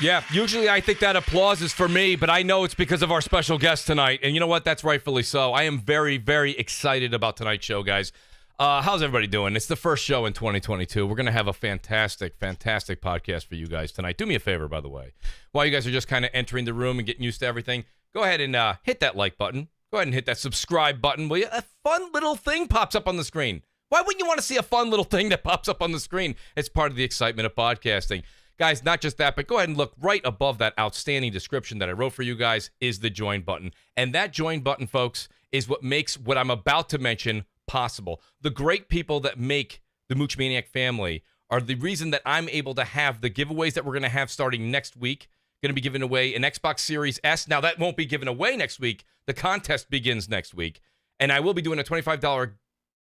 Yeah, usually I think that applause is for me, but I know it's because of our special guest tonight. And you know what? That's rightfully so. I am very, very excited about tonight's show, guys. How's everybody doing? It's the first show in 2022. We're going to have a fantastic, fantastic podcast for you guys tonight. Do me a favor, by the way. While you guys are just kind of entering the room and getting used to everything, go ahead and hit that like button. Go ahead and hit that subscribe button, will you? A fun little thing pops up on the screen. Why wouldn't you want to see a fun little thing that pops up on the screen? It's part of the excitement of podcasting. Guys, not just that, but go ahead and look right above that outstanding description that I wrote for you guys is the join button. And that join button, folks, is what makes what I'm about to mention possible. The great people that make the Mooch Maniac family are the reason that I'm able to have the giveaways that we're going to have starting next week. Going to be giving away an Xbox Series S. Now, that won't be given away next week. The contest begins next week. And I will be doing a $25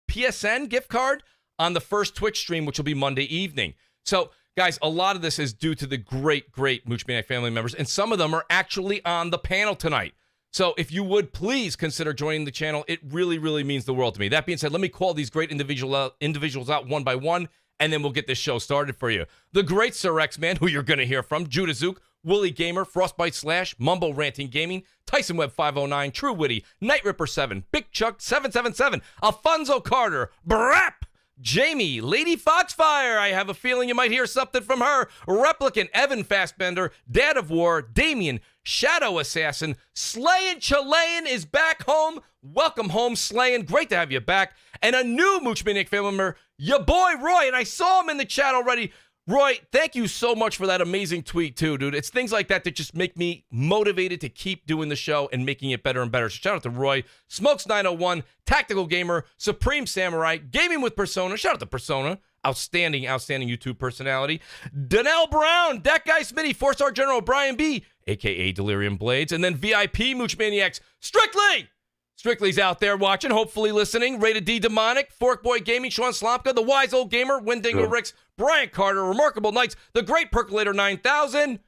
PSN gift card on the first Twitch stream, which will be Monday evening. So, guys, a lot of this is due to the great, great Mooch Maniac family members, and some of them are actually on the panel tonight. So if you would please consider joining the channel, it really, really means the world to me. That being said, let me call these great individuals out one by one, and then we'll get this show started for you. The great Sir X-Man, who you're going to hear from, JudaZuk, WoolleyGamer, Frostbite Slash, MumbleRanting Gaming, TysonWeb509, TrueWiddy, Kn1ght Ripper7, Big Chuck 777, Alphonso Carter, BRAP, Jamie, Lady Foxfire, I have a feeling you might hear something from her, Replicant, Evan Fassbender, Dad of War, Damion, Shadow Assassin, SlaynChilean is back home. Welcome home, Slayin. Great to have you back. And a new Mooch Maniac family member, your boy Roy, and I saw him in the chat already. Roy, thank you so much for that amazing tweet too, dude. It's things like that that just make me motivated to keep doing the show and making it better and better. So shout out to Roy, Smokes901, Tactical Gamer, Supreme Samurai, Gaming with Persona. Shout out to Persona. Outstanding, outstanding YouTube personality. Donnell Brown, that guy Smitty, 4-star General Brian B, a.k.a. Delirium Blades, and then VIP Mooch Maniacs, Strictly! Strictly's out there watching, hopefully listening. Rated D Demonic, Forkboy Gaming, Sean Slomka, The Wise Old Gamer, Windinger Ricks, Brian Carter, Remarkable Knights, The Great Percolator 9000,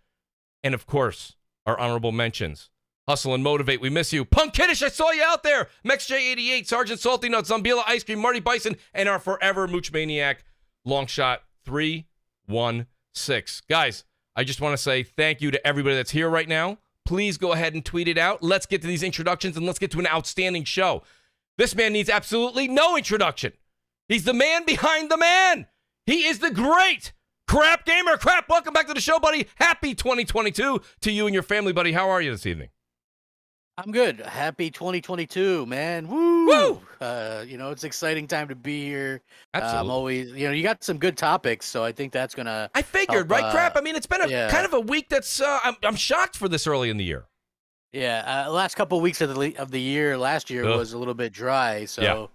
and of course, our honorable mentions. Hustle and Motivate, we miss you. Punk Kiddish, I saw you out there. MexJ88, Sergeant Salty Nuts, Zumbila Ice Cream, Marty Bison, and our forever Mooch Maniac, Longshot 316. Guys, I just want to say thank you to everybody that's here right now. Please go ahead and tweet it out. Let's get to these introductions and let's get to an outstanding show. This man needs absolutely no introduction. He's the man behind the man. He is the great Crap Gamer. Crap, welcome back to the show, buddy. Happy 2022 to you and your family, buddy. How are you this evening? I'm good. Happy 2022, man. Woo! Woo! You know, it's an exciting time to be here. Absolutely. I'm always, you know, you got some good topics, so I think that's gonna. I figured, help, right? Crap. I mean, it's been a yeah. kind of a week that's. I'm shocked for this early in the year. Yeah, last couple of weeks of the year last year was a little bit dry, so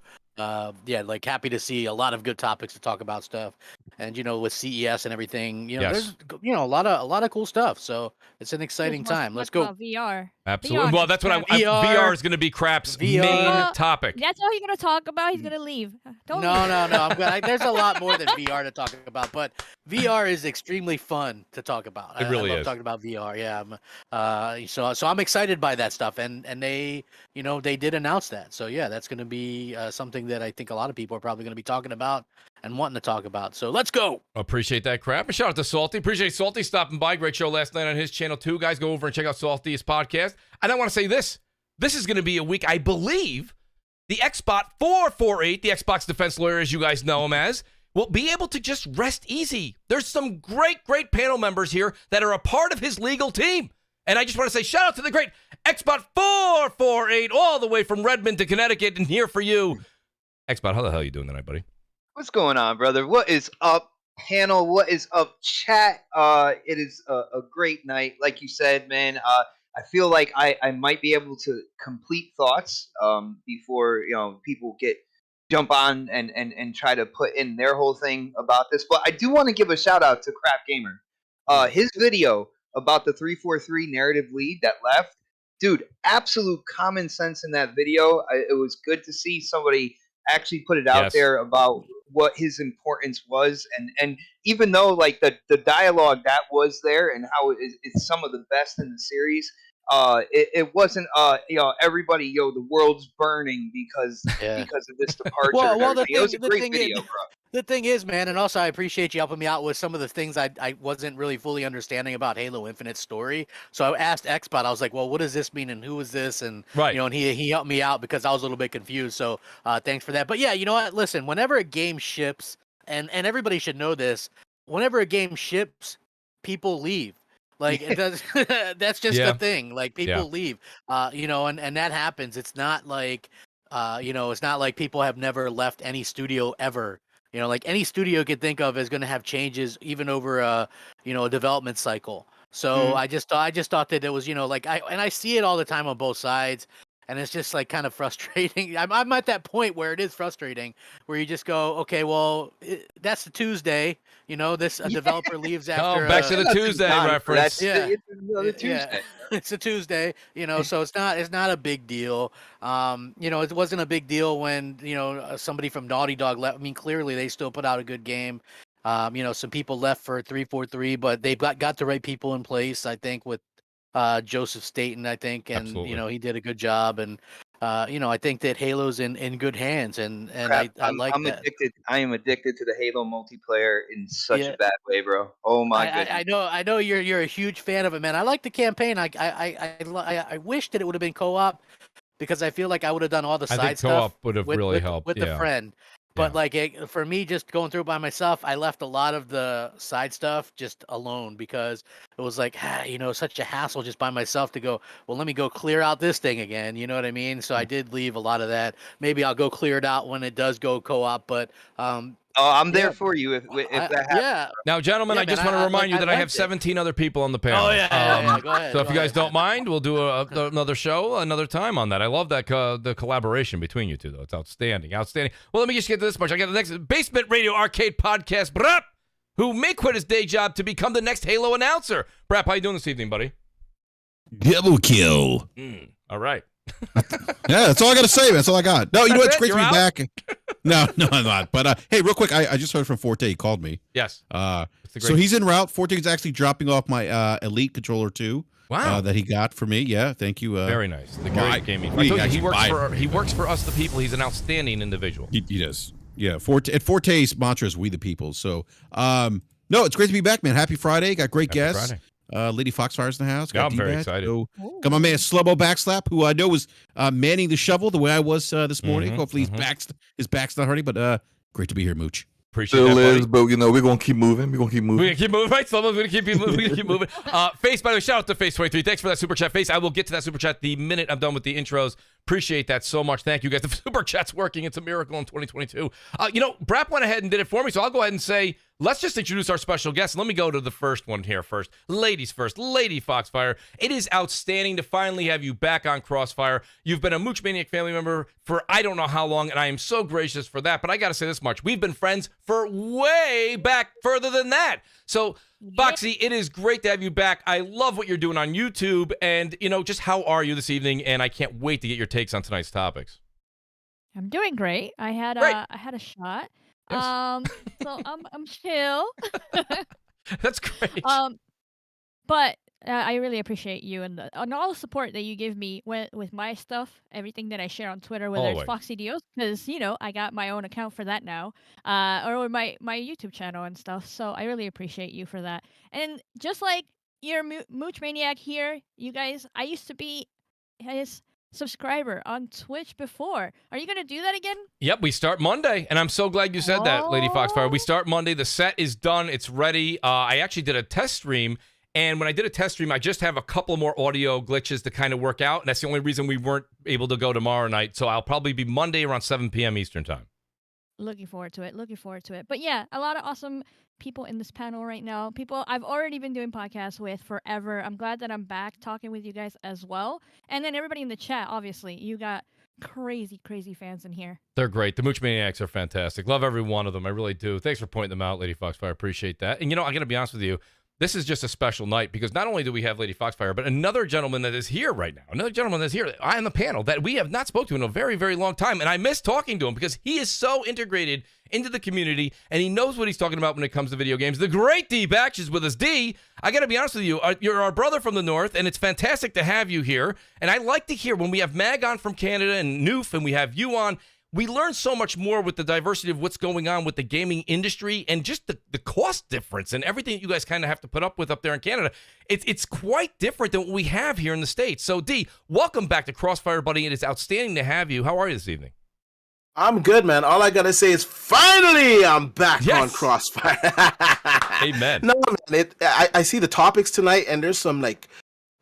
yeah, like happy to see a lot of good topics to talk about stuff, and you know, with CES and everything, you know, there's a lot of cool stuff. So it's an exciting time. Let's go. VR. Absolutely. VR. Well, that's what VR is going to be Crap's main topic. That's all he's going to talk about. He's going to leave. No. I'm glad. There's a lot more than VR to talk about, but VR is extremely fun to talk about. It really I love is. talking about VR. Yeah. So I'm excited by that stuff, and they, you know, they did announce that. So yeah, that's going to be something that I think a lot of people are probably going to be talking about and wanting to talk about. So let's go. Appreciate that, Crap. And shout out to Salty. Appreciate Salty stopping by. Great show last night on his channel too. Guys, go over and check out Salty's podcast. And I want to say this. This is going to be a week, I believe, the Xbot 448, the Xbox defense lawyer, as you guys know him as, will be able to just rest easy. There's some great, great panel members here that are a part of his legal team. And I just want to say shout out to the great Xbot 448 all the way from Redmond to Connecticut and here for you. Xbot, how the hell are you doing tonight, buddy? What's going on, brother? What is up, panel? What is up, chat? It is a great night. Like you said, man, I feel like I might be able to complete thoughts before, you know, people jump on and try to put in their whole thing about this. But I do want to give a shout out to Crap Gamer. His video about the 343 narrative lead that left, dude, absolute common sense in that video. It was good to see somebody actually put it out Yes. there about what his importance was, and even though like the dialogue that was there and how it's some of the best in the series, it wasn't everybody, the world's burning because of this departure. Well, it was a great video, bro. The thing is, man, and also I appreciate you helping me out with some of the things I wasn't really fully understanding about Halo Infinite's story. So I asked Xbot, I was like, well, what does this mean and who is this? And and he helped me out because I was a little bit confused. So thanks for that. But yeah, you know what? Listen, whenever a game ships, and everybody should know this, whenever a game ships, people leave. Like it does. That's just the thing. Like people leave. And that happens. It's not like it's not like people have never left any studio ever. Like any studio you could think of is going to have changes even over a development cycle. So I just thought that it was, I see it all the time on both sides, and it's just like kind of frustrating. I'm at that point where it is frustrating, where you just go, okay, well, that's the Tuesday. This developer leaves after. Oh, back to the Tuesday reference. It's another Tuesday. Yeah. It's a Tuesday, so it's not a big deal. It wasn't a big deal when somebody from Naughty Dog left. I mean, clearly they still put out a good game. Some people left for 343, but they've got the right people in place. I think with Joseph Staten, I think, and Absolutely. he did a good job. And I think that Halo's in good hands, and I like that. I am addicted to the Halo multiplayer in such a bad way, bro. Oh my goodness. I know you're a huge fan of it, man. I like the campaign. I wish that it would have been co-op, because I feel like I would have done all the side stuff. Co-op would have really helped with a friend. But for me, just going through it by myself, I left a lot of the side stuff just alone, because it was like, such a hassle just by myself to go, well, let me go clear out this thing again. You know what I mean? So I did leave a lot of that. Maybe I'll go clear it out when it does go co-op. But I'm there for you if that happens. Yeah. Now, gentlemen, I just want to remind you that I have 17 other people on the panel. Oh, yeah. Go ahead. So if you guys don't mind, we'll do another show another time on that. I love that the collaboration between you two, though. It's outstanding. Outstanding. Well, let me just get to this much. I got the next Basement Radio Arcade Podcast, BRAP, who may quit his day job to become the next Halo announcer. BRAP, how you doing this evening, buddy? Double kill. All right. Yeah, that's all I got to say, man. That's all I got. No, you know what? It's great to be You're out? back. No, I'm not. But hey, real quick, I just heard from Forte. He called me. Yes. So he's en route. Forte is actually dropping off my Elite Controller 2. Wow. That he got for me. Yeah, thank you. Very nice. The great gaming. I told you, he works for us, the people. He's an outstanding individual. He does. Yeah. Forte's mantra is "We the People." So, no, it's great to be back, man. Happy Friday. Got great guests. Friday. Lady Foxfire's in the house. I'm very excited. So, got my man Slubbo Backslap, who I know was manning the shovel the way I was this morning. Hopefully his back's not hurting, but great to be here, Mooch. Appreciate that, buddy. But we're gonna keep moving. We're gonna keep moving. We're gonna keep moving, right? Someone's gonna keep moving. We're gonna keep moving. Face, by the way, shout out to Face23. Thanks for that super chat, Face. I will get to that super chat the minute I'm done with the intros. Appreciate that so much. Thank you guys. The super chat's working. It's a miracle in 2022. BRAP went ahead and did it for me, so I'll go ahead and say, let's just introduce our special guest. Let me go to the first one here first. Ladies first. Lady Foxfire. It is outstanding to finally have you back on CrossFire. You've been a Mooch Maniac family member for I don't know how long, and I am so gracious for that. But I got to say this much. We've been friends for way back further than that. So, Foxy, it is great to have you back. I love what you're doing on YouTube. And, just how are you this evening? And I can't wait to get your takes on tonight's topics. I'm doing great. I had a shot. Yes. So I'm chill. That's great. But I really appreciate you and all the support that you give me with my stuff, everything that I share on Twitter, whether Always. it's Foxy Dios, because I got my own account for that now, or my YouTube channel and stuff. So I really appreciate you for that. And just like your Mooch Maniac here, you guys, I used to be his subscriber on Twitch before. Are you gonna do that again? Yep, we start Monday, and I'm so glad you said that, Lady Foxfire. We start Monday. The set is done. It's ready. I actually did a test stream. And when I did a test stream, I just have a couple more audio glitches to kind of work out. And that's the only reason we weren't able to go tomorrow night. So I'll probably be Monday around 7 p.m. Eastern time. Looking forward to it. But yeah, a lot of awesome people in this panel right now. People I've already been doing podcasts with forever. I'm glad that I'm back talking with you guys as well. And then everybody in the chat, obviously. You got crazy, crazy fans in here. They're great. The Mooch Maniacs are fantastic. Love every one of them. I really do. Thanks for pointing them out, Lady Foxfire. Appreciate that. And, I got to be honest with you. this is just a special night because not only do we have Lady Foxfire, but another gentleman that is here right now, another gentleman that's here on the panel that we have not spoken to in a very, very long time. And I miss talking to him because he is so integrated into the community and he knows what he's talking about when it comes to video games. The great D Batch is with us. D, I got to be honest with you, you're our brother from the north, and it's fantastic to have you here. And I like to hear when we have Mag on from Canada and Noof, and we have you on, we learn so much more with the diversity of what's going on with the gaming industry and just the cost difference and everything that you guys kind of have to put up with up there in Canada. It's quite different than what we have here in the States. So, D, welcome back to CrossFire, buddy. It is outstanding to have you. How are you this evening? I'm good, man. All I gotta say is finally I'm back on Crossfire. Amen. No, man, I see the topics tonight, and there's some like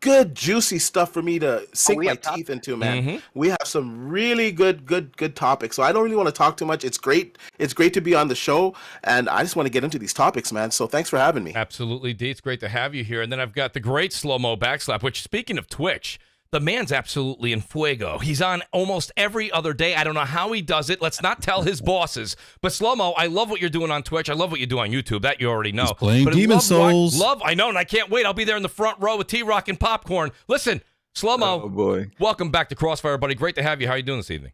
good juicy stuff for me to sink my teeth into, man. Mm-hmm. We have some really good topics. So I don't really want to talk too much. It's great to be on the show, and I just want to get into these topics, man. So thanks for having me. Absolutely, D. It's great to have you here. And then I've got the great slow-mo backslap, which, speaking of Twitch, the man's absolutely in fuego. He's on almost every other day. I don't know how he does it. Let's not tell his bosses. But Slow-Mo, I love what you're doing on Twitch. I love what you do on YouTube. That you already know. He's playing Demon Souls. I know, and I can't wait. I'll be there in the front row with T-Rock and popcorn. Listen, Slow-Mo, Oh boy, welcome back to Crossfire, buddy. Great to have you. How are you doing this evening?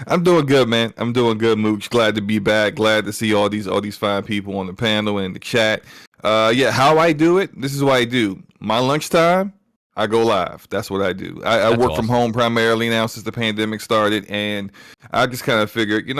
I'm doing good, man. I'm doing good, Mooch. Glad to be back. Glad to see all these fine people on the panel and the chat. How I do it. This is what I do. My lunchtime, I go live. That's what I do. I work from home primarily now since the pandemic started, and I just kind of figured,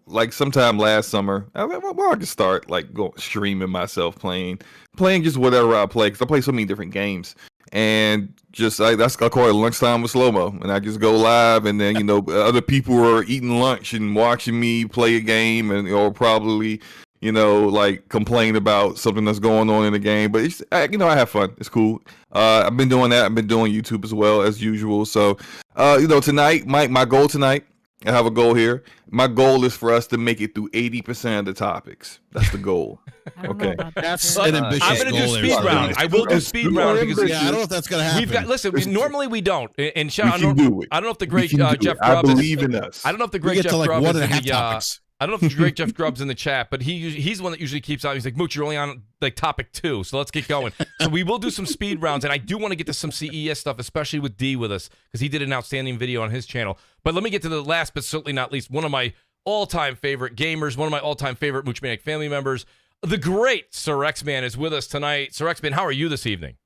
like sometime last summer, I could start like streaming myself playing just whatever I play, because I play so many different games, and I call it lunchtime with Slow-Mo, and I just go live, and then other people are eating lunch and watching me play a game, and or probably like complain about something that's going on in the game. But it's, I have fun. It's cool. I've been doing that. I've been doing YouTube as well as usual. So, tonight, my goal tonight, I have a goal here. My goal is for us to make it through 80% of the topics. That's the goal. Okay. That's an ambitious I'm going to do goal speed there. round. I will do speed round because I don't know if that's going to happen. Normally we don't. And We can do it. I don't know if the We great can do Jeff it. I Grubb believe in us. I don't know if the We great get Jeff to like Grubb one is and a in half the, topics. I don't know if the great Jeff Grubb's in the chat, but he's the one that usually keeps on. He's like, Mooch, you're only on like topic 2, so let's get going. So we will do some speed rounds, and I do want to get to some CES stuff, especially with D with us, because he did an outstanding video on his channel. But let me get to the last, but certainly not least, one of my all-time favorite gamers, one of my all-time favorite Mooch Maniac family members, the great Sir X-Man is with us tonight. Sir X-Man, how are you this evening?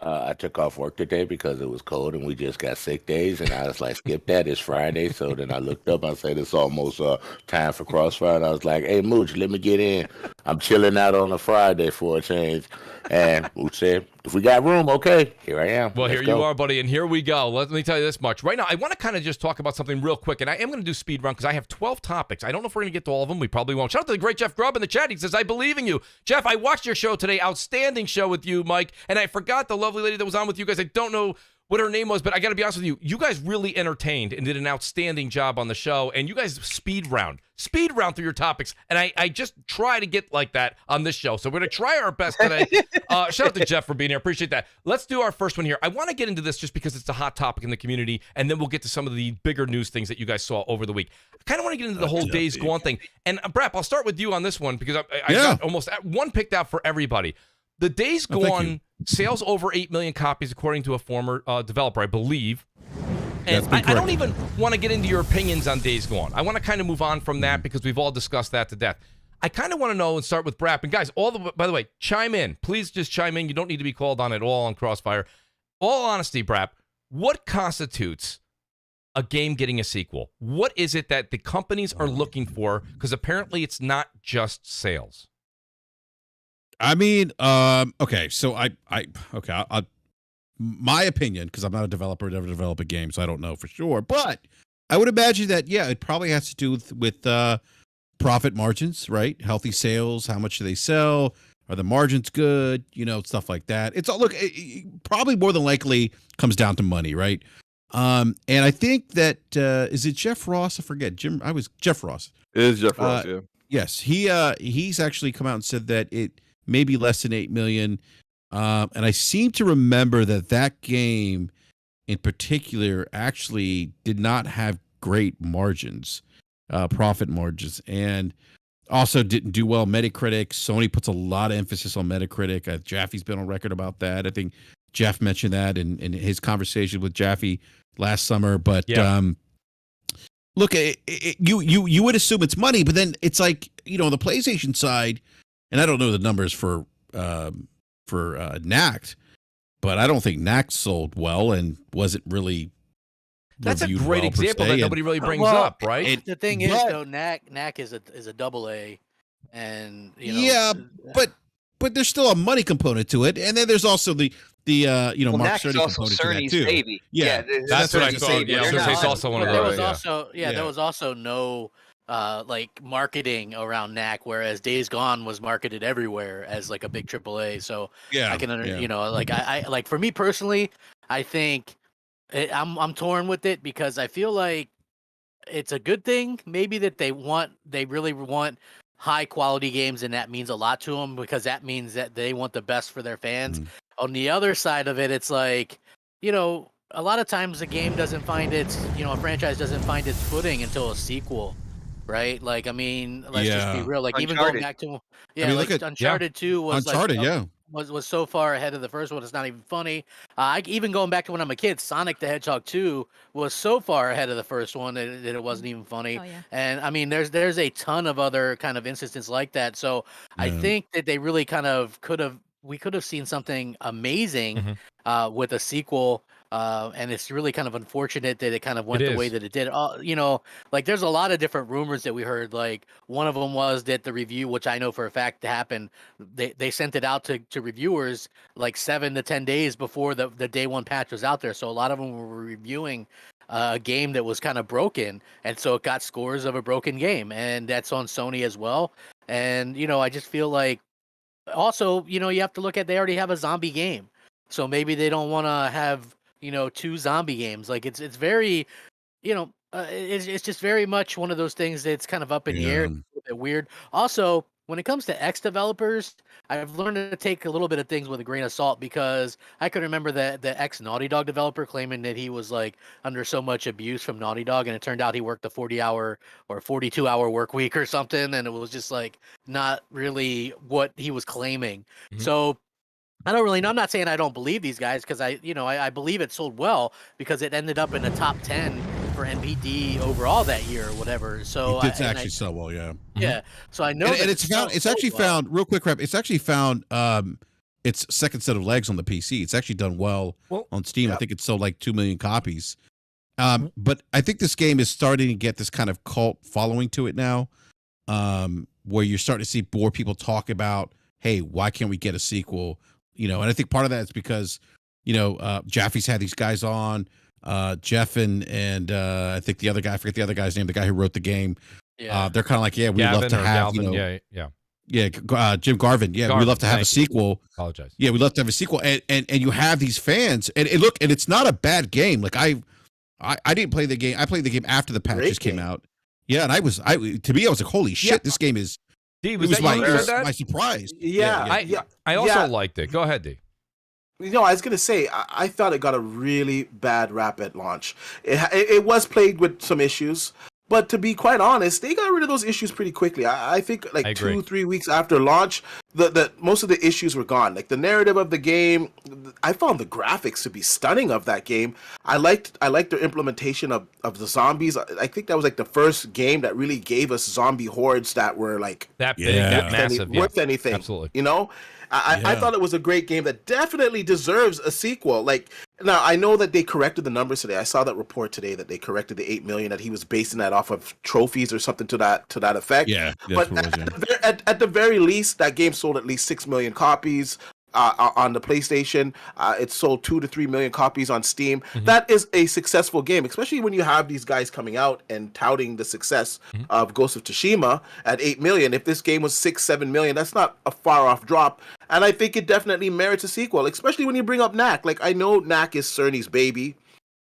I took off work today because it was cold and we just got sick days, and I was like, skip that, it's Friday. So then I looked up, I said, it's almost time for Crossfire, and I was like, hey, Mooch, let me get in. I'm chilling out on a Friday for a change. And Mooch said, if we got room, okay, here I am. Well, Let's here go. you are, buddy, and here we go. Let me tell you this much. Right now, I want to kind of just talk about something real quick, and I am going to do speed run because I have 12 topics. I don't know if we're going to get to all of them. We probably won't. Shout out to the great Jeff Grubb in the chat. He says, I believe in you. Jeff, I watched your show today. Outstanding show with you, Mike, and I forgot the lovely lady that was on with you guys. I don't know what her name was, but I got to be honest with you. You guys really entertained and did an outstanding job on the show, and you guys speed round through your topics, and I just try to get like that on this show. So we're going to try our best today. Shout out to Jeff for being here. Appreciate that. Let's do our first one here. I want to get into this just because it's a hot topic in the community, and then we'll get to some of the bigger news things that you guys saw over the week. I kind of want to get into the whole Days Gone thing. And BRAP, I'll start with you on this one because I got almost one picked out for everybody. The Days Gone sales over 8 million copies, according to a former developer, I believe. And I don't even want to get into your opinions on Days Gone. I want to kind of move on from that because we've all discussed that to death. I kind of want to know and start with BRAP. And guys, by the way, chime in. Please just chime in. You don't need to be called on at all on Crossfire. All honesty, BRAP, what constitutes a game getting a sequel? What is it that the companies are looking for? Because apparently it's not just sales. I mean, okay, so I'll my opinion, because I'm not a developer, never develop a game, so I don't know for sure, but I would imagine that, it probably has to do with profit margins, right? Healthy sales, how much do they sell? Are the margins good? Stuff like that. It's all, look, it probably more than likely comes down to money, right? And I think that, is it Jeff Ross? I forget. Jeff Ross. It is Jeff Ross, yeah. Yes, he's actually come out and said that it may be less than 8 million. And I seem to remember that game in particular actually did not have great margins, profit margins. And Also didn't do well Metacritic. Sony puts a lot of emphasis on Metacritic. Jaffe's been on record about that. I think Jeff mentioned that in his conversation with Jaffe last summer. But look, you would assume it's money, but then it's like, you know, the PlayStation side, and I don't know the numbers for Kn1ght, but I don't think Kn1ght sold well and wasn't really. That's a reviewed great well per example se. that And- nobody really brings up, right? The thing is, though, Kn1ght is a double A, and you know, yeah, but there's still a money component to it, and then there's also the Well, Mark Kn1ht's Cerny also component to that Cerny's too. baby. Yeah, That's what I I'm thought. saying. Yeah, I was They're gonna say not- it's also one of there those. was Yeah. also there was also no like marketing around Kn1ght, whereas Days Gone was marketed everywhere as like a big AAA. So Yeah, I can yeah. you know, like I like, for me personally, I think I'm torn with it because I feel like it's a good thing maybe that they really want high quality games, and that means a lot to them because that means that they want the best for their fans. On the other side of it, it's like, you know, a lot of times a game doesn't find its, you know, a franchise doesn't find its footing until a sequel, right? Like, I mean, let's just be Yeah. real. Like, even Uncharted. going back to, mean, like look at- Uncharted 2 was Uncharted, like, yeah. was so far ahead of the first one, it's not even funny. Even going back to when I'm a kid, Sonic the Hedgehog 2 was so far ahead of the first one that it wasn't even funny. Oh, yeah. And I mean, there's a ton of other kind of instances like that. So I Yeah. think that they really kind of we could have seen something amazing with a sequel. And it's really kind of unfortunate that it kind of went the way is. that it did. You know, like there's a lot of different rumors that we heard. Like one of them was that the review, which I know for a fact happened, they sent it out to reviewers like 7 to 10 days before the day one patch was out there. So a lot of them were reviewing a game that was kind of broken, and so it got scores of a broken game, and that's on Sony as well. And you know, I just feel like also, you know, you have to look at, they already have a zombie game, so maybe they don't want to have, you know, 2 zombie games. Like it's very, you know, it's just very much one of those things that's kind of up in the air, Yeah. a little bit weird. Also, when it comes to X developers, I've learned to take a little bit of things with a grain of salt, because I can remember the ex Naughty Dog developer claiming that he was like under so much abuse from Naughty Dog, and it turned out he worked a 40-hour or 42-hour work week or something, and it was just like not really what he was claiming. So I don't really know. I'm not saying I don't believe these guys, because I believe it sold well because it ended up in the top 10 for NPD overall that year or whatever. So It did actually sell well, yeah. yeah. So I know, And that it's found. It's actually found real quick, Rep. It's actually found its second set of legs on the PC. It's actually done well on Steam. I think it sold like 2 million copies. But I think this game is starting to get this kind of cult following to it now, where you're starting to see more people talk about, hey, why can't we get a sequel? You know, and I think part of that is because, you know, Jaffe's had these guys on, Jeff and I think the other guy, I forget the other guy's name, the guy who wrote the game. Yeah. They're kind of like, yeah, we'd love to have, Galvin, you know, yeah. Jim Garvin. Yeah, we'd love to have a sequel. Apologize. Yeah, we'd love to have a sequel. And you have these fans, and look, and it's not a bad game. Like I didn't play the game. I played the game after the patches came out. Yeah, and I was like, holy shit, this game is. D, It was was that you who said that? my surprise. I also liked it. Go ahead, D. You know, I was gonna say I thought it got a really bad rap at launch. It was plagued with some issues, but to be quite honest, they got rid of those issues pretty quickly. I think like 2-3 weeks after launch, the most of the issues were gone. Like the narrative of the game, I found the graphics to be stunning of that game. I liked their implementation of the zombies. I think that was like the first game that really gave us zombie hordes that were like that big, that massive, worth anything. Absolutely, you know. I thought it was a great game that definitely deserves a sequel. Like, now I know that they corrected the numbers today. I saw that report today that they corrected the 8 million, that he was basing that off of trophies or something to that effect. Yeah, but at the very least, that game sold at least 6 million copies. On the PlayStation, it sold 2 to 3 million copies on Steam. That is a successful game, especially when you have these guys coming out and touting the success of Ghost of Tsushima at 8 million. If this game was 6-7 million, that's not a far off drop. And I think it definitely merits a sequel, especially when you bring up Kn1ght. Like, I know Kn1ght is Cerny's baby,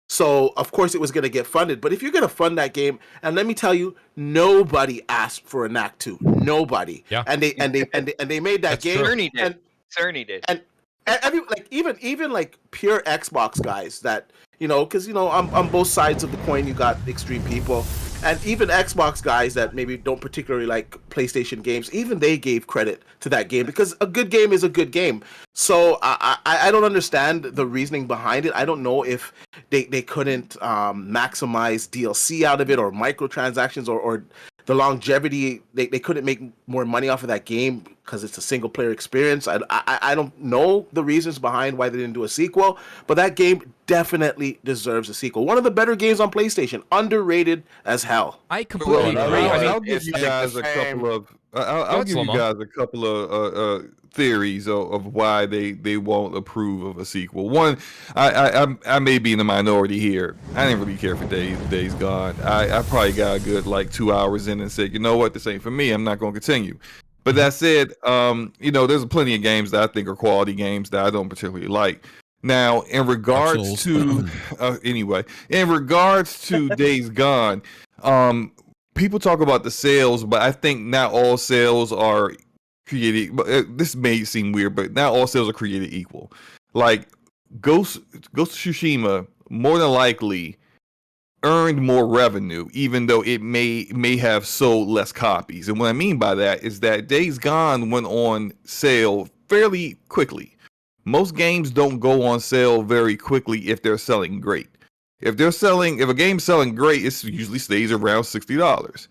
so of course it was going to get funded. But if you're going to fund that game, and let me tell you, nobody asked for a Kn1ght 2. Nobody. Yeah. And they made that game. Cerny did. Cerny did. And every, like, even like pure Xbox guys that, you know, because, you know, on both sides of the coin you got extreme people, And even Xbox guys that maybe don't particularly like PlayStation games, even they gave credit to that game because a good game is a good game. So I don't understand the reasoning behind it. I don't know if they couldn't maximize DLC out of it or microtransactions or the longevity. They couldn't make more money off of that game because it's a single player experience. I don't know the reasons behind why they didn't do a sequel, but that game definitely deserves a sequel. One of the better games on PlayStation, underrated as hell. I completely Well, agree. I mean, I'll give you guys a couple of I'll give you guys a couple of theories of why they won't approve of a sequel. One, I may be in the minority here. I didn't really care for Days Gone. I probably got a good like 2 hours in and said, you know what, this ain't for me. I'm not going to continue. But that said, there's plenty of games that I think are quality games that I don't particularly like. Now, in regards to in regards to Days Gone, people talk about the sales, but I think not all sales are created. But this may seem weird, but not all sales are created equal. Like Ghost of Tsushima, more than likely earned more revenue, even though it may have sold less copies. And what I mean by that is that Days Gone went on sale fairly quickly. Most games don't go on sale very quickly if they're selling great. If a game's selling great, it usually stays around $60.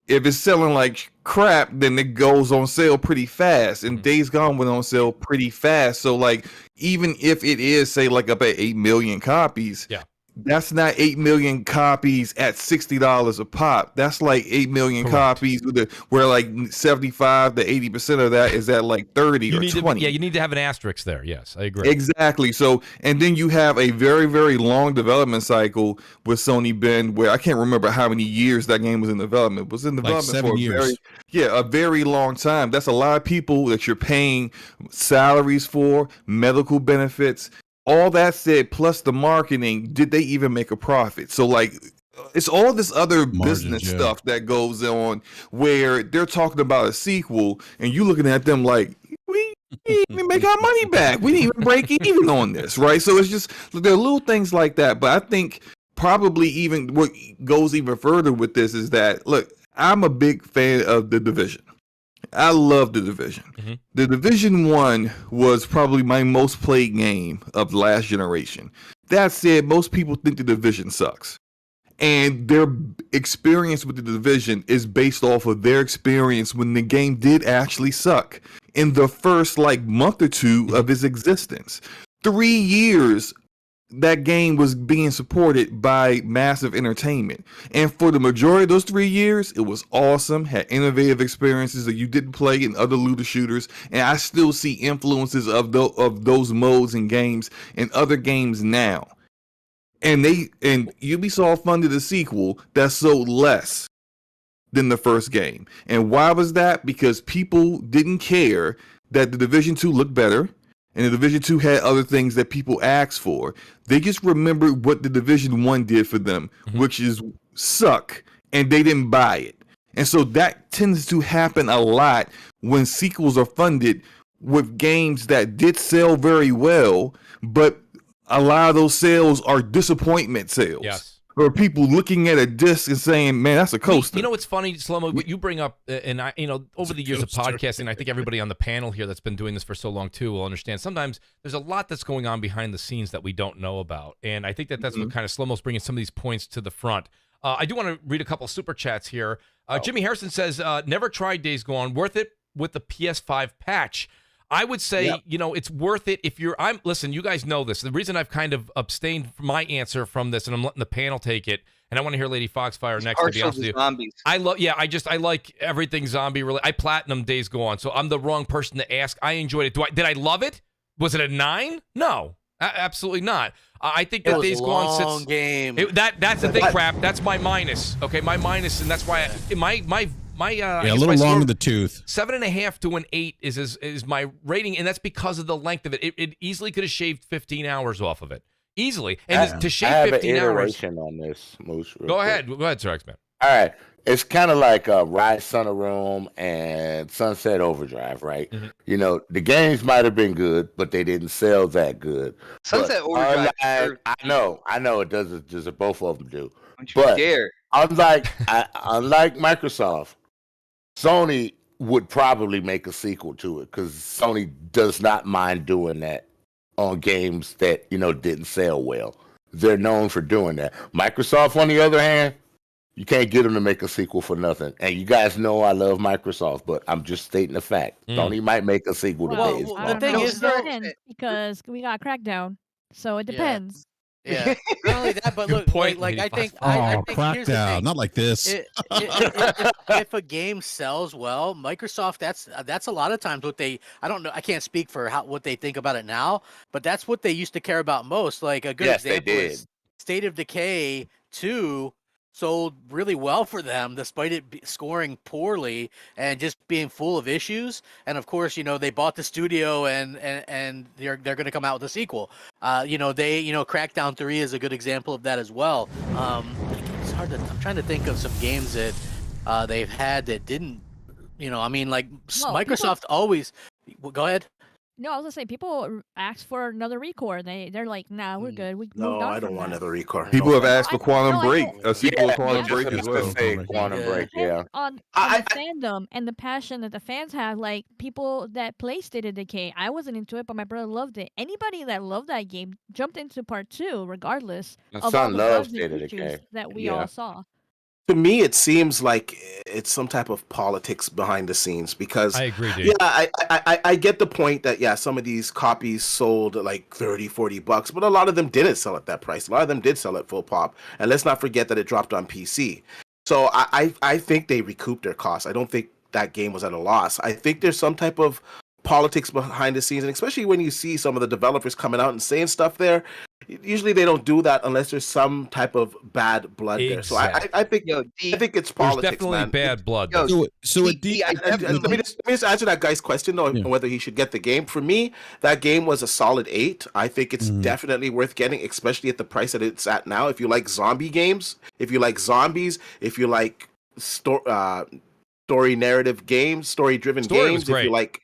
If it's selling like crap, then it goes on sale pretty fast. And Days Gone went on sale pretty fast. So like, even if it is say like up at 8 million copies, that's not 8 million copies at $60 a pop. That's like 8 million copies where like 75 to 80% of that is at like 30 or 20. You need to have an asterisk there. Yes, I agree. Exactly. So, and then you have a very, very long development cycle with Sony Ben, where I can't remember how many years that game was in development. It was in development like 7 years. A very long time. That's a lot of people that you're paying salaries for, medical benefits. All that said, plus the marketing, did they even make a profit? So like, it's all this other business stuff that goes on where they're talking about a sequel and you looking at them like, we didn't even make our money back. We didn't even break even on this, right? So it's just, there are little things like that. But I think probably even what goes even further with this is that, look, I'm a big fan of The Division. I love The Division. Mm-hmm. The Division 1 was probably my most played game of the last generation. That said, most people think The Division sucks. And their experience with The Division is based off of their experience when the game did actually suck in the first like month or two of its existence. 3 years that game was being supported by massive entertainment. And for the majority of those 3 years, it was awesome, had innovative experiences that you didn't play in other looter shooters. And I still see influences of those modes and games in other games now. And Ubisoft funded a sequel that sold less than the first game. And why was that? Because people didn't care that The Division 2 looked better. And The Division 2 had other things that people asked for. They just remembered what The Division 1 did for them, which is suck, and they didn't buy it. And so that tends to happen a lot when sequels are funded with games that did sell very well, but a lot of those sales are disappointment sales. Yes. Or people looking at a disc and saying, man, that's a coaster. You know what's funny, Slow-Mo? What you bring up, and I, over the years of podcasting, I think everybody on the panel here that's been doing this for so long too will understand. Sometimes there's a lot that's going on behind the scenes that we don't know about, and I think that's what kind of Slow-Mo's bringing some of these points to the front. I do want to read a couple super chats here. Jimmy Harrison says, never tried Days Gone, worth it with the PS5 patch. I would say, it's worth it if you're. Listen, you guys know this. The reason I've kind of abstained from my answer from this, and I'm letting the panel take it, and I want to hear Lady Foxfire next. To be honest with you, zombies. I like everything zombie related. I platinum Days Gone, so I'm the wrong person to ask. I enjoyed it. Did I love it? Was it a 9? No, absolutely not. I think that Days Gone sits. Long game. That's the thing, crap. That's my minus. Okay, my minus, and that's why a little long in the tooth. 7.5 to an 8 is my rating, and that's because of the length of it. It easily could have shaved 15 hours off of it, easily. And to shave 15 hours. On this, Mooch. Go ahead, Sir X-Man. All right, it's kind of like Rise Son Rome and Sunset Overdrive, right? Mm-hmm. The games might have been good, but they didn't sell that good. Sunset Overdrive. I know, it does. Both of them do. Don't you dare. unlike Microsoft, Sony would probably make a sequel to it because Sony does not mind doing that on games that didn't sell well. They're known for doing that. Microsoft, on the other hand, you can't get them to make a sequel for nothing. And you guys know I love Microsoft, but I'm just stating the fact. Sony might make a sequel to Days I Gone. don't the thing know. is, It though, depends because we got Crackdown, so it Yeah. depends. Yeah, not only that, but Good look, point, like I think, Oh, I think here's the Crackdown, thing. not like this. If a game sells well, Microsoft, that's a lot of times what they. I don't know. I can't speak for what they think about it now, but that's what they used to care about most. Like a good Yes, they example did. is State of Decay 2 sold really well for them despite it scoring poorly and just being full of issues. And of course, they bought the studio and they're going to come out with a sequel. Crackdown 3 is a good example of that as well. It's hard I'm trying to think of some games that they've had that didn't, Microsoft always. Go ahead. No, I was gonna say people ask for another record. They're like, nah, we're good. We No, moved on I don't from want that. another record. People have asked for I Quantum Break, know. a sequel to Quantum yeah, Break I as was gonna well. say Quantum Quantum Break. Break, yeah. On I- the fandom and the passion that the fans have, like people that play State of Decay. I wasn't into it, but my brother loved it. Anybody that loved that game jumped into part 2, regardless My of all son the loves bugs State and of issues Decay. that we Yeah. all saw. To me, it seems like it's some type of politics behind the scenes because I agree, dude. yeah, I get the point that some of these copies sold at like $30-$40, but a lot of them didn't sell at that price. A lot of them did sell at full pop, and let's not forget that it dropped on PC. So I think they recouped their costs. I don't think that game was at a loss. I think there's some type of politics behind the scenes, and especially when you see some of the developers coming out and saying stuff there. Usually they don't do that unless there's some type of bad blood there. So I think Yo, I think it's There's politics, definitely man. bad blood. Yo, So it D, I And definitely let me just answer that guy's question though, Yeah. on whether he should get the game. For me, that game was a solid 8. I think it's definitely worth getting, especially at the price that it's at now. If you like zombie games, if you like zombies, if you like story narrative games, story driven Story was games, if great. you like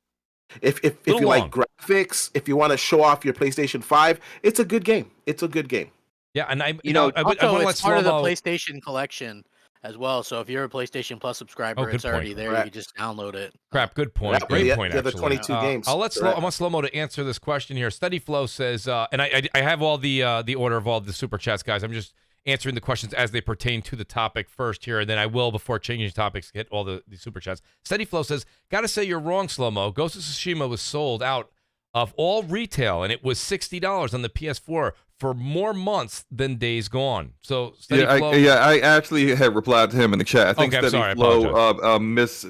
if Little you long. like graphics, if you want to show off your PlayStation 5, it's a good game. It's a good game. Yeah, and I Also, want to let it's part of the Slow-Mo. PlayStation collection as well. So if you're a PlayStation Plus subscriber, Oh, good it's already point. there. Correct. You can just download it. Crap, good point. Yeah, Great yeah, point, yeah, the actually. 22 games. I Correct. want Slow-Mo to answer this question here. Steady Flow says, and I have all the order of all the super chats, guys. I'm just answering the questions as they pertain to the topic first here, and then I will, before changing topics, hit all the super chats. Steady Flow says, gotta say you're wrong, Slow-Mo. Ghost of Tsushima was sold out of all retail, and it was $60 on the PS4 for more months than Days Gone. So, Steady Flow. I actually had replied to him in the chat. I think Okay, I'm Steady sorry, I Flow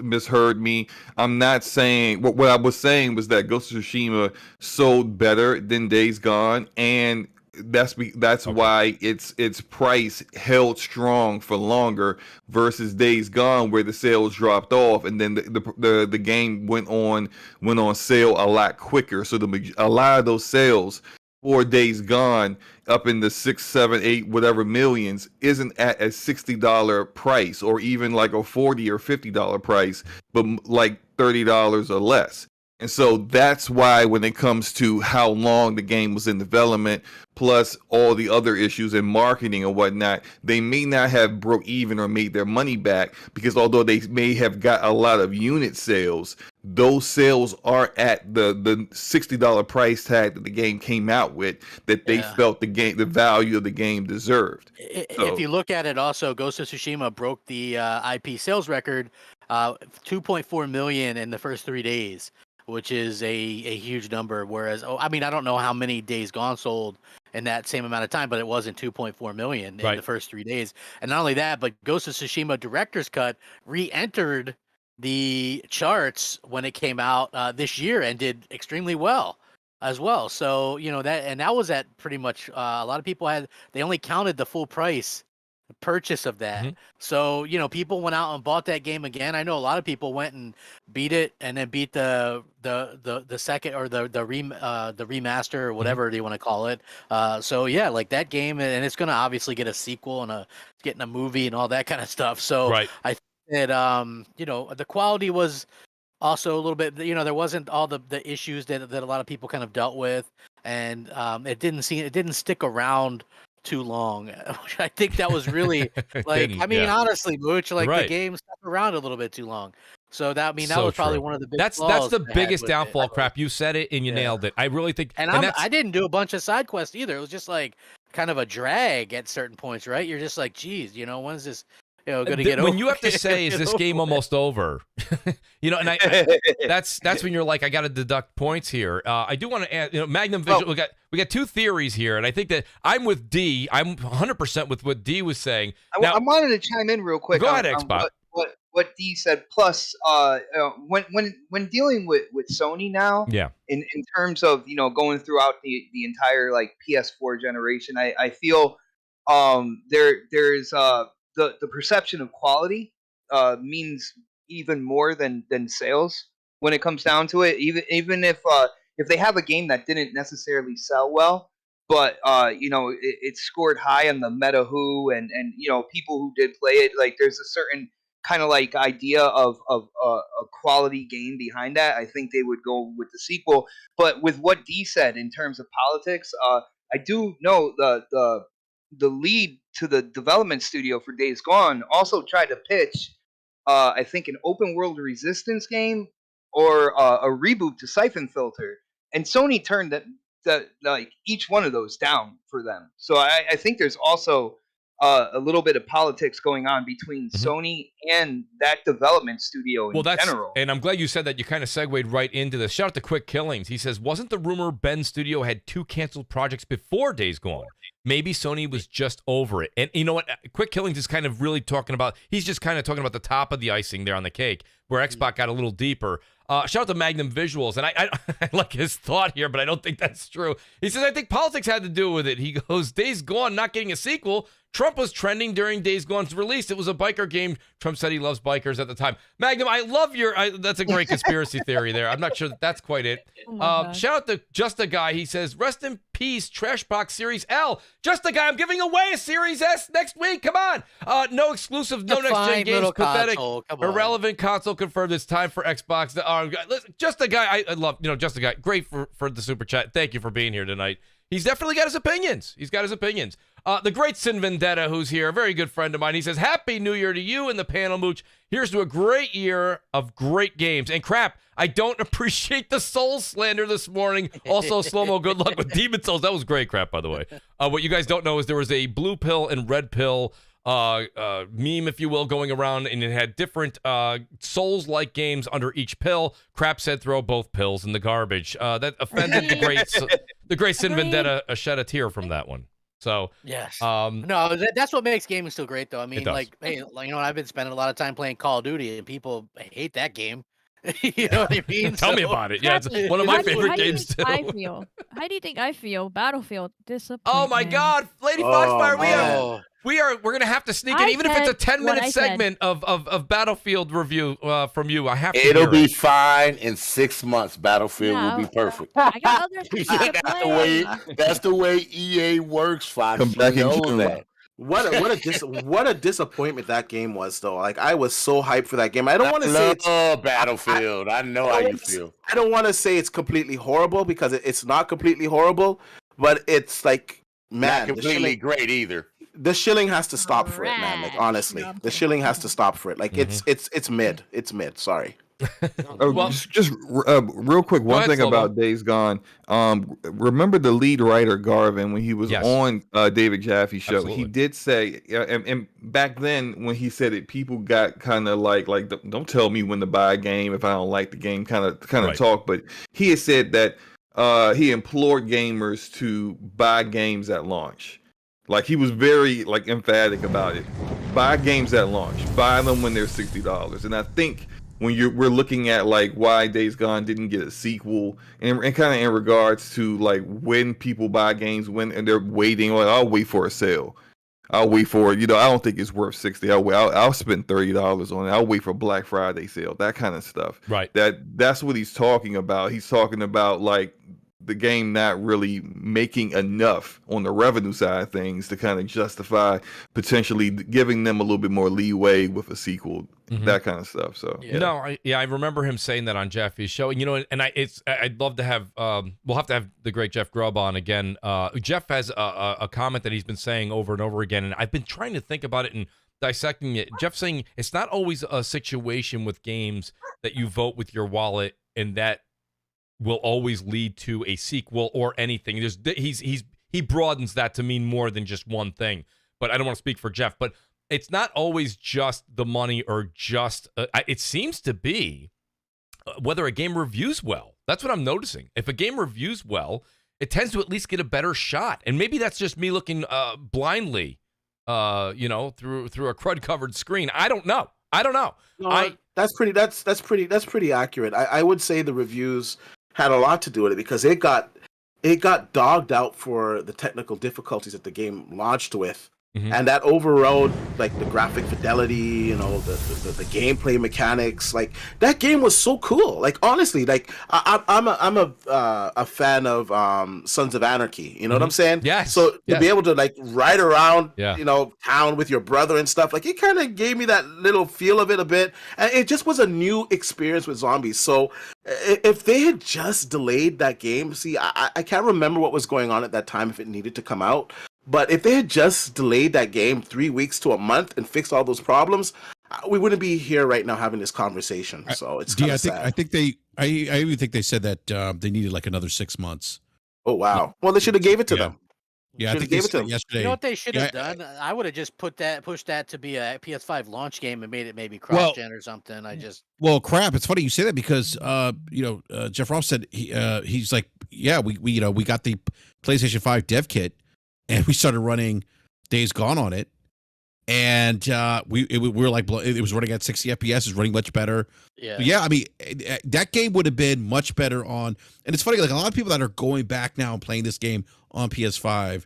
misheard me. I'm not saying what I was saying was that Ghost of Tsushima sold better than Days Gone, and that's why its price held strong for longer versus Days Gone, where the sales dropped off, and then the game went on sale a lot quicker. So a lot of those sales for Days Gone up in the 6, 7, 8, whatever millions isn't at a $60 price or even like a $40 or $50 price, but like $30 or less. And so that's why when it comes to how long the game was in development, plus all the other issues in marketing and whatnot, they may not have broke even or made their money back, because although they may have got a lot of unit sales, those sales are at the $60 price tag that the game came out with, that they felt the value of the game deserved. If you look at it also, Ghost of Tsushima broke the IP sales record, 2.4 million in the first 3 days, which is a huge number. Whereas, I don't know how many Days Gone sold in that same amount of time, but it wasn't 2.4 million in the first 3 days. And not only that, but Ghost of Tsushima Director's Cut re-entered the charts when it came out this year and did extremely well as well. So, that was at pretty much a lot of people they only counted the full price purchase of that. So, people went out and bought that game again. I know a lot of people went and beat it and then beat the second or the remaster or whatever you want to call it. So yeah, like that game, and it's going to obviously get a sequel and getting a movie and all that kind of stuff. So I think that the quality was also a little bit, there wasn't all the issues that a lot of people kind of dealt with, and it didn't stick around too long. Which I think that was really like. Didn't, I mean, yeah. honestly, Mooch, like Right. the game stuck around a little bit too long. So that that So was probably true. one of the big. That's flaws the I had biggest with it. downfall. Crap, you said it and you Yeah. nailed it. I really think, And I didn't do a bunch of side quests either. It was just like kind of a drag at certain points, right? You're just like, geez, when's this, going to get over? when you have to say, is this game almost over? And I that's when you're like, I got to deduct points here. I do want to add, Magnum Visual. We got two theories here, and I think that I'm with D. I'm 100% with what D was saying. I wanted to chime in real quick. Go ahead, Xbox. What D said. Plus, when dealing with Sony now, Yeah. in terms of going throughout the entire like PS4 generation, I feel there's the perception of quality means even more than sales when it comes down to it. Even if they have a game that didn't necessarily sell well, but it scored high on the Meta Who and people who did play it, like there's a certain kind of like idea of a quality game behind that. I think they would go with the sequel. But with what D said in terms of politics, I do know the lead to the development studio for Days Gone also tried to pitch, I think, an open world Resistance game or a reboot to Siphon Filter, and Sony turned that like each one of those down for them. So I think there's also a little bit of politics going on between Sony and that development studio in general. And I'm glad you said that. You kind of segued right into this. Shout out to Quick Killings. He says, wasn't the rumor Ben's studio had 2 canceled projects before Days Gone? Maybe Sony was just over it. And you know what? Quick Killings is kind of really talking about, he's just kind of talking about the top of the icing there on the cake, where Xbox got a little deeper. Shout out to Magnum Visuals. And I like his thought here, but I don't think that's true. He says, I think politics had to do with it. He goes, Days Gone not getting a sequel. Trump was trending during Days Gone's release. It was a biker game. Trump said he loves bikers at the time. Magnum, I love that's a great conspiracy theory there. I'm not sure that's quite it. Shout out to Just a Guy. He says, rest in peace, Trashbox Series L. Just a Guy, I'm giving away a Series S next week. Come on. No exclusive, no next-gen games. Pathetic, irrelevant console confirmed. It's time for Xbox. Listen, Just a Guy, I love, Just a Guy. Great for the super chat. Thank you for being here tonight. He's definitely got his opinions. The great Sin Vendetta, who's here, a very good friend of mine. He says, Happy New Year to you and the panel, Mooch. Here's to a great year of great games. And crap, I don't appreciate the soul slander this morning. Also, Slow-Mo, good luck with Demon Souls. That was great crap, by the way. What you guys don't know is there was a blue pill and red pill meme, if you will, going around, and it had different Souls-like games under each pill. Crap said throw both pills in the garbage. That offended the great Sin Vendetta. Shed a tear from that one. So yes, no, that's what makes gaming so great, though. I mean, like, hey, I've been spending a lot of time playing Call of Duty, and people hate that game. You know what I mean? Tell me about it. Yeah, it's one of my favorite games too. How do you think I feel? Battlefield disappointment. Oh my God, Lady Foxfire, we're gonna have to sneak in, even if it's a 10-minute segment of Battlefield review from you. I have to. It'll be fine in 6 months. Battlefield will be perfect. I got other things to play. That's the way EA works, Fox. Come back you know and that. What a disappointment that game was, though. Like, I was so hyped for that game. I don't want to say it's Battlefield. I know how you feel. I don't want to say it's completely horrible, because it's not completely horrible, but it's like, man, not completely great either. The shilling has to stop for it, man. Like, honestly, the shilling has to stop for it. Like, it's mid. It's mid. Sorry. Just real quick, one thing about Days Gone. Remember the lead writer Garvin, when he was on David Jaffe's show, he did say, and back then when he said it, people got kind of like don't tell me when to buy a game if I don't like the game, kind of talk. But he had said that he implored gamers to buy games at launch. Like, he was very emphatic about it. Buy games at launch. Buy them when they're $60. And I think when we're looking at why Days Gone didn't get a sequel, and kind of in regards to when people buy games and they're waiting, I'll wait for a sale. I'll wait for it. I don't think it's worth $60. I'll spend $30 on it. I'll wait for Black Friday sale. That kind of stuff. Right. That's what he's talking about. He's talking about the game not really making enough on the revenue side of things to kind of justify potentially giving them a little bit more leeway with a sequel, that kind of stuff. So no, I remember him saying that on Jeffy's show, and and I'd love to have we'll have to have the great Jeff Grubb on again. Jeff has a comment that he's been saying over and over again, and I've been trying to think about it and dissecting it. Jeff saying it's not always a situation with games that you vote with your wallet and that will always lead to a sequel or anything. He broadens that to mean more than just one thing. But I don't want to speak for Jeff. But it's not always just the money or just. It seems to be whether a game reviews well. That's what I'm noticing. If a game reviews well, it tends to at least get a better shot. And maybe that's just me looking blindly, through a crud covered screen. I don't know. No, that's pretty accurate. I would say the reviews had a lot to do with it because it got dogged out for the technical difficulties that the game launched with, and that overrode like the graphic fidelity, the gameplay mechanics. Like that game was so cool. Like honestly, like I'm a fan of Sons of Anarchy. You know what I'm saying? Yes. So to be able to like ride around, Yeah. town with your brother and stuff, like it kind of gave me that little feel of it a bit, and it just was a new experience with zombies. So if they had just delayed that game, see, I can't remember what was going on at that time if it needed to come out. But if they had just delayed that game 3 weeks to a month and fixed all those problems, we wouldn't be here right now having this conversation. So it's kind of sad. I even think they said that they needed like another 6 months. Oh wow! Well, they should have gave it to them. Yeah, I Should've think gave they it to said them. yesterday. You know what they should have done? I would have just pushed that to be a PS5 launch game and made it maybe cross-gen or something. Well, crap! It's funny you say that because Jeff Ross said he's like, yeah, we got the PlayStation 5 dev kit and we started running Days Gone on it, and we were like, it was running at 60 FPS, it was running much better. Yeah, But yeah, I mean that game would have been much better on, and it's funny, like a lot of people that are going back now and playing this game on PS5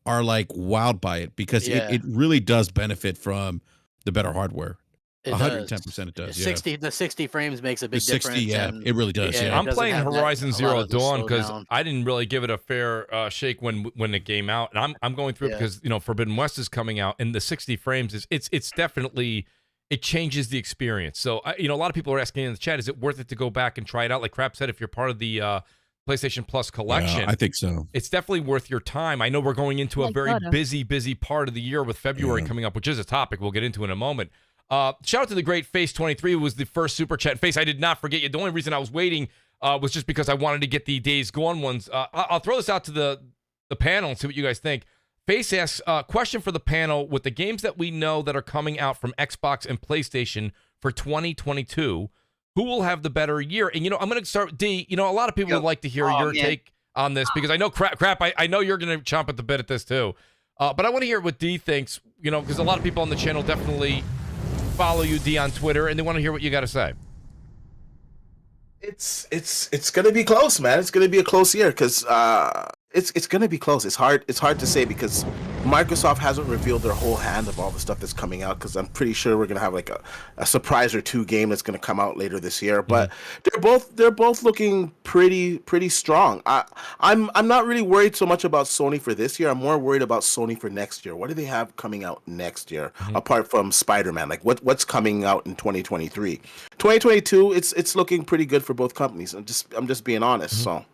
are like wowed by it because it really does benefit from the better hardware. 110% it does. The 60 frames makes a big difference. Yeah, it really does. Yeah, I'm playing Horizon Zero Dawn because slowdown. I didn't really give it a fair shake when it came out, and I'm going through it because Forbidden West is coming out, and the 60 frames it's definitely, it changes the experience. So a lot of people are asking in the chat, is it worth it to go back and try it out? Like Crap said, if you're part of the PlayStation Plus collection, I think so. It's definitely worth your time. I know we're going into a very busy part of the year with February coming up, which is a topic we'll get into in a moment. Shout out to the great Face23, who was the first super chat. Face, I did not forget you. The only reason I was waiting was just because I wanted to get the Days Gone ones. I'll throw this out to the panel and see what you guys think. Face asks, question for the panel, with the games that we know that are coming out from Xbox and PlayStation for 2022, who will have the better year? And, I'm going to start, D, a lot of people would like to hear your take on this because I know, crap, I know you're going to chomp at the bit at this too. But I want to hear what D thinks, because a lot of people on the channel definitely follow you, D, on Twitter, and they want to hear what you got to say. It's gonna be close, man. It's gonna be a close year because it's gonna be close. It's hard to say because Microsoft hasn't revealed their whole hand of all the stuff that's coming out. Because I'm pretty sure we're gonna have like a surprise or two game that's gonna come out later this year. But they're both looking pretty strong. I'm not really worried so much about Sony for this year. I'm more worried about Sony for next year. What do they have coming out next year apart from Spider-Man? Like what's coming out in 2023? 2022, it's looking pretty good for both companies. I'm just being honest. So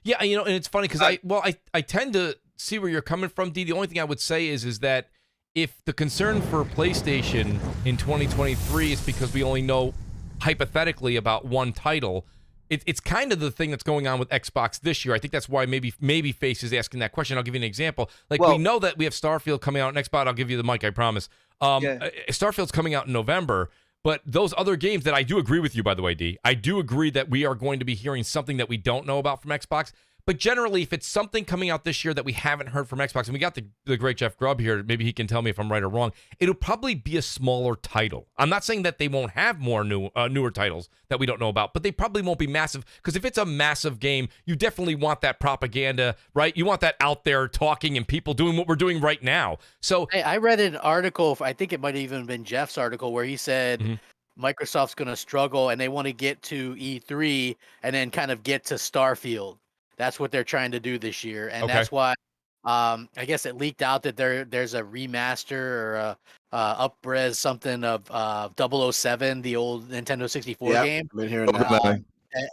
yeah, and it's funny because I tend to see where you're coming from, D. The only thing I would say is that if the concern for PlayStation in 2023 is because we only know hypothetically about one title, it's kind of the thing that's going on with Xbox this year. I think that's why maybe Face is asking that question. I'll give you an example. Like, we know that we have Starfield coming out next spot. I'll give you the mic, I promise. Starfield's coming out in November. But those other games that I do agree with you, by the way, D, I do agree that we are going to be hearing something that we don't know about from Xbox. But generally, if it's something coming out this year that we haven't heard from Xbox, and we got the great Jeff Grubb here, maybe he can tell me if I'm right or wrong, it'll probably be a smaller title. I'm not saying that they won't have more newer titles that we don't know about, but they probably won't be massive, because if it's a massive game, you definitely want that propaganda, right? You want that out there talking and people doing what we're doing right now. So hey, I read an article, I think it might have even been Jeff's article, where he said Microsoft's going to struggle and they want to get to E3 and then kind of get to Starfield. That's what they're trying to do this year, and Okay. that's why I guess it leaked out that there's a remaster or a up-res something of 007, the old Nintendo 64 game. I've been hearing that.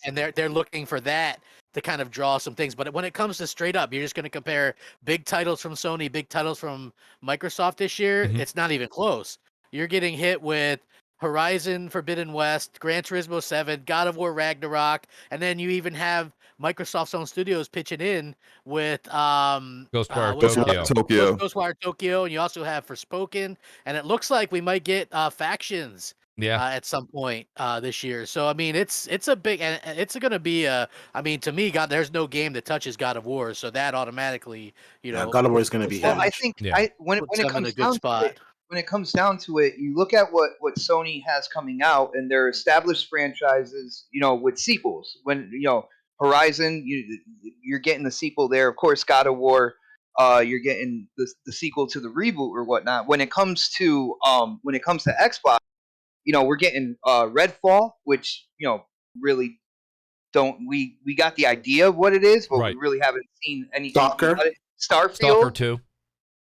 And they're looking for that to kind of draw some things. But when it comes to straight up, you're just going to compare big titles from Sony, big titles from Microsoft this year. Mhm. It's not even close. You're getting hit with Horizon Forbidden West, Gran Turismo 7, God of War Ragnarok, and then you even have Microsoft's own studios pitching in with Ghostwire what is it? Tokyo. Ghostwire Tokyo, and you also have Forspoken, and it looks like we might get Factions Yeah. at some point this year. So I mean, it's a big, and it's going to be a. I mean, to me, there's no game that touches God of War, so that automatically, God of War is going to be Well, huge. I think Yeah. when puts it them in comes a good down spot. to it, when it comes down to it, you look at what Sony has coming out, and their established franchises, with sequels. When Horizon, you're getting the sequel there. Of course, God of War, you're getting the sequel to the reboot or whatnot. When it comes to Xbox, we're getting Redfall, which really don't we got the idea of what it is, but Right. we really haven't seen anything Stalker? about it. Stalker Starfield, 2.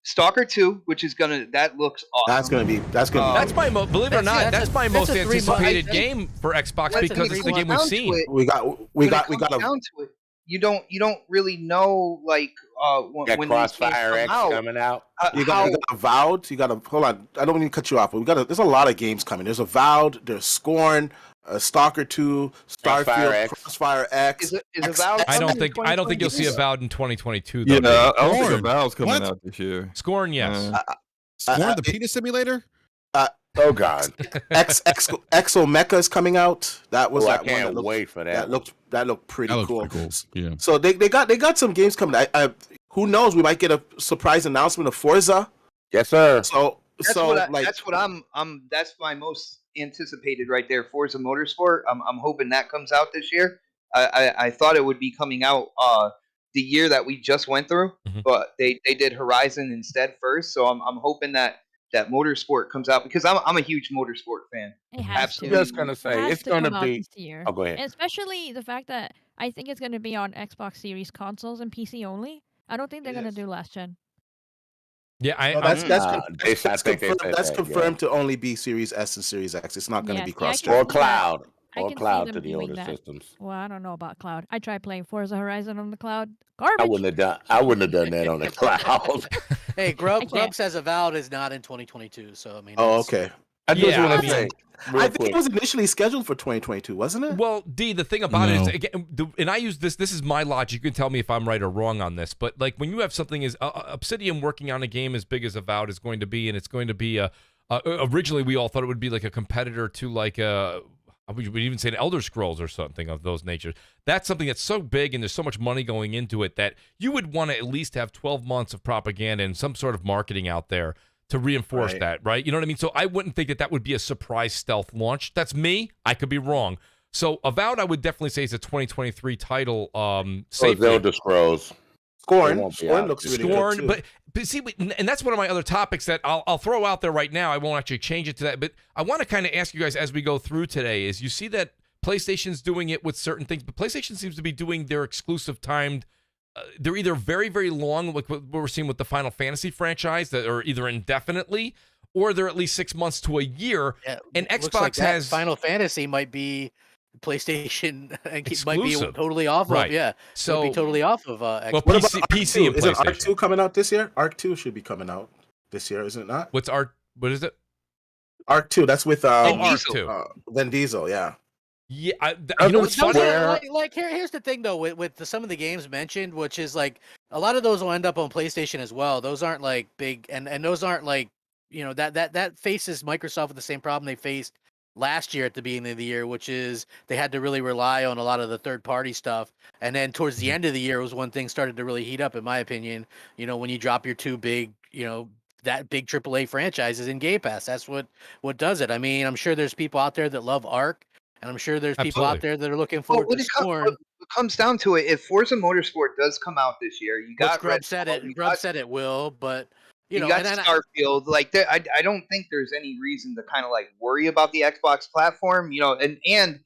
Stalker 2, which is that looks awesome. That's gonna be. That's my believe it or not, that's my most that's a 3 month- anticipated I- game for Xbox that's a because it's the game we've Down to seen. it, We got when it a comes down to it, you don't really know Got when these games Crossfire come X out. coming out. you got Avowed. You got a hold on. I don't mean to cut you off, but there's a lot of games coming. There's Avowed. There's Scorn. Stalker 2, Starfield, Crossfire X. Is Avowed I don't coming in think you'll see 2022? Avowed in 2022 though. Yeah, Dave. I don't think Scorn. Avowed's coming What? out this year. Scorn, yes. Scorn, the penis simulator? Oh God! Exo Mecha is coming out. That was Oh, I that one. can't wait for that. That looked pretty That looks cool. pretty cool. Yeah. So they got some games coming. Who knows? We might get a surprise announcement of Forza. Yes, sir. That's my most anticipated right there. Forza Motorsport. I'm hoping that comes out this year. I thought it would be coming out the year that we just went through, Mhm. but they did Horizon instead first. So I'm hoping that Motorsport comes out because I'm a huge Motorsport fan. It has Absolutely. to. Just gonna It say has it's to gonna come out be. this year. Oh, go ahead. And especially the fact that I think it's going to be on Xbox Series consoles and PC only. I don't think they're going to do last gen. Yeah, That's confirmed. That's confirmed to only be Series S and Series X. It's not going to Yes, be yeah, I cross can Or see that. cloud. I Or can see cloud them to the doing older that. systems. Well, I don't know about cloud. I tried playing Forza Horizon on the cloud. I Garbage. wouldn't have done that on the cloud. Hey, Grub can't. says Avowed is not in 2022, so I mean. Oh, it's- okay. I just Yeah, want I to mean- say, I real think quick. it was initially scheduled for 2022, wasn't it? Well, D, the thing about it No. is, again, and I use this is my logic. You can tell me if I'm right or wrong on this, but like when you have something as Obsidian working on a game as big as Avowed is going to be, and it's going to be originally we all thought it would be like a competitor to like we would even say an Elder Scrolls or something of those natures. That's something that's so big and there's so much money going into it that you would want to at least have 12 months of propaganda and some sort of marketing out there to reinforce that, right? You know what I mean? So I wouldn't think that would be a surprise stealth launch. That's me. I could be wrong. So Avowed, I would definitely say is a 2023 title. Safely. Elder Scrolls. Scorn won't be out looks this really Scorn, good too. but see, and that's one of my other topics that I'll throw out there right now. I won't actually change it to that, but I want to kind of ask you guys as we go through today is you see that PlayStation's doing it with certain things, but PlayStation seems to be doing their exclusive timed. They're either very, very long, like what we're seeing with the Final Fantasy franchise, that are either indefinitely, or they're at least 6 months to a year. Yeah, And looks Xbox like that has Final Fantasy might be PlayStation and might be Exclusive. totally off Right. of might So be totally off of Xbox. Well, What about PC, Arc PC 2? and Isn't Arc PlayStation. 2 coming out this year? Arc 2 should be coming out this year, isn't it not? What is it? Arc 2, that's with Arc Diesel. 2. Vin Diesel, yeah. Yeah, you know what's Those funny? are, here's the thing though with some of the games mentioned, which is like a lot of those will end up on PlayStation as well. Those aren't like big, and those aren't like that faces Microsoft with the same problem they faced last year at the beginning of the year, which is they had to really rely on a lot of the third party stuff, and then towards the end of the year was when things started to really heat up, in my opinion. When you drop your two big, that big AAA franchises in Game Pass, that's what does it. I mean, I'm sure there's people out there that love Arc. And I'm sure there's people out there that are looking forward to Scorn. When it comes down to it, if Forza Motorsport does come out this year, you got Grub said it. Grub said it will, but you got Starfield. I don't think there's any reason to kind of like worry about the Xbox platform. And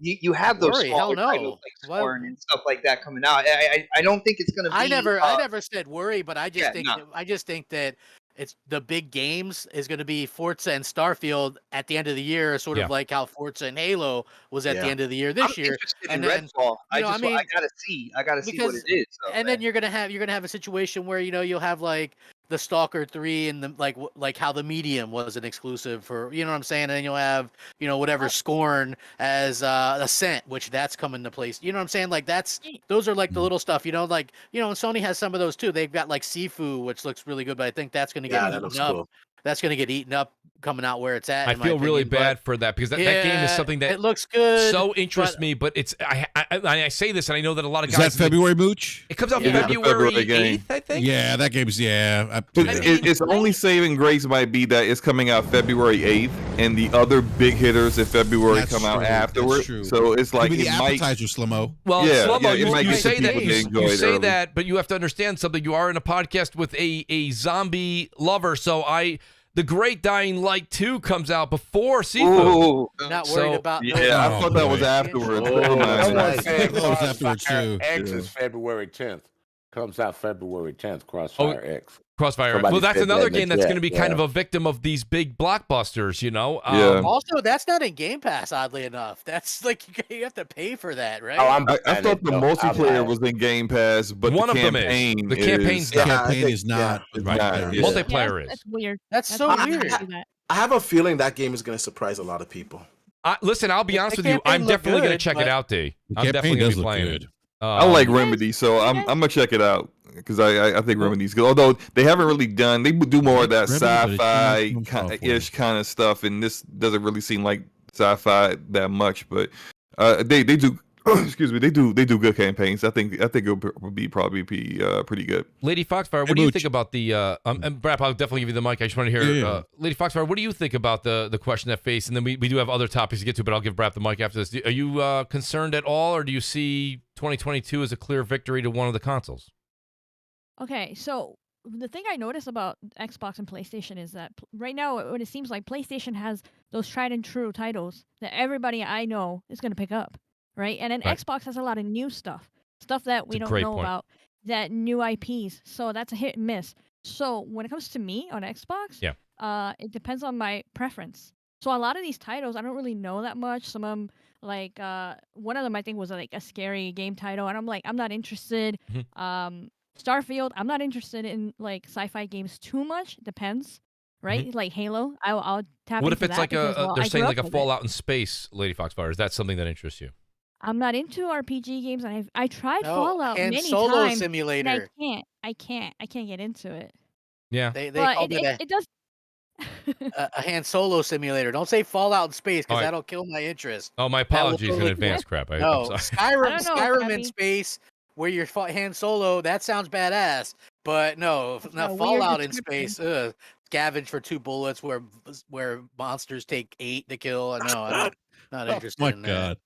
you have those Worry, hell smaller titles no. like What? Scorn and stuff like that coming out. I don't think it's gonna be. I never said worry, but I just yeah, think no. I just think that it's the big games is going to be Forza and Starfield at the end of the year, sort Yeah. of like how Forza and Halo was at the Yeah. end of the year I'm this year. interested And in then, Redfall. I you know, just I mean, I gotta see what because- it is. So, and then you're gonna have a situation where you'll have like the Stalker 3 and the like how the Medium was an exclusive for, you know what I'm saying, and then you'll have whatever Scorn as Ascent, which that's coming to place. You know what I'm saying? Like those are like the little stuff. Like Sony has some of those too. They've got like Sifu, which looks really good, but I think that's gonna get that eaten looks up. Cool. That's gonna get eaten up coming out where it's at. I in my feel really opinion, bad for that because that game is yeah, something that it looks good. so interests but- me, but it's I say this and I know that a lot of Is guys. that February, Mooch? It comes out Yeah. February February game. 8th, I think. Yeah, that game's Its only saving grace might be that it's coming out February 8th, and the other big hitters in February That's come out true, that's afterward. true. So it's like Give me it the might. appetizer, Slimo. Well, Yeah, Slobo, yeah, it might you get say some that people to enjoy you it say early. that, but you have to understand something. You are in a podcast with a zombie lover, so the Great Dying Light 2 comes out before Sifu. Ooh. Not So- worried about. Yeah, I Oh, thought that was boy. afterwards. Oh, Never mind. Someone nice. said That was afterwards, Crossfire too. X Yeah. is February 10th. Comes out February 10th. Crossfire X. Crossfire. Somebody Well, that's said that another in the game that's chat, going to be kind yeah. of a victim of these big blockbusters, Yeah. Also, that's not in Game Pass. Oddly enough, that's like you have to pay for that, right? Oh, I'm I buying thought it, the though. I'll buy multiplane's it. was in Game Pass, but One the of them is. campaign The campaign's is. The not. Yeah, I campaign think- is not. yeah. Right, Not, there. yeah. Multiplayer That's is. weird. That's so weird weird. to do that. I have a feeling that game is going to surprise a lot of people. Listen, I'll be The honest with you. campaign I'm looked definitely going to good, check it but- out, D. The I'm campaign definitely going does to be look playing good. it. I like Yes. Remedy, so I'm Yes. gonna check it out because I think Remedy's good. Although they haven't really done, they do more of that Remedy, but it's sci-fi not from ish kind of stuff, and this doesn't really seem like sci-fi that much. But they do. Excuse me, they do good campaigns. I think it'll probably be pretty good. Lady Foxfire, Hey, what do you Mooch. think about the and Brap, I'll definitely give you the mic. I just want to hear Yeah. Lady Foxfire, what do you think about the question that faced? And then we do have other topics to get to, but I'll give Brap the mic after this. Are you concerned at all, or do you see 2022 as a clear victory to one of the consoles? Okay, so the thing I notice about Xbox and PlayStation is that right now, what it seems like PlayStation has those tried and true titles that everybody I know is going to pick up, right? And then Right. Xbox has a lot of new stuff that we a don't great know point. about, that new IPs. So that's a hit and miss. So when it comes to me on Xbox, it depends on my preference. So a lot of these titles I don't really know that much. Some of them, like one of them I think was like a scary game title, and I'm like, I'm not interested. Starfield, I'm not interested in like sci-fi games too much. Depends, right? Like Halo, I'll tap What into if it's that like because, well, they're I saying grew like a up with it. Fallout in space, Lady Foxfire? Is that something that interests you? I'm not into RPG games, and I tried No, Fallout and many Solo times, and Simulator. I can't get into it. Yeah. They But called it it does. a Han Solo Simulator. Don't say Fallout in space because All right. that'll kill my interest. Oh, my That will apologies in totally- advance, crap. I'm No, sorry. Skyrim, don't know, Skyrim in Crappy. space where you're Han Solo. That sounds badass. But no, That's not a weird Fallout in description. space. Scavenge for 2 bullets where monsters take 8 to kill. No, I'm not Oh interested my in that. god!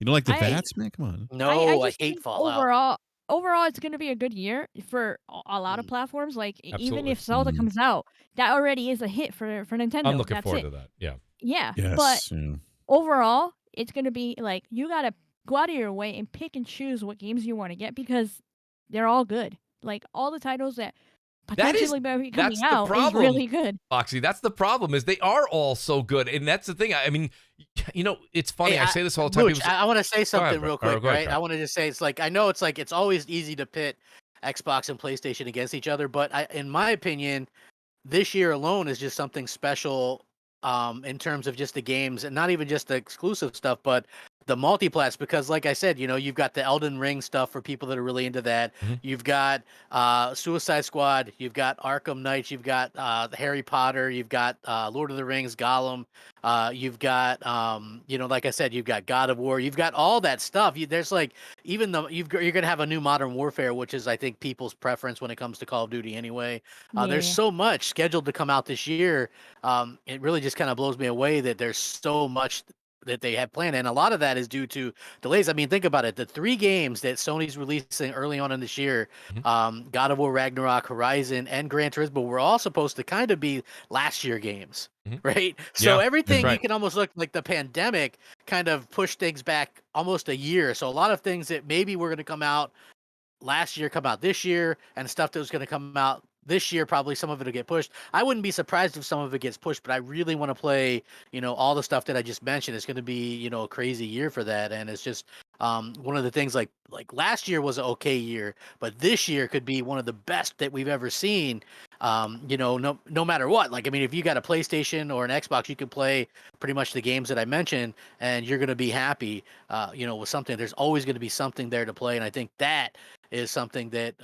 You don't like the I- VATS, man? Come on. No, I, just hate think Fallout. Overall, it's going to be a good year for a lot of platforms. Like even Absolutely. if Zelda Mm. comes out, that already is a hit for Nintendo. I'm looking That's forward it. to that. Yeah. Yeah, Yes. but yeah. overall, it's going to be like you got to go out of your way and pick and choose what games you want to get because they're all good. Like all the titles that That is- potentially be that's coming the out is problem. really good. Foxy, that's the problem is they are all so good. And that's the thing. I mean, it's funny. Hey, I say this all the time. Mooch, People say, I want to say something bro. real Or quick, go ahead, right? Pat. I want to just say it's like I know it's always easy to pit Xbox and PlayStation against each other, but in my opinion, this year alone is just something special in terms of just the games and not even just the exclusive stuff, but the multiplats. Because like I said, you've got the Elden Ring stuff for people that are really into that. Mhm. You've got Suicide Squad. You've got Arkham Knights. You've got Harry Potter. You've got Lord of the Rings, Gollum. You've got like I said, you've got God of War. You've got all that stuff. There's like even you're gonna have a new Modern Warfare, which is I think people's preference when it comes to Call of Duty anyway. There's Yeah. so much scheduled to come out this year. It really just kind of blows me away that there's so much they have planned, and a lot of that is due to delays. I mean, think about it: the 3 games that Sony's releasing early on in this year, God of War Ragnarok, Horizon, and Gran Turismo, were all supposed to kind of be last year games, right? So everything you can almost look like the pandemic kind of pushed things back almost a year. So a lot of things that maybe were going to come out last year come out this year, and stuff that was going to come out this year, probably some of it will get pushed. I wouldn't be surprised if some of it gets pushed, but I really want to play, all the stuff that I just mentioned. It's going to be, a crazy year for that. And it's just one of the things like last year was an okay year, but this year could be one of the best that we've ever seen. No matter what. Like, I mean, if you got a PlayStation or an Xbox, you can play pretty much the games that I mentioned, and you're going to be happy, with something. There's always going to be something there to play. And I think that is something that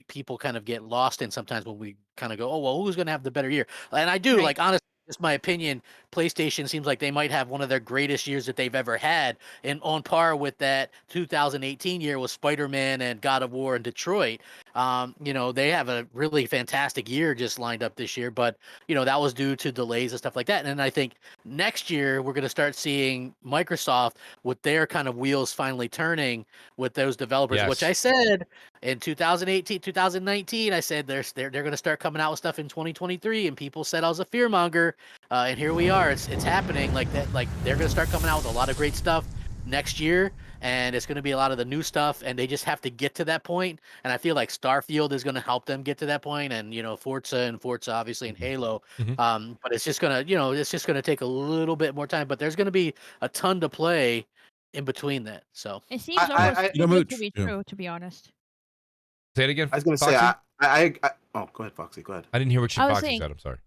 people kind of get lost in sometimes when we kind of go, oh, well, who's going to have the better year? And I do, like, honestly, just my opinion, PlayStation seems like they might have one of their greatest years that they've ever had, and on par with that 2018 year with Spider-Man and God of War and Detroit. They have a really fantastic year just lined up this year, but that was due to delays and stuff like that. And I think next year we're going to start seeing Microsoft with their kind of wheels finally turning with those developers, which I said in 2018, 2019, I said they're going to start coming out with stuff in 2023, and people said I was a fearmonger, and here we are. It's happening like that. Like, they're going to start coming out with a lot of great stuff next year, and it's going to be a lot of the new stuff, and they just have to get to that point. And I feel like Starfield is going to help them get to that point, and Forza obviously, and Halo. But it's just going to take a little bit more time, but there's going to be a ton to play in between that. So it seems almost too good to be true, to be honest. Say it again. I was going to say, oh, go ahead, Foxy. Go ahead. I didn't hear what Foxy said. I'm sorry.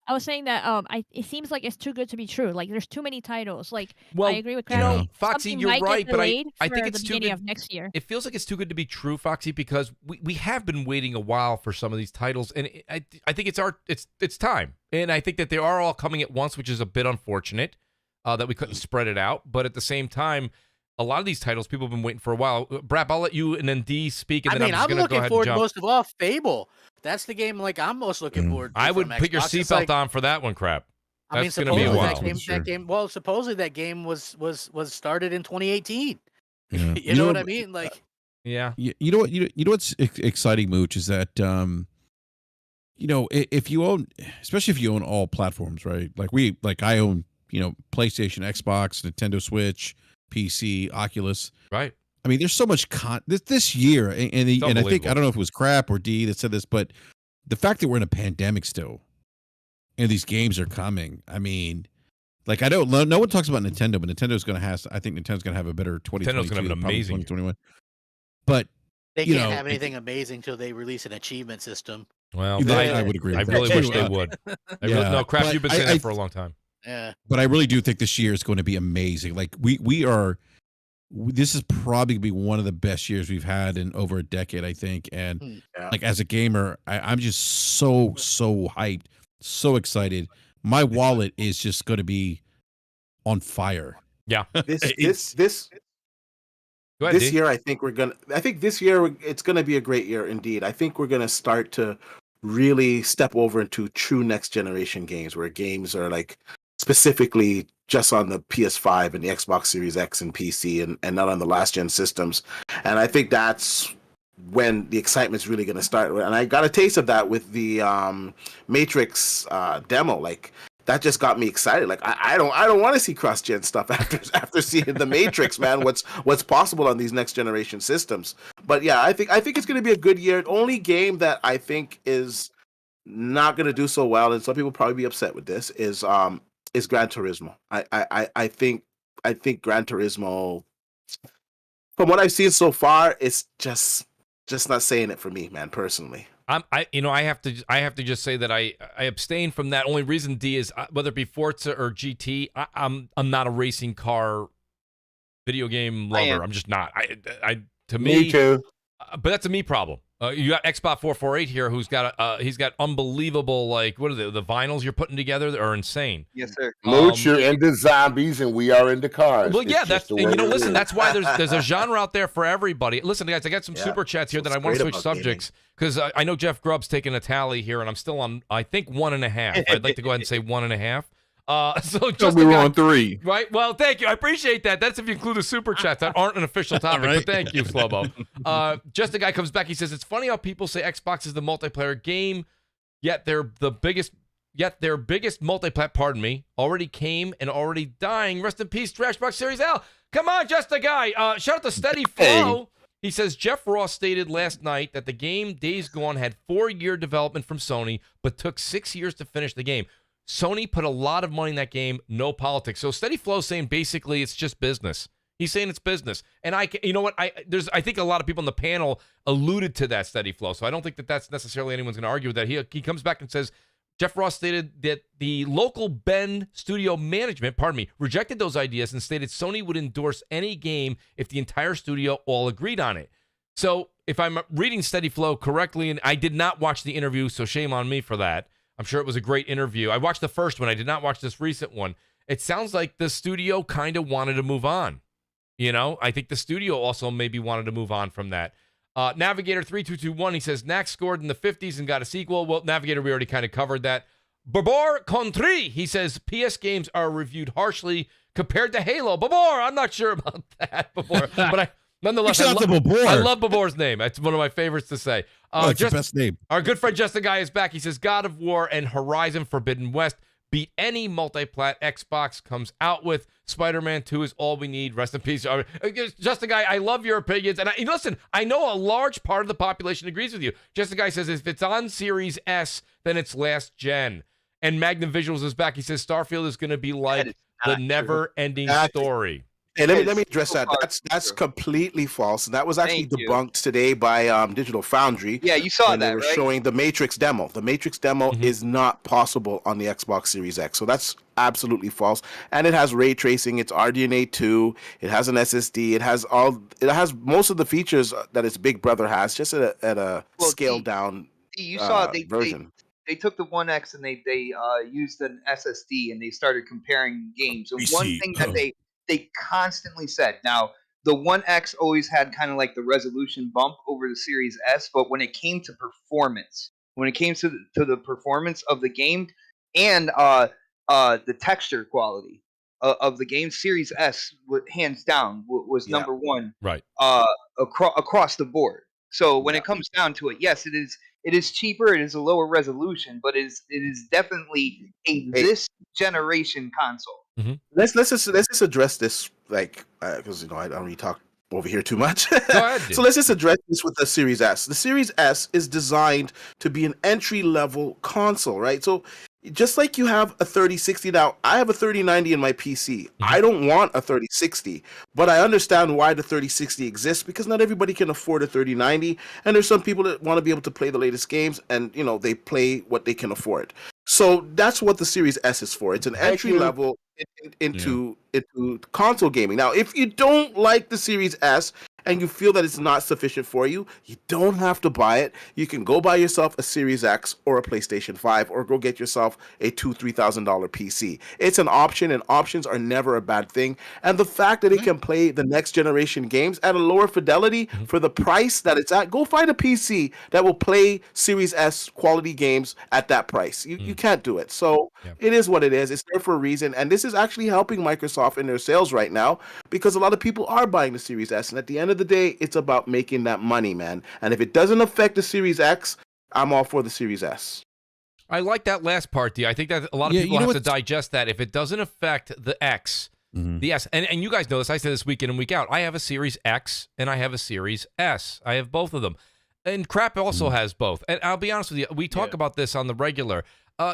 I was saying that it seems like it's too good to be true. Like, there's too many titles. Like, well, I agree with Crowley. Foxy, you're right, but I think it's too good of next year. It feels like it's too good to be true, Foxy, because we have been waiting a while for some of these titles, and I think it's time. And I think that they are all coming at once, which is a bit unfortunate that we couldn't spread it out. But at the same time, a lot of these titles people have been waiting for a while. Brap, I'll let you and then D speak, and then I'm just going to go ahead and jump. I'm looking forward most of all Fable. That's the game I'm most looking forward to. I would put your seatbelt on for that one, crap. That's going to be a while. That game, well, supposedly that game was started in 2018. Yeah. you know what I mean? Like, yeah. You know what? You know what's exciting, Mooch, is that if you own, especially if you own all platforms, right? Like I own, PlayStation, Xbox, Nintendo Switch, PC, Oculus. Right. I mean, there's so much this year, and I think, I don't know if it was Crap or D that said this, but the fact that we're in a pandemic still, and these games are coming. I mean, like, no one talks about Nintendo, but Nintendo's going to have. I think Nintendo's going to have a better 2022. Nintendo's going to have an amazing 2021. But they can't have anything amazing until they release an achievement system. Well, I would agree. I really wish they would. No, Crap, you've been saying that for a long time. Yeah. But I really do think this year is going to be amazing. Like, this is probably going to be one of the best years we've had in over a decade, I think. And like, as a gamer, I'm just so hyped, so excited. My wallet is just going to be on fire. Yeah. This ahead, year, I think this year it's going to be a great year indeed. I think we're going to start to really step over into true next generation games, where games are like specifically just on the PS5 and the Xbox Series X and PC, and not on the last gen systems. And I think that's when the excitement's really going to start. And I got a taste of that with the Matrix demo. Like, that just got me excited. Like, I don't want to see cross-gen stuff after seeing the Matrix, man. What's possible on these next generation systems? But yeah, I think it's going to be a good year. The only game that I think is not going to do so well, and some people probably be upset with this, is Gran Turismo. I think Gran Turismo, from what I've seen so far, it's just not saying it for me, man, personally. I have to just say that I abstain from that. Only reason, D, is whether it be Forza or GT, I'm not a racing car video game lover. I'm just not. Me too. But that's a me problem. You got Xbox 448 here, who's got he's got unbelievable, like, what are the vinyls you're putting together that are insane. Yes, sir. Mooch, you're into zombies, and we are into cars. Well, yeah, that's, and listen, that's why there's a genre out there for everybody. Listen, guys, I got some super chats here that I want to switch subjects, because I know Jeff Grubb's taking a tally here, and I'm still on, I think, 1.5. I'd like to go ahead and say 1.5. So just we were on 3. Right. Well, thank you. I appreciate that. That's if you include the super chats that aren't an official topic. Right. But thank you, Slobo. Just a guy comes back. He says it's funny how people say Xbox is the multiplayer game, yet their biggest multiplayer. Pardon me. Already came and already dying. Rest in peace, Trashbox Series L. Come on, just a guy. Shout out to Steady Flow. He says Jeff Ross stated last night that the game Days Gone had 4-year development from Sony, but took 6 years to finish the game. Sony put a lot of money in that game, no politics. So Steady Flow saying basically it's just business. He's saying it's business. And you know what? I think a lot of people on the panel alluded to that, Steady Flow. So I don't think that that's necessarily anyone's going to argue with that. He comes back and says, Jeff Ross stated that the local Bend studio management, rejected those ideas and stated Sony would endorse any game if the entire studio all agreed on it. So if I'm reading Steady Flow correctly, and I did not watch the interview, so shame on me for that. I'm sure it was a great interview. I watched the first one. I did not watch this recent one. It sounds like the studio kind of wanted to move on. You know, I think the studio also maybe wanted to move on from that. Navigator3221, he says, Knack scored in the 50s and got a sequel. Well, Navigator, we already kind of covered that. Babor Contri, he says, PS games are reviewed harshly compared to Halo. Babor, I'm not sure about that, Babor. But nonetheless, I love Babor's name. It's one of my favorites to say. It's the best name. Our good friend Just the Guy is back. He says, God of War and Horizon Forbidden West beat any multi-plat Xbox comes out with. Spider-Man 2 is all we need. Rest in peace. Just the Guy, I love your opinions. And listen, I know a large part of the population agrees with you. Just the Guy says, if it's on Series S, then it's last gen. And Magnum Visuals is back. He says, Starfield is going to be like the never-ending story. Hey, let me address that. That's completely false. And that was actually debunked today by Digital Foundry. Yeah, you saw that, they were showing the Matrix demo. The Matrix demo is not possible on the Xbox Series X. So that's absolutely false. And it has ray tracing. It's RDNA 2. It has an SSD. It has most of the features that its big brother has, just at a scaled down version. They took the 1X and they used an SSD and they started comparing games. And one thing that they constantly said, now the 1X always had kind of like the resolution bump over the Series S, but when it came to performance, to the performance of the game and the texture quality of the game, Series S hands down was number one, right? Across the board. So when it comes down to it, yes, it is cheaper, it is a lower resolution, but it is definitely this generation console. Mm-hmm. Let's just address this, like, because I don't really talk over here too much. Go ahead, so let's just address this with the Series S. The Series S is designed to be an entry level console, right? So just like you have a 3060 now, I have a 3090 in my PC. I don't want a 3060, but I understand why the 3060 exists, because not everybody can afford a 3090, and there's some people that want to be able to play the latest games, and they play what they can afford. So that's what the Series S is for. It's an entry level into console gaming. Now, if you don't like the Series S and you feel that it's not sufficient for you, you don't have to buy it. You can go buy yourself a Series X or a PlayStation 5, or go get yourself a $2,000-$3,000 PC. It's an option, and options are never a bad thing. And the fact that it can play the next generation games at a lower fidelity for the price that it's at, go find a PC that will play Series S quality games at that price. You can't do it. So it is what it is. It's there for a reason. And this is actually helping Microsoft in their sales right now, because a lot of people are buying the Series S. And at the end of the day, it's about making that money, man. And if it doesn't affect the Series X, I'm all for the Series S. I like that last part, D. I think that a lot of people have to digest that. If it doesn't affect the X, the S, and you guys know this, I say this week in and week out, I have a Series X and I have a Series S. I have both of them. And Crap also has both. And I'll be honest with you, we talk about this on the regular.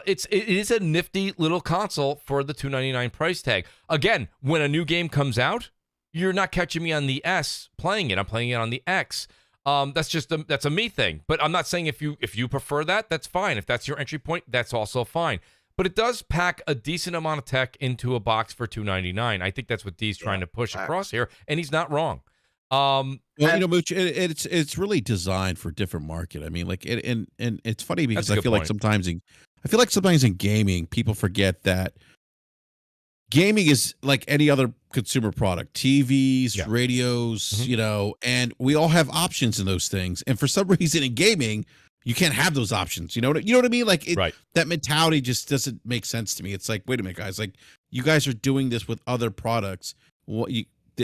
It is a nifty little console for the $299 price tag. Again, when a new game comes out, you're not catching me on the S playing it. I'm playing it on the X. That's a me thing. But I'm not saying if you prefer that, that's fine. If that's your entry point, that's also fine. But it does pack a decent amount of tech into a box for $299. I think that's what D's trying to push across here, and he's not wrong. Well, Mooch, it's really designed for a different market. I mean, like, and it's funny because I feel like sometimes in gaming, people forget that gaming is like any other consumer product, TVs, radios, and we all have options in those things. And for some reason in gaming, you can't have those options. You know what I mean? Like Right. that mentality just doesn't make sense to me. It's like, wait a minute, guys. Like you guys are doing this with other products.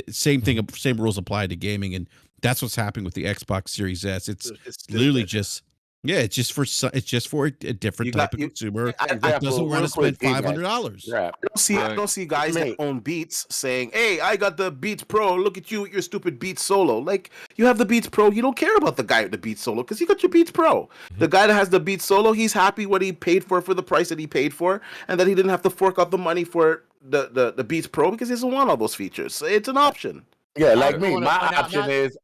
Same thing, same rules apply to gaming, and that's what's happening with the Xbox Series S. It's literally just. Yeah, it's just for a different type of consumer that doesn't want to spend $500. I don't see guys that own Beats saying, "Hey, I got the Beats Pro. Look at you with your stupid Beats Solo." Like you have the Beats Pro, you don't care about the guy with the Beats Solo because you got your Beats Pro. The guy that has the Beats Solo, he's happy what he paid for the price that he paid for, and that he didn't have to fork out the money for the Beats Pro because he doesn't want all those features. So it's an option. Yeah, like me, my option is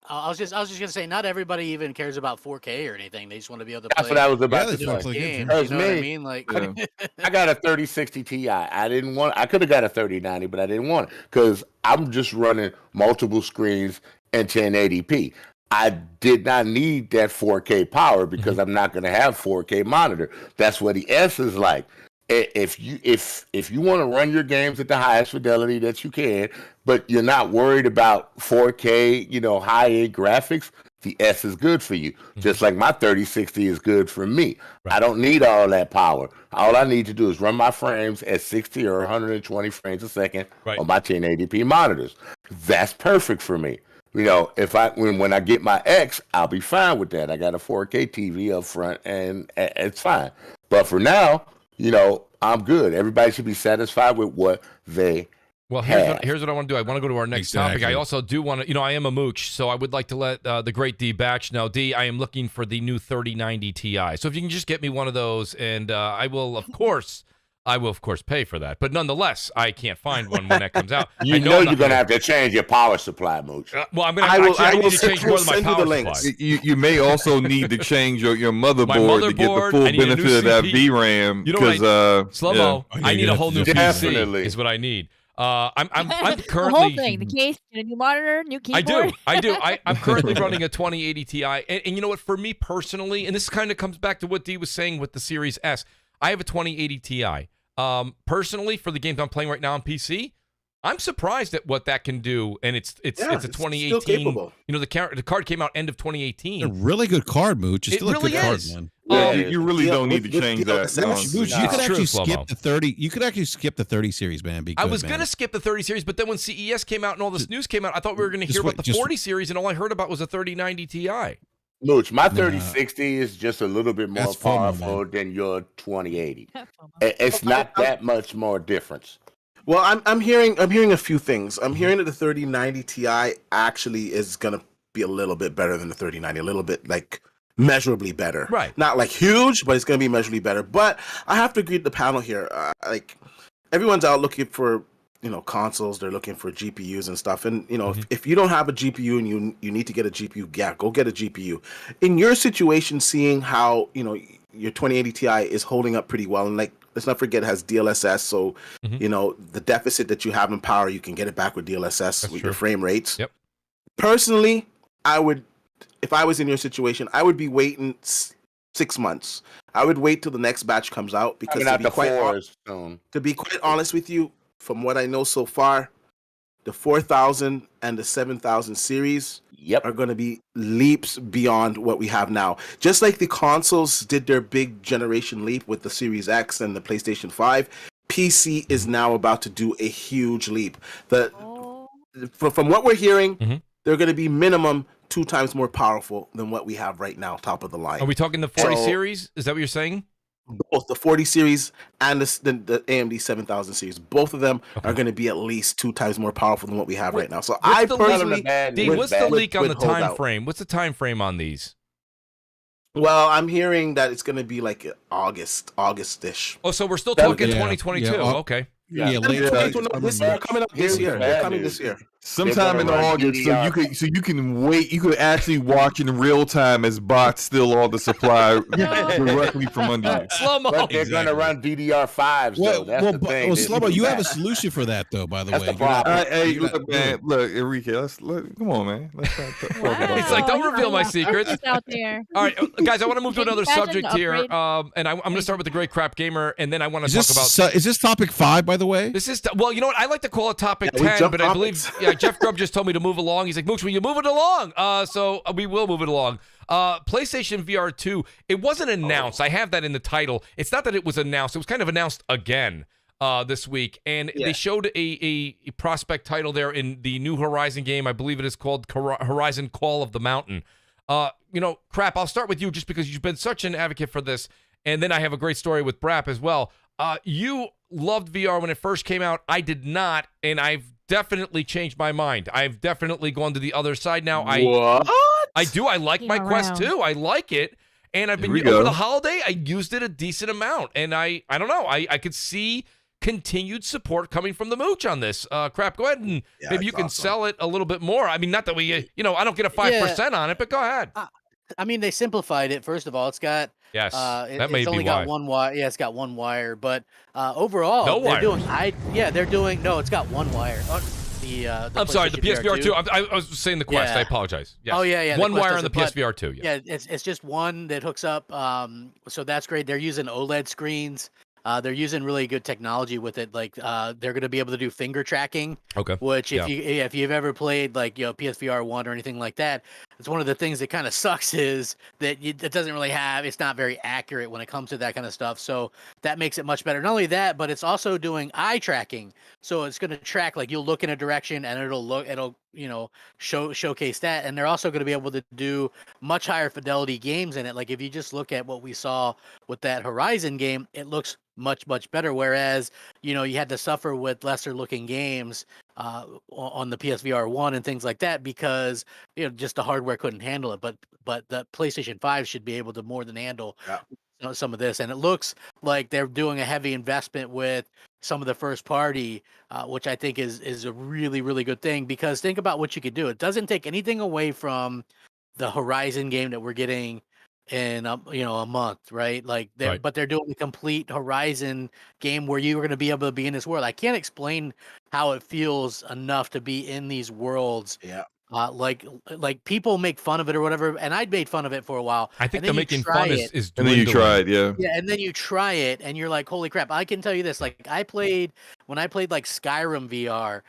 I was just gonna say, not everybody even cares about 4K or anything. They just want to be able to That's play. what I was about to the say. game. That's You know what I me. mean? Like, I got a 3060 Ti. I didn't want. I could have got a 3090, but I didn't want it because I'm just running multiple screens in 1080p. I did not need that 4K power because I'm not going to have 4K monitor. That's what the S is like. If you want to run your games at the highest fidelity that you can, but you're not worried about 4K, high-end graphics, the S is good for you. Just like my 3060 is good for me. Right. I don't need all that power. All I need to do is run my frames at 60 or 120 frames a second on my 1080p monitors. That's perfect for me. If when I get my X, I'll be fine with that. I got a 4K TV up front, and it's fine. But for now, I'm good. Everybody should be satisfied with what they have. Here's what I want to do. I want to go to our next topic. I also do want to, I am a mooch, so I would like to let the great D Batch know. D, I am looking for the new 3090 Ti. So if you can just get me one of those, and I will, of course, pay for that. But nonetheless, I can't find one when that comes out. You know you're going to have to change your power supply, Mooch. Well, I'm going to I need to change more than my power supply. You may also need to change your motherboard to get the full benefit of that VRAM. Slow-mo, I need a whole new PC is what I need. I'm currently the whole thing, the case, a new monitor, new keyboard. I do. I'm currently running a 2080 Ti, and you know what? For me personally, and this kind of comes back to what D was saying with the Series S, I have a 2080 Ti. Personally, for the games I'm playing right now on PC, I'm surprised at what that can do, and it's a 2018. Still capable. The card came out end of 2018. A really good card, Mooch. It's still really a good is. card, man. You really don't need to change that. Mooch, you could actually skip the 30. You could actually skip the 30 series, man. I was gonna skip the 30 series, but then when CES came out and all this news came out, I thought we were gonna hear about the 40 series, and all I heard about was a 3090 Ti. Mooch, my 3060 is just a little bit more powerful than your 2080. It's not that much more difference. Well, I'm hearing a few things. I'm hearing that the 3090 Ti actually is gonna be a little bit better than the 3090, a little bit like measurably better. Right. Not like huge, but it's gonna be measurably better. But I have to agree with the panel here. Like everyone's out looking for consoles. They're looking for GPUs and stuff. And if you don't have a GPU and you need to get a GPU, yeah, go get a GPU. In your situation, seeing how your 2080 Ti is holding up pretty well, and like let's not forget it has DLSS, so the deficit that you have in power, you can get it back with DLSS with your frame rates. Yep. Personally, I would, if I was in your situation, I would be waiting 6 months. I would wait till the next batch comes out because to be quite honest with you, from what I know so far, the 4000 and the 7000 series are going to be leaps beyond what we have now. Just like the consoles did their big generation leap with the Series X and the PlayStation 5, PC is now about to do a huge leap. From what we're hearing, they're going to be minimum 2 times more powerful than what we have right now, top of the line. Are we talking the 40 series? Is that what you're saying? Both the 40 series and the AMD 7000 series, both of them are going to be at least 2 times more powerful than what we have right now. So I personally, what's the leak on the time frame? What's the time frame on these? Well, I'm hearing that it's going to be like August-ish. Oh, so we're still talking 2022. Okay. Yeah, later. They're coming up this year. They're coming this year. Sometime in August, so you can wait. You could actually watch in real time as bots steal all the supply directly from under you. Slow-mo. But they're going to run DDR5s. Though. That's the thing. Well, Slow-mo, you have a solution for that, though. By the way, the problem. Hey, look, man. Look, Enrique. Come on, man. Let's not talk about It's like, don't reveal my secrets. Out there. All right, guys. I want to move to another subject here, and I'm going to start with the Great Crap Gamer, and then I want to talk about. Is this topic 5, by the way? This is well, you know what? I like to call it topic 10, but I believe fact, Jeff Grubb just told me to move along. He's like, Mooch, will you move it along? So we will move it along. PlayStation VR2, it wasn't announced. I have that in the title. It's not that it was announced. It was kind of announced again this week. And they showed a prospect title there in the new Horizon game. I believe it is called Horizon Call of the Mountain. Crap, I'll start with you just because you've been such an advocate for this. And then I have a great story with BRAP as well. You loved VR when it first came out. I did not, and I've definitely changed my mind. I've definitely gone to the other side now. What? I do. I like my Quest 2. I like it. And I've been over the holiday, I used it a decent amount. And I don't know. I could see continued support coming from the Mooch on this. Crap, go ahead and maybe you can sell it a little bit more. I mean, not that we, I don't get a 5% on it, but go ahead. I mean, they simplified it. First of all, it's got that may it's be only why. got one wire. Yeah, it's got one wire. But overall, no they're wires. they're doing. No, it's got one wire. I'm sorry, the PSVR2. I was saying the Quest. I apologize. Yes. Oh yeah. One wire on the PSVR2. Yeah, it's just one that hooks up. So that's great. They're using OLED screens. They're using really good technology with it. Like they're going to be able to do finger tracking. Okay. Which if you've ever played like PSVR 1 or anything like that, it's one of the things that kind of sucks is that it doesn't really have. It's not very accurate when it comes to that kind of stuff. So that makes it much better. Not only that, but it's also doing eye tracking. So it's going to track, like you'll look in a direction and it'll showcase that. And they're also going to be able to do much higher fidelity games in it. Like if you just look at what we saw with that Horizon game, it looks much better. Whereas you had to suffer with lesser looking games on the PSVR 1 and things like that because just the hardware couldn't handle it. But the PlayStation 5 should be able to more than handle some of this. And it looks like they're doing a heavy investment with some of the first party, which I think is a really, really good thing, because think about what you could do. It doesn't take anything away from the Horizon game that we're getting in a month, right? Like but they're doing a complete Horizon game where you're going to be able to be in this world. I can't explain how it feels enough to be in these worlds. Like people make fun of it or whatever, and I'd made fun of it for a while. I think the making fun is and then you try it, yeah, and then you try it and you're like, holy crap. I can tell you this, like when I played like Skyrim VR,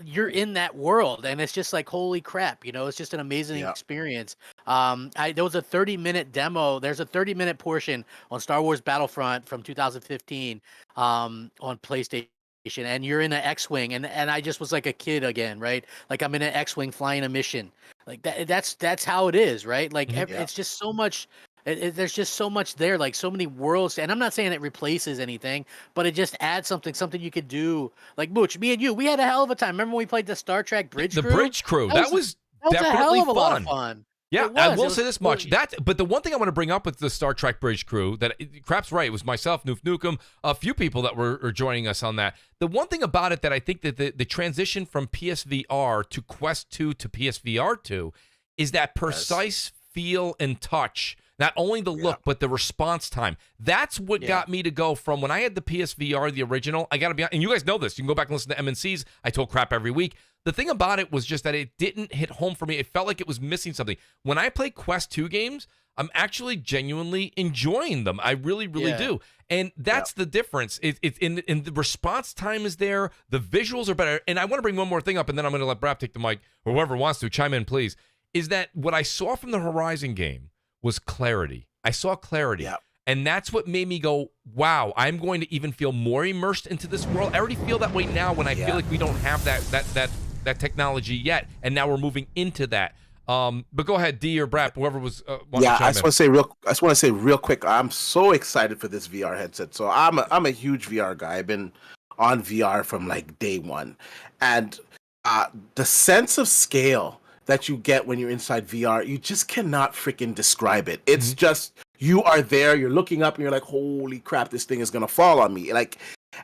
you're in that world and it's just like, holy crap, it's just an amazing experience. There was a 30-minute demo. There's a 30-minute portion on Star Wars Battlefront from 2015 on PlayStation, and you're in an X-Wing, and I just was like a kid again, right? Like I'm in an X-Wing flying a mission. Like that's how it is, right? Like it's just so much. There's just so much there, like so many worlds, and I'm not saying it replaces anything, but it just adds something you could do. Like Mooch, me and you, we had a hell of a time. Remember when we played the Star Trek Bridge Crew? The Bridge Crew. That was definitely a hell of a fun. lot of fun. Yeah, I will say this much. But the one thing I want to bring up with the Star Trek Bridge Crew, Crap's right, it was myself, Noof Nukem, a few people that were joining us on that. The one thing about it that I think that the transition from PSVR to Quest 2 to PSVR2 is that precise feel and touch. Not only the look, but the response time. That's what got me to go from when I had the PSVR, the original. I got to be honest, and you guys know this. You can go back and listen to MNCs. I told Crap every week. The thing about it was just that it didn't hit home for me. It felt like it was missing something. When I play Quest 2 games, I'm actually genuinely enjoying them. I really, really do. And that's the difference. It's in the response time is there. The visuals are better. And I want to bring one more thing up, and then I'm going to let BRAP take the mic, or whoever wants to chime in, please. Is that what I saw from the Horizon game was clarity. I saw clarity. And that's what made me go, wow, I'm going to even feel more immersed into this world. I already feel that way now when I feel like we don't have that technology yet. And now we're moving into that. But go ahead, D or BRAP, whoever was wanting to chime I just want to say real quick, I'm so excited for this VR headset. So I'm a huge VR guy. I've been on VR from like day one. And the sense of scale that you get when you're inside VR, you just cannot freaking describe it. It's just, you are there, you're looking up and you're like, holy crap, this thing is going to fall on me.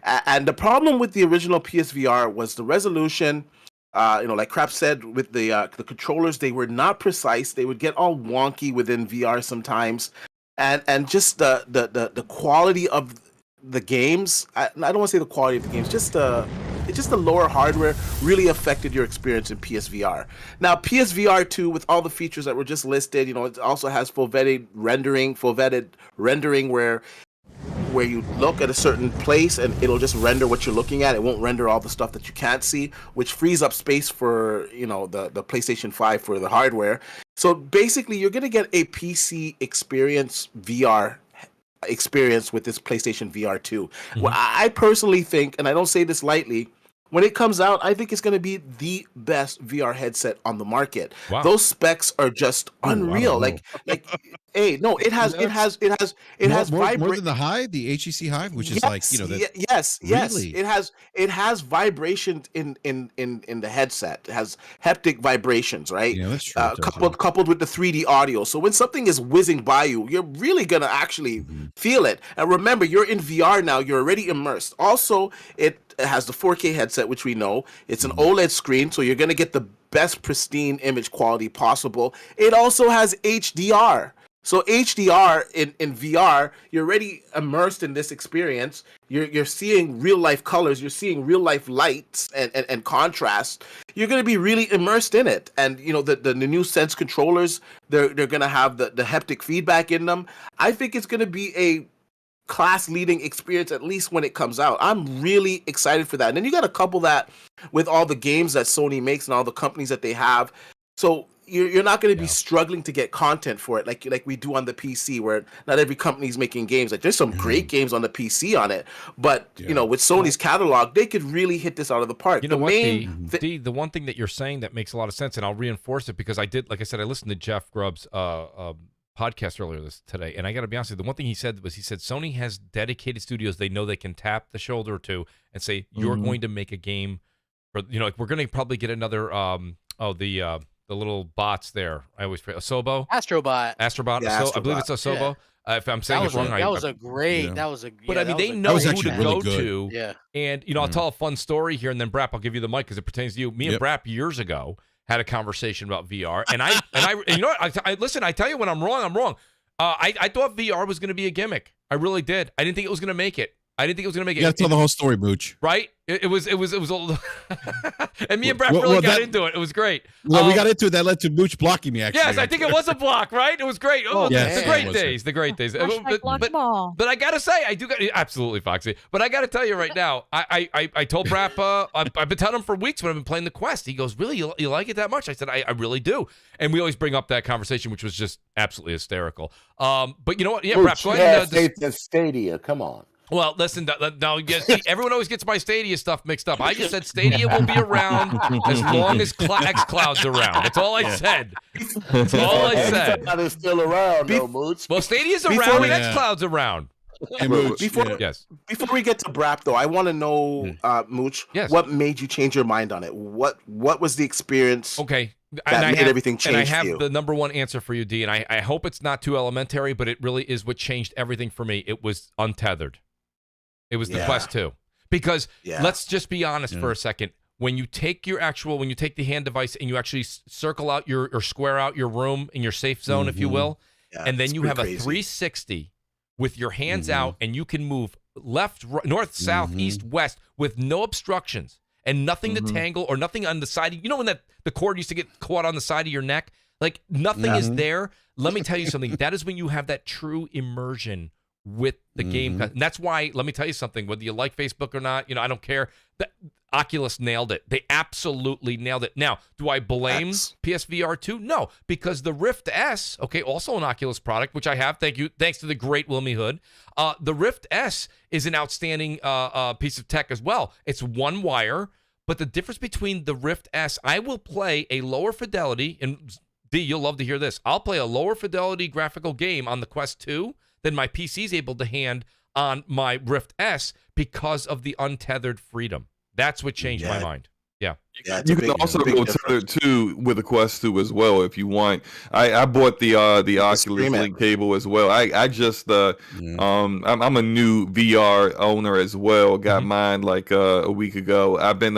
And the problem with the original PSVR was the resolution. Like Crap said, with the controllers, they were not precise. They would get all wonky within VR sometimes. And just the quality of the games, I don't want to say the quality of the games, just the lower hardware really affected your experience in PSVR. Now, PSVR 2, with all the features that were just listed, it also has full vetted rendering where where you look at a certain place and it'll just render what you're looking at. It won't render all the stuff that you can't see, which frees up space for, you know, the PlayStation 5 for the hardware. So basically, you're going to get a PC experience VR experience with this PlayStation VR2. Well, I personally think, and I don't say this lightly, when it comes out, I think it's going to be the best VR headset on the market. Wow. Those specs are just unreal. Like, hey, no, it has more than the Hive, the HEC Hive, which is like, you know, that. Yes, Really? it has vibrations in the headset. It has haptic vibrations, right? Yeah, that's true. Coupled with the 3D audio. So when something is whizzing by you, you're really gonna actually feel it. And remember, you're in VR now. You're already immersed. Also, it has the 4K headset, which we know. It's an OLED screen, so you're gonna get the best pristine image quality possible. It also has HDR. So HDR in VR, you're already immersed in this experience. You're seeing real life colors. You're seeing real life lights and contrast. You're going to be really immersed in it. And you know the new Sense controllers, they're going to have the haptic feedback in them. I think it's going to be a class-leading experience, at least when it comes out. I'm really excited for that. And then you got to couple that with all the games that Sony makes and all the companies that they have. So you're not going to be struggling to get content for it like we do on the PC, where not every company is making games. Like there's some great games on the PC on it, but you know, with Sony's catalog, they could really hit this out of the park. You know what? The one thing that you're saying that makes a lot of sense, and I'll reinforce it because I did, like I said, I listened to Jeff Grubb's podcast earlier today, and I got to be honest with you, the one thing he said Sony has dedicated studios they know they can tap the shoulder to and say, you're going to make a game for, you know, like we're going to probably get another the little bots there. I always forget. Asobo? Astrobot. Yeah, I believe it's Asobo. If I'm saying it wrong, that was a great. That was a. But I mean, they know who to go to. Yeah. And you know, I'll tell a fun story here, and then BRAP, I'll give you the mic because it pertains to you. Me and BRAP years ago had a conversation about VR, and you know what? I listen. I tell you when I'm wrong, I'm wrong. I thought VR was going to be a gimmick. I really did. I didn't think it was going to make it. You gotta tell the whole story, Mooch. Right? It was a little and me and Brett really got into it. It was great. Well, we got into it. That led to Mooch blocking me, actually. Yes, I think it was a block, right? It was great. Oh, yes, the great days. But I gotta say, I do got absolutely, Foxy. But I gotta tell you right now, I told Brap, I've been telling him for weeks when I've been playing the Quest. He goes, really, you like it that much? I said, I really do. And we always bring up that conversation, which was just absolutely hysterical. But you know what? Yeah, Brap, go ahead. Stadia, come on. Well, listen, now everyone always gets my Stadia stuff mixed up. I just said Stadia will be around as long as xCloud's around. That's all I said. That's all I said. It's still around, though, Mooch. Well, Stadia's around and xCloud's around. Hey, Mooch, before we get to BRAP, though, I want to know, Mooch, what made you change your mind on it? What was the experience? Okay. That made everything change. And I have for you? the number one answer for you, D, and I hope it's not too elementary, but it really is what changed everything for me. It was untethered. It was the Quest 2. Because let's just be honest for a second. When you take the hand device and you actually circle out or square out your room in your safe zone, if you will, and then you have a 360 with your hands out and you can move left, right, north, south, east, west with no obstructions and nothing to tangle or nothing on the side. You know when the cord used to get caught on the side of your neck? Like nothing is there. Let me tell you something. That is when you have that true immersion with the game. And that's why, let me tell you something, whether you like Facebook or not, I don't care. Oculus nailed it. They absolutely nailed it. Now, do I blame PSVR2? No, because the Rift S, also an Oculus product, which I have, thanks to the great Wilmy Hood. The Rift S is an outstanding piece of tech as well. It's one wire, but the difference between the Rift S, I will play a lower fidelity, and D, you'll love to hear this. I'll play a lower fidelity graphical game on the Quest 2 than my PC's able to hand on my Rift S because of the untethered freedom. That's what changed my mind. Yeah. You can also go tethered too with the Quest 2 as well if you want. I bought the Oculus Link cable as well. I just I'm a new VR owner as well. Got mine like a week ago. I've been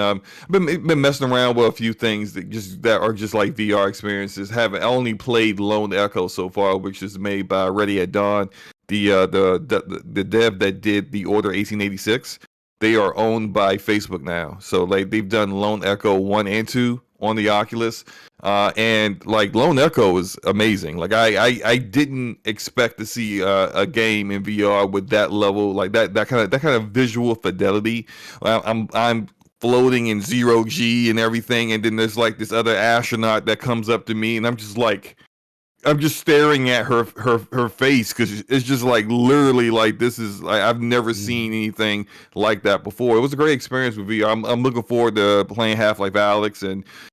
messing around with a few things that are just like VR experiences. Haven't only played Lone Echo so far, which is made by Ready at Dawn. The dev that did the Order 1886. They are owned by Facebook now. So they've done Lone Echo 1 and 2 on the Oculus, and like Lone Echo is amazing. Like I didn't expect to see a game in VR with that level, like that kind of visual fidelity. I'm floating in 0G and everything, and then there's like this other astronaut that comes up to me, and I'm just staring at her face, because it's just like literally like this is like I've never seen anything like that before. It was a great experience with VR. I'm looking forward to playing Half-Life Alyx,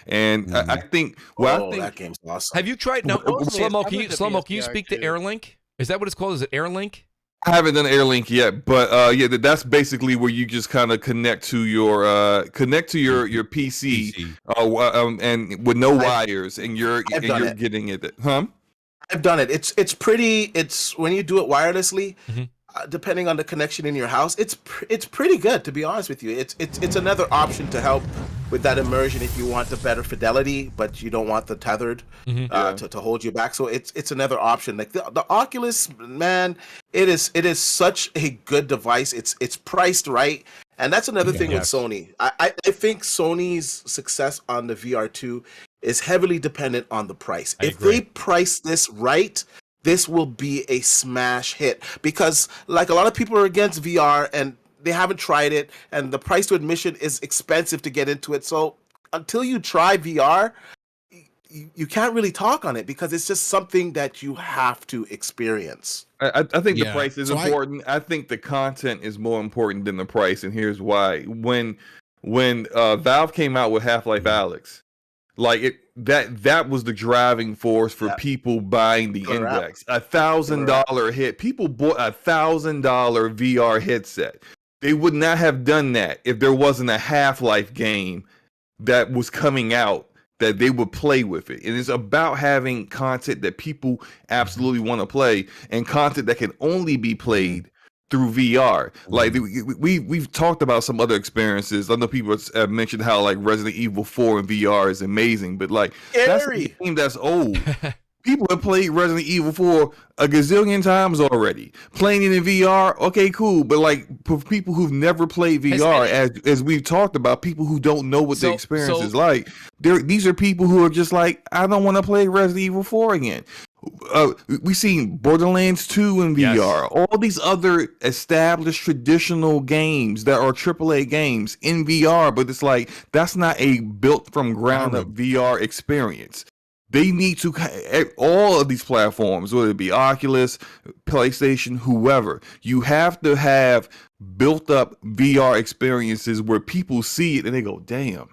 and I think that game's awesome. Have you tried? No, Slow-Mo, can you speak to too. AirLink? Is that what it's called? Is it AirLink? I haven't done AirLink yet, but yeah, that's basically where you just kind of connect to your PC, and with no wires, and you're getting it. Huh? I've done it. It's pretty. It's when you do it wirelessly, depending on the connection in your house, it's pretty good, to be honest with you. It's another option to help with that immersion if you want the better fidelity, but you don't want the tethered to hold you back. So it's another option. Like the Oculus, man, it is such a good device. It's priced right. And that's another thing with Sony. I think Sony's success on the VR2 is heavily dependent on the price. If they price this right, this will be a smash hit, because like a lot of people are against VR and they haven't tried it, and the price to admission is expensive to get into it. So until you try VR, you can't really talk on it, because it's just something that you have to experience. I think the price is important. I think the content is more important than the price, and here's why. When Valve came out with Half-Life Alyx, like that was the driving force for people buying the Index. $1,000 hit. People bought $1,000 VR headset. They would not have done that if there wasn't a Half-Life game that was coming out that they would play with it. And it's about having content that people absolutely want to play, and content that can only be played through VR. Like we've talked about some other experiences. I know people have mentioned how like Resident Evil 4 in VR is amazing, but like that's a game that's old. People have played Resident Evil 4 a gazillion times already. Playing it in VR, okay, cool. But like for people who've never played VR, as we've talked about, people who don't know what the experience is like, these are people who are just like, I don't want to play Resident Evil 4 again. We've seen Borderlands 2 in VR. All these other established traditional games that are AAA games in VR, but it's like that's not a built from ground up VR experience. They need to, all of these platforms, whether it be Oculus, PlayStation, whoever, you have to have built up VR experiences where people see it and they go, damn.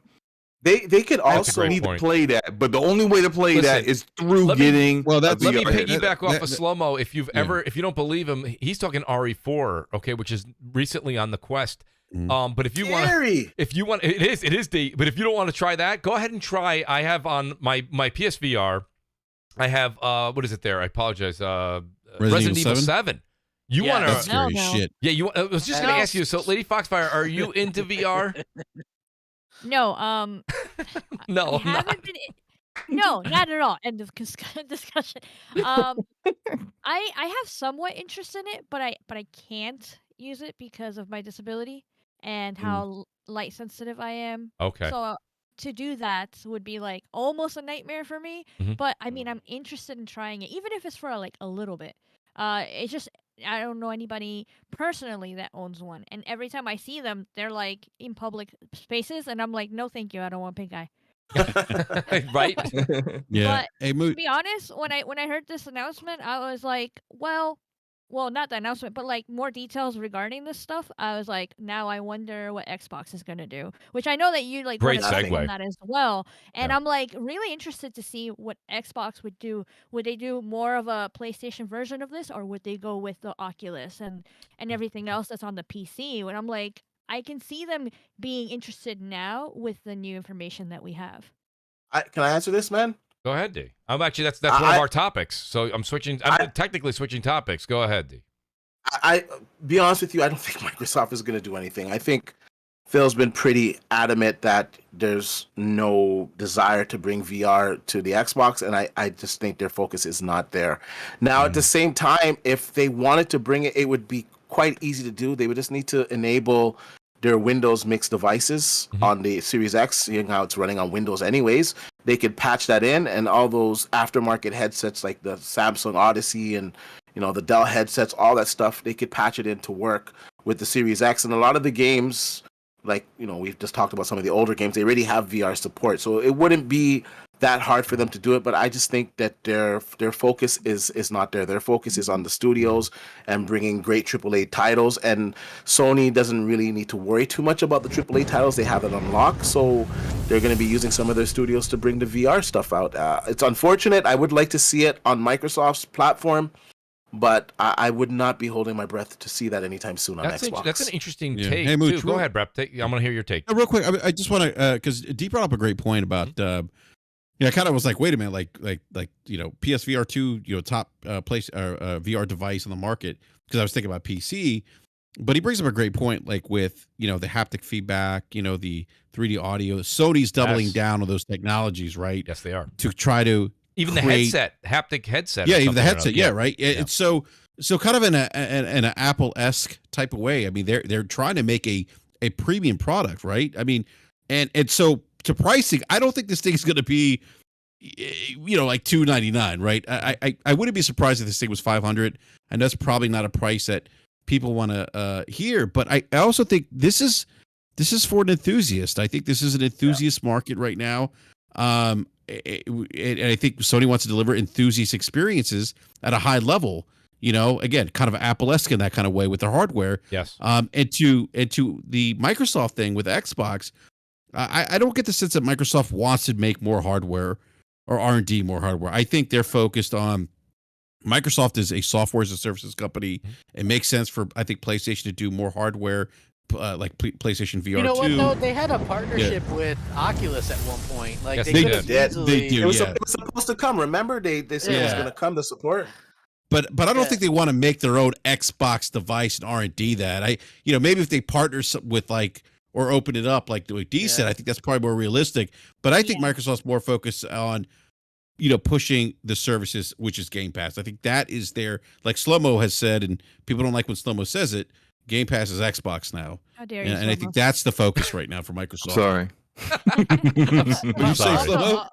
They could also need to play that, but the only way to play that is through getting. Let me piggyback off of Slow-Mo. If you don't believe him, he's talking RE4, okay, which is recently on the Quest. But if you want, it is deep. But if you don't want to try that, go ahead and try. I have on my PSVR. I have what is it there? I apologize. Resident Evil 7. You want to? That's scary shit. Yeah, I was just going to ask you. So, Lady Foxfire, are you into VR? No. No, I haven't been. No, not at all. End of discussion. I have somewhat interest in it, but I can't use it because of my disability and how light sensitive I am. Okay. So to do that would be like almost a nightmare for me. But I mean, I'm interested in trying it, even if it's for like a little bit. It's just I don't know anybody personally that owns one, and every time I see them, they're like in public spaces, and I'm like, no, thank you, I don't want pink eye. Right? Yeah. But to be honest, when I heard this announcement, I was like, well, not the announcement, but like more details regarding this stuff. I was like, now I wonder what Xbox is gonna do, which I know that you like great wanna touch segue on that as well. And I'm like really interested to see what Xbox would do. Would they do more of a PlayStation version of this, or would they go with the Oculus and everything else that's on the PC? And I'm like, I can see them being interested now with the new information that we have. Can I answer this, man? Go ahead, D. I'm actually that's one of our topics. So I'm switching. I'm technically switching topics. Go ahead, D. I be honest with you, I don't think Microsoft is going to do anything. I think Phil's been pretty adamant that there's no desire to bring VR to the Xbox, and I just think their focus is not there. Now, at the same time, if they wanted to bring it, it would be quite easy to do. They would just need to enable their Windows mixed devices on the Series X, seeing how it's running on Windows anyways. They could patch that in, and all those aftermarket headsets like the Samsung Odyssey and the Dell headsets, all that stuff, they could patch it in to work with the Series X. And a lot of the games, like we've just talked about some of the older games, they already have VR support, so it wouldn't be that hard for them to do it. But I just think that their focus is not there. Their focus is on the studios and bringing great AAA titles, and Sony doesn't really need to worry too much about the AAA titles. They have it unlocked, so they're going to be using some of their studios to bring the VR stuff out. It's unfortunate. I would like to see it on Microsoft's platform, but I would not be holding my breath to see that anytime soon on Xbox. That's an interesting take. Hey, Mooch, too. Go ahead, Brep. I want to hear your take. Real quick, I just want to because D brought up a great point about. I kind of was like, wait a minute, like PSVR2, top place VR device on the market, because I was thinking about PC, but he brings up a great point, like with the haptic feedback, the 3D audio. Sony's doubling down on those technologies, right? Yes, they are, to try to even the haptic headset. Yeah, even the headset. Yeah, right. It's so kind of in an Apple-esque type of way. I mean, they're trying to make a premium product, right? I mean, and so. To pricing, I don't think this thing's going to be, like $299, right? I wouldn't be surprised if this thing was $500, and that's probably not a price that people want to hear. But I also think this is for an enthusiast. I think this is an enthusiast market right now, and I think Sony wants to deliver enthusiast experiences at a high level. Again, kind of Apple-esque in that kind of way with their hardware. Yes. And to the Microsoft thing with Xbox. I don't get the sense that Microsoft wants to make more hardware or R&D more hardware. I think they're focused on Microsoft is a software as a services company. It makes sense for, I think, PlayStation to do more hardware, like PlayStation VR2. You know what, though? They had a partnership with Oculus at one point. Like, yes, they did. They do. It was supposed to come. Remember, they said it was going to come to support. But I don't think they want to make their own Xbox device and R&D that. Maybe if they partner with or open it up like D said, I think that's probably more realistic. But I think Microsoft's more focused on, pushing the services, which is Game Pass. I think that is their, like Slow-Mo has said, and people don't like when Slow-Mo says it, Game Pass is Xbox now. How dare you, and I think that's the focus right now for Microsoft. Sorry. You say, Slow-Mo?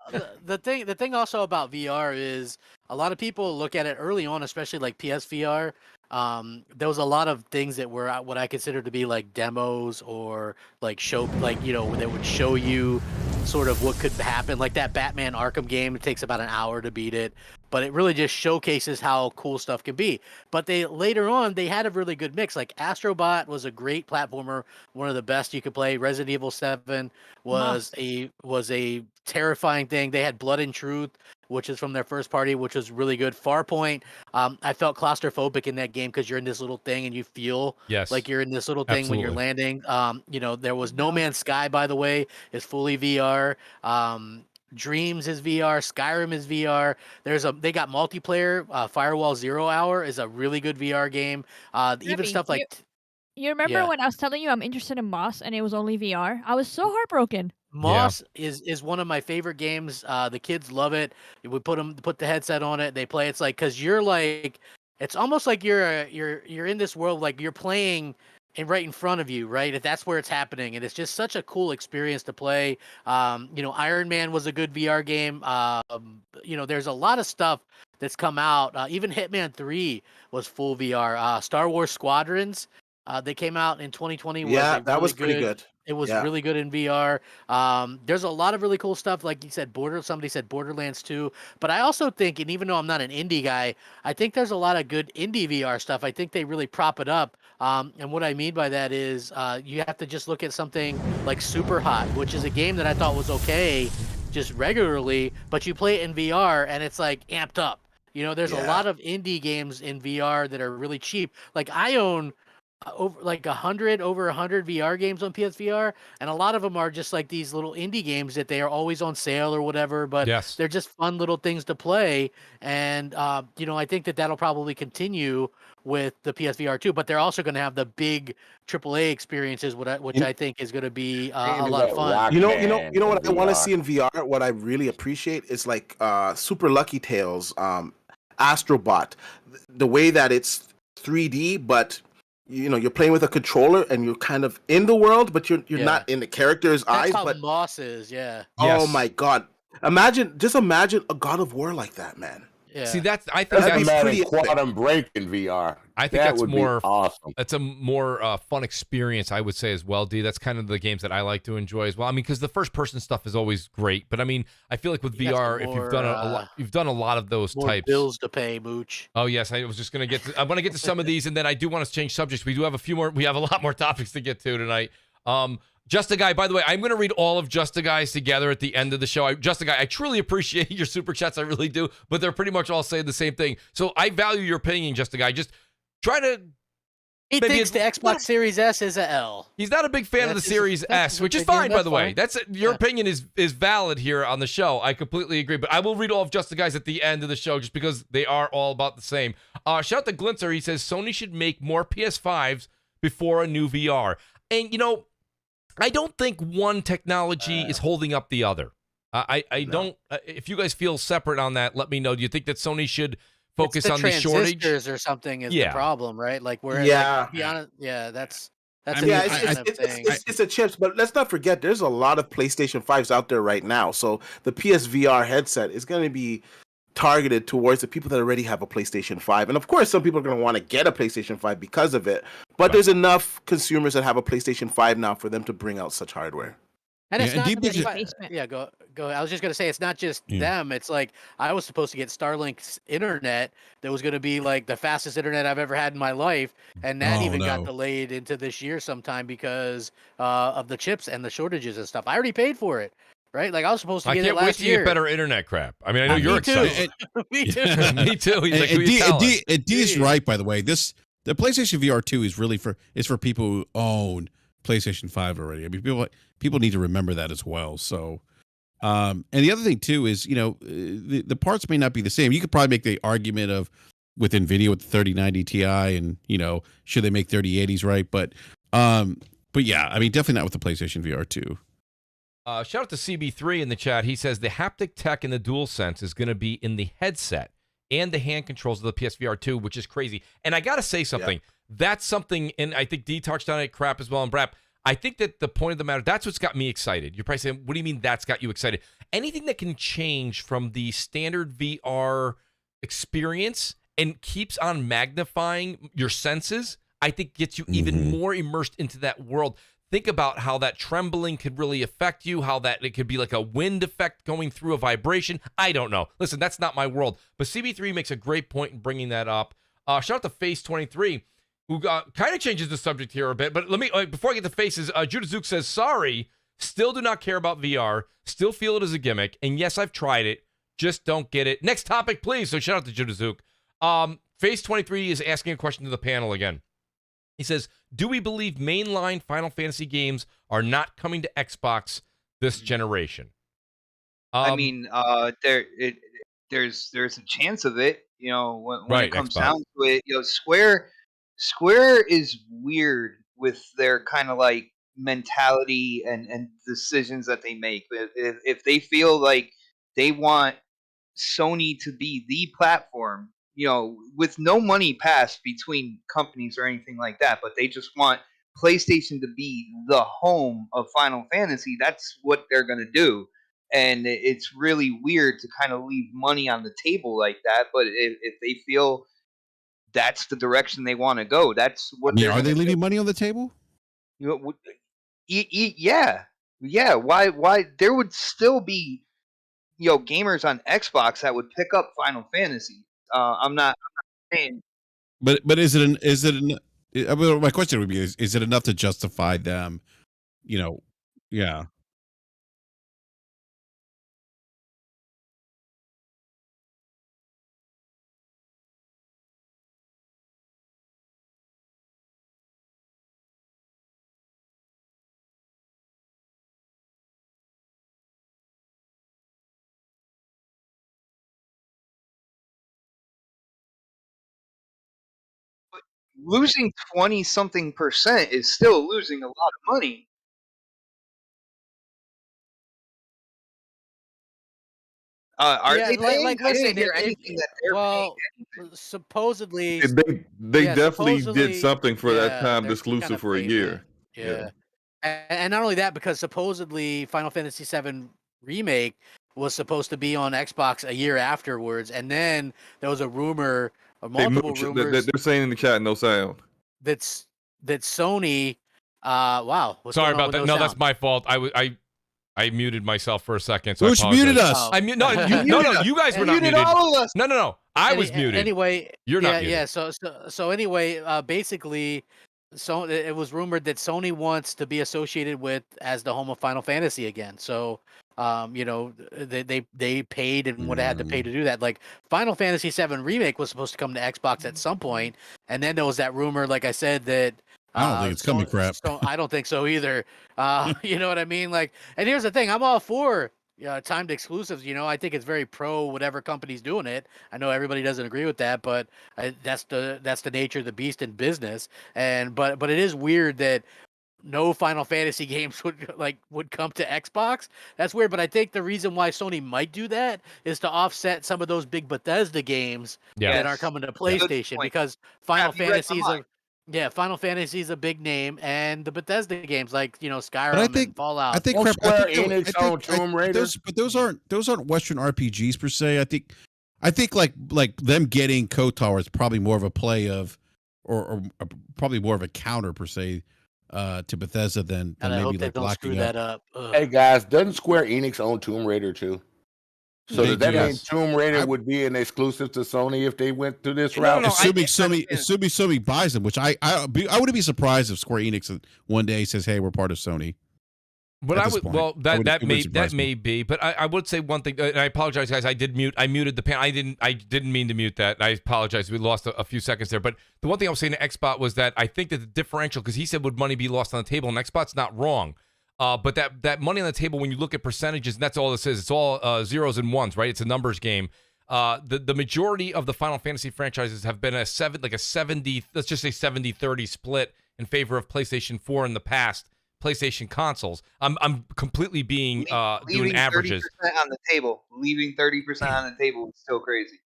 The thing also about VR is a lot of people look at it early on, especially like PSVR. There was a lot of things that were what I consider to be like demos or like show, like that would show you sort of what could happen. Like that Batman Arkham game, it takes about an hour to beat it, but it really just showcases how cool stuff can be. But later on they had a really good mix. Like Astrobot was a great platformer, one of the best you could play. Resident Evil 7 was a terrifying thing. They had Blood and Truth, which is from their first party, which was really good. Farpoint, I felt claustrophobic in that game because you're in this little thing and you feel like you're in this little thing when you're landing. There was No Man's Sky, by the way, is fully VR. Dreams is VR. Skyrim is VR. They got multiplayer. Firewall Zero Hour is a really good VR game. Even stuff like. You remember when I was telling you I'm interested in Moss and it was only VR? I was so heartbroken. Moss is one of my favorite games. The kids love it. We put the headset on it. They play. It's like, because you're like, it's almost like you're in this world, like you're playing and right in front of you, right? If that's where it's happening, and it's just such a cool experience to play. Iron Man was a good VR game. There's a lot of stuff that's come out. Even Hitman 3 was full VR. Star Wars Squadrons, they came out in 2020. That was pretty good. It was really good in VR. There's a lot of really cool stuff. Like you said, somebody said Borderlands 2. But I also think, and even though I'm not an indie guy, I think there's a lot of good indie VR stuff. I think they really prop it up. And what I mean by that is you have to just look at something like Super Hot, which is a game that I thought was okay just regularly, but you play it in VR and it's like amped up. There's a lot of indie games in VR that are really cheap. Like I own over 100 VR games on PSVR, and a lot of them are just like these little indie games that they are always on sale or whatever, but they're just fun little things to play. And I think that'll probably continue with the PSVR 2, but they're also going to have the big AAA experiences, which I think is going to be a lot of fun. You know what I want to see in VR, what I really appreciate is like Super Lucky Tales, Astrobot, the way that it's 3D, but you're playing with a controller and you're kind of in the world, but you're not in the character's eyes. That's how But Moss is, yeah. Yes. oh my god, imagine a God of War like that, man. Yeah. See, I think That'd that's be Imagine pretty epic. quantum break in VR. I think that that's would more be awesome. That's a more fun experience, I would say, as well, D. That's kind of the games that I like to enjoy as well. I mean, because the first person stuff is always great, but I mean, I feel like with You got VR, some if you've done a lot of those more types. bills to pay, Mooch. Oh yes, I was just gonna get. I want to get to some of these, and then I do want to change subjects. We do have a few more. We have a lot more topics to get to tonight. Just a Guy, by the way, I'm going to read all of Just a Guy's together at the end of the show. Just a Guy, I truly appreciate your super chats. I really do. But they're pretty much all saying the same thing. So I value your opinion, Just a Guy. Just try to. He thinks the Xbox Series S is a L. He's not a big fan of the Series S, which is fine, by the way. Your opinion is valid here on the show. I completely agree. But I will read all of Just a Guy's at the end of the show just because they are all about the same. Shout out to Glinter. He says Sony should make more PS5s before a new VR. And, I don't think one technology is holding up the other. I don't. If you guys feel separate on that, let me know. Do you think that Sony should focus on the shortage or something is the problem, right? Like where, to be honest, that's it's a chips, but let's not forget there's a lot of PlayStation 5s out there right now. So the PSVR headset is going to be targeted towards the people that already have a PlayStation 5. And of course, some people are going to want to get a PlayStation 5 because of it. But there's enough consumers that have a PlayStation 5 now for them to bring out such hardware. And it's not just, go ahead. I was just gonna say it's not just them. It's like I was supposed to get Starlink's internet that was gonna be like the fastest internet I've ever had in my life, and that got delayed into this year sometime because of the chips and the shortages and stuff. I already paid for it, right? Like I was supposed to get it last year. I can't wait to get better internet crap. I mean, I know you're excited. Me too. Me too. He's like, D's right, by the way. The PlayStation VR2 is really for people who own PlayStation 5 already. I mean, people need to remember that as well. So, and the other thing too is, the parts may not be the same. You could probably make the argument of with NVIDIA with the 3090 Ti and, should they make 3080s, right? But yeah, I mean, definitely not with the PlayStation VR2. Shout out to CB3 in the chat. He says the haptic tech in the DualSense is going to be in the headset and the hand controls of the PSVR2, which is crazy. And I got to say something. Yeah. That's something, and I think D touched on it, crap as well, and BRAP. I think that the point of the matter, that's what's got me excited. You're probably saying, what do you mean that's got you excited? Anything that can change from the standard VR experience and keeps on magnifying your senses, I think gets you even more immersed into that world. Think about how that trembling could really affect you, how that it could be like a wind effect going through a vibration. I don't know. Listen, that's not my world. But CB3 makes a great point in bringing that up. Shout out to Face23, who kind of changes the subject here a bit. But let me, before I get to Faces, JudaZuk says, sorry, still do not care about VR, still feel it as a gimmick. And yes, I've tried it, just don't get it. Next topic, please. So shout out to JudaZuk. Face23 is asking a question to the panel again. He says, do we believe mainline Final Fantasy games are not coming to Xbox this generation? I mean, there's a chance of it, when it comes down to it. Square is weird with their kind of like mentality and decisions that they make. If they feel like they want Sony to be the platform, with no money passed between companies or anything like that, but they just want PlayStation to be the home of Final Fantasy, that's what they're going to do. And it's really weird to kind of leave money on the table like that. But if they feel that's the direction they want to go, that's what are they leaving money on the table? Yeah. Why there would still be gamers on Xbox that would pick up Final Fantasy. I'm not saying. But is it I mean, my question would be: is it enough to justify them? Yeah. Losing 20-something% is still losing a lot of money. Are Yeah, they paying? like I didn't listen, hear anything that they're well, paying. supposedly, They yeah, definitely did supposedly, something for that yeah, timed there's some kind exclusive of for a payment. year. Yeah. Yeah, and not only that, because supposedly Final Fantasy VII Remake was supposed to be on Xbox a year afterwards, and then there was a rumor, or Hey, multiple Mooch, rumors they're saying in the chat, no sound. that Sony, wow, what's Sorry going on about with that. no No, sound? that's my fault. I muted myself for a second. So Mooch I muted apologize. us. No, you guys were not Muted muted. all of us. No. I was muted. Anyway, You're not muted. Yeah. So anyway, basically, so it was rumored that Sony wants to be associated with as the home of Final Fantasy again. So, they paid and would have had to pay to do that. Like Final Fantasy VII Remake was supposed to come to Xbox at some point, and then there was that rumor, like I said, that. I don't think it's coming, crap. So I don't think so either. You know what I mean? Like, and here's the thing: I'm all for timed exclusives. I think it's very pro whatever company's doing it. I know everybody doesn't agree with that, but that's the nature of the beast in business. And but it is weird that no Final Fantasy games would come to Xbox. That's weird, but I think the reason why Sony might do that is to offset some of those big Bethesda games that are coming to PlayStation, because Final Fantasy is a big name, and the Bethesda games like Skyrim and Fallout. I think Don't crap, Square I think, Enix I own think, Tomb Raider? those aren't Western RPGs per se. I think like them getting KOTOR is probably more of a play of, or probably more of a counter per se, to Bethesda than And I maybe hope they like don't screw locking that up. up. Hey guys, doesn't Square Enix own Tomb Raider too? So They does that do. mean Tomb Raider would be an exclusive to Sony if they went through this No, route? no, Assuming Sony buys them, which I wouldn't be surprised if Square Enix one day says, "Hey, we're part of Sony." But at I this would, point. well, It that wouldn't may surprise me. be, but I would say one thing, and I apologize, guys. I muted the panel. I didn't mean to mute that. I apologize. We lost a few seconds there. But the one thing I was saying to Xbot was that I think that the differential, because he said, would money be lost on the table, and Xbot's not wrong. But that money on the table, when you look at percentages, and that's all this is. It's all zeros and ones, right? It's a numbers game. The majority of the Final Fantasy franchises have been a 70, let's just say 70-30 split in favor of PlayStation 4 in the past. PlayStation consoles. I'm completely being doing averages. 30% on the table, leaving 30% on the table is still crazy.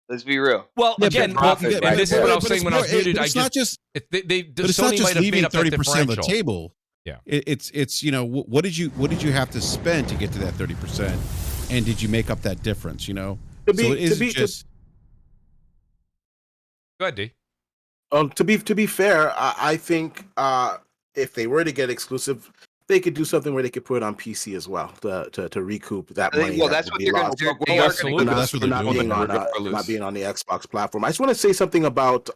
Let's be real. Well, Yeah, again, but and this is what I was saying when I was muted. It's not just. But But it's Sony not might just have made leaving up that 30% of the differential. table. Yeah. It's what did you have to spend to get to that 30%, and did you make up that difference? To so be it isn't to be just. Go ahead, D. to be fair, I think if they were to get exclusive, they could do something where they could put it on PC as well to recoup that money. Well, that's what they're going to do. They are going to That's what they're doing. Not being on the Xbox platform. I just want to say something about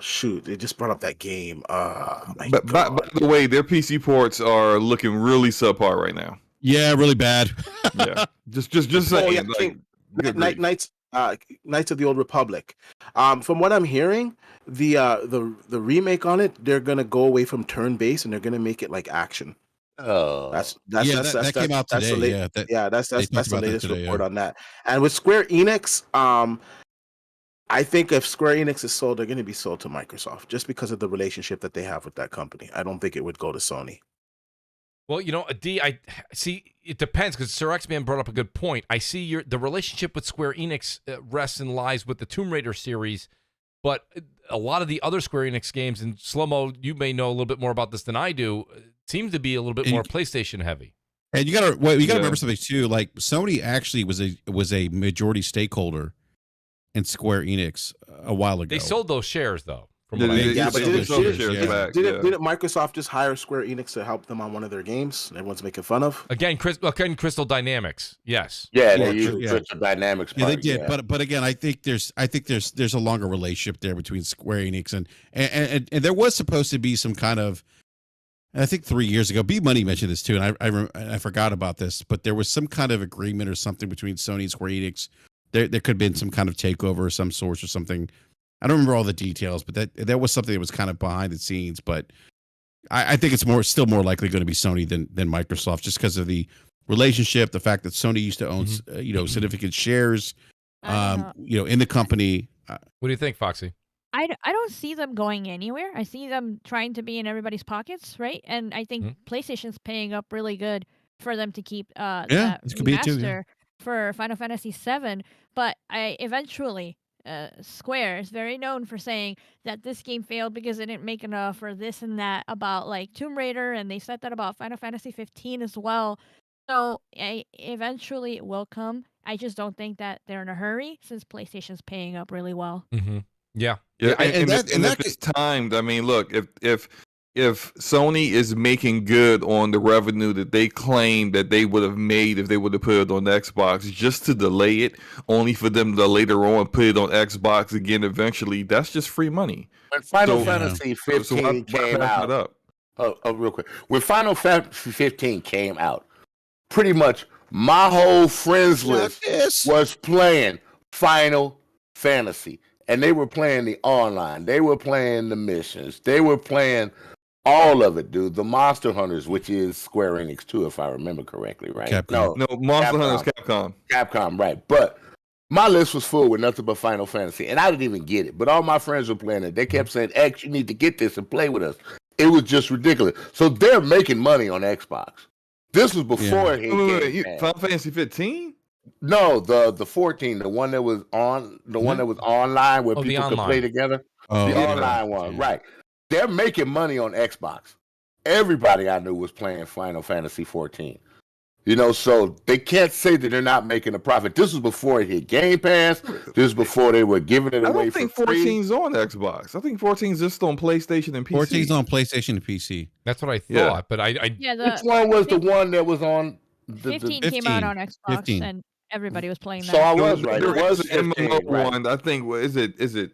shoot, they just brought up that game. But by the way, their PC ports are looking really subpar right now. Yeah, really bad. Yeah, just saying. Oh, yeah, like, good grief. Knights of the Old Republic. From what I'm hearing, the remake on it, they're gonna go away from turn based and they're gonna make it like action. Oh, That came out today. That's they talked the about that latest today, report yeah. on that. And with Square Enix, I think if Square Enix is sold, they're going to be sold to Microsoft just because of the relationship that they have with that company. I don't think it would go to Sony. Well, D, I see. It depends, because Sir X-Man brought up a good point. I see the relationship with Square Enix rests and lies with the Tomb Raider series, but a lot of the other Square Enix games, and Slow-Mo, you may know a little bit more about this than I do, seem to be a little bit more PlayStation heavy. And you gotta remember something too. Like Sony actually was a majority stakeholder in Square Enix a while ago. They sold those shares though. From Yeah, what I they- understand. Yeah, but sold the shares back, didn't Microsoft just hire Square Enix to help them on one of their games? Everyone's making fun of. Again, Crystal Dynamics. Yes. yeah, Yeah, they use yeah. Crystal Dynamics. Yeah, they part, did, yeah. but again, I think there's a longer relationship there between Square Enix and there was supposed to be some kind of, I think 3 years ago, B Money mentioned this too, and I forgot about this, but there was some kind of agreement or something between Sony and Square Enix. There could have been some kind of takeover of some sort or something. I don't remember all the details, but that was something that was kind of behind the scenes. But I think it's still more likely going to be Sony than Microsoft, just because of the relationship, the fact that Sony used to own significant shares, in the company. What do you think, Foxy? I don't see them going anywhere. I see them trying to be in everybody's pockets, right? And I think PlayStation's paying up really good for them to keep Yeah, this could be it too, yeah. remaster for Final Fantasy VII. But eventually, Square is very known for saying that this game failed because it didn't make enough or this and that about like Tomb Raider, and they said that about Final Fantasy 15 as well. So eventually it will come. I just don't think that they're in a hurry since PlayStation's paying up really well. Mm-hmm. Yeah. Yeah, and if it's timed, I mean, look, if Sony is making good on the revenue that they claim that they would have made if they would have put it on Xbox, just to delay it, only for them to later on put it on Xbox again eventually, that's just free money. When Final Fantasy 15 came out, real quick. When Final Fantasy 15 came out, pretty much my whole friends list was playing Final Fantasy. And they were playing the online. They were playing the missions. They were playing all of it, dude. The Monster Hunters, which is Square Enix too, if I remember correctly, right? Capcom. No, Monster Hunters Capcom. Capcom, right. But my list was full with nothing but Final Fantasy. And I didn't even get it. But all my friends were playing it. They kept saying, X, you need to get this and play with us. It was just ridiculous. So they're making money on Xbox. This was before it hit Final Fantasy 15? No, the 14, the one that was on, one that was online where people could play together. Oh, the online one, right? They're making money on Xbox. Everybody I knew was playing Final Fantasy 14. You know, so they can't say that they're not making a profit. This was before it hit Game Pass. This was before they were giving it away for free. I don't think 14's on Xbox. I think 14's just on PlayStation and PC. 14's on PlayStation and PC. That's what I thought, but which one was the one that was on? 15 came out on Xbox, 15. And everybody was playing that. So I was right. It was an MMO one. I think. Is it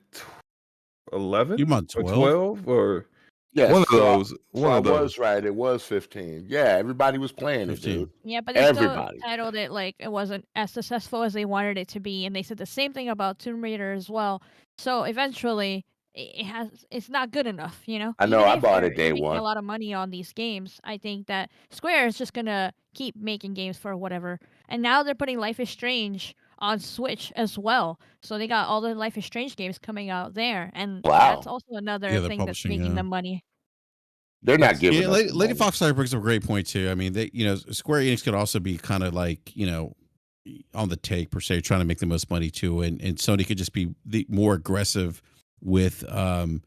11? You want 12? 12 or yes, one of those? One of those. I was right. It was 15. Yeah, everybody was playing 15. It, dude. Yeah, but they still titled it like it wasn't as successful as they wanted it to be, and they said the same thing about Tomb Raider as well. So eventually, it's not good enough, you know. I know. I bought it day one. A lot of money on these games. I think that Square is just gonna keep making games for whatever. And now they're putting Life is Strange on Switch as well. So they got all the Life is Strange games coming out there, and that's also another thing that's making them money. They're not giving. Yeah, Lady Foxfire brings up a great point too. I mean, Square Enix could also be kind of like on the take per se, trying to make the most money too, and Sony could just be more aggressive with trying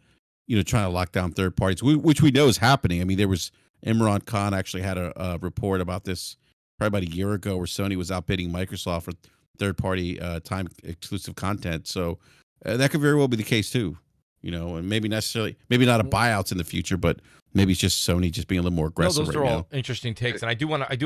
to lock down third parties, which we know is happening. I mean, there was Imran Khan actually had a report about this probably about a year ago where Sony was outbidding Microsoft for third-party time exclusive content. So that could very well be the case too, and maybe not a buyouts in the future, but maybe it's just Sony just being a little more aggressive. Those are all interesting takes, and I do want to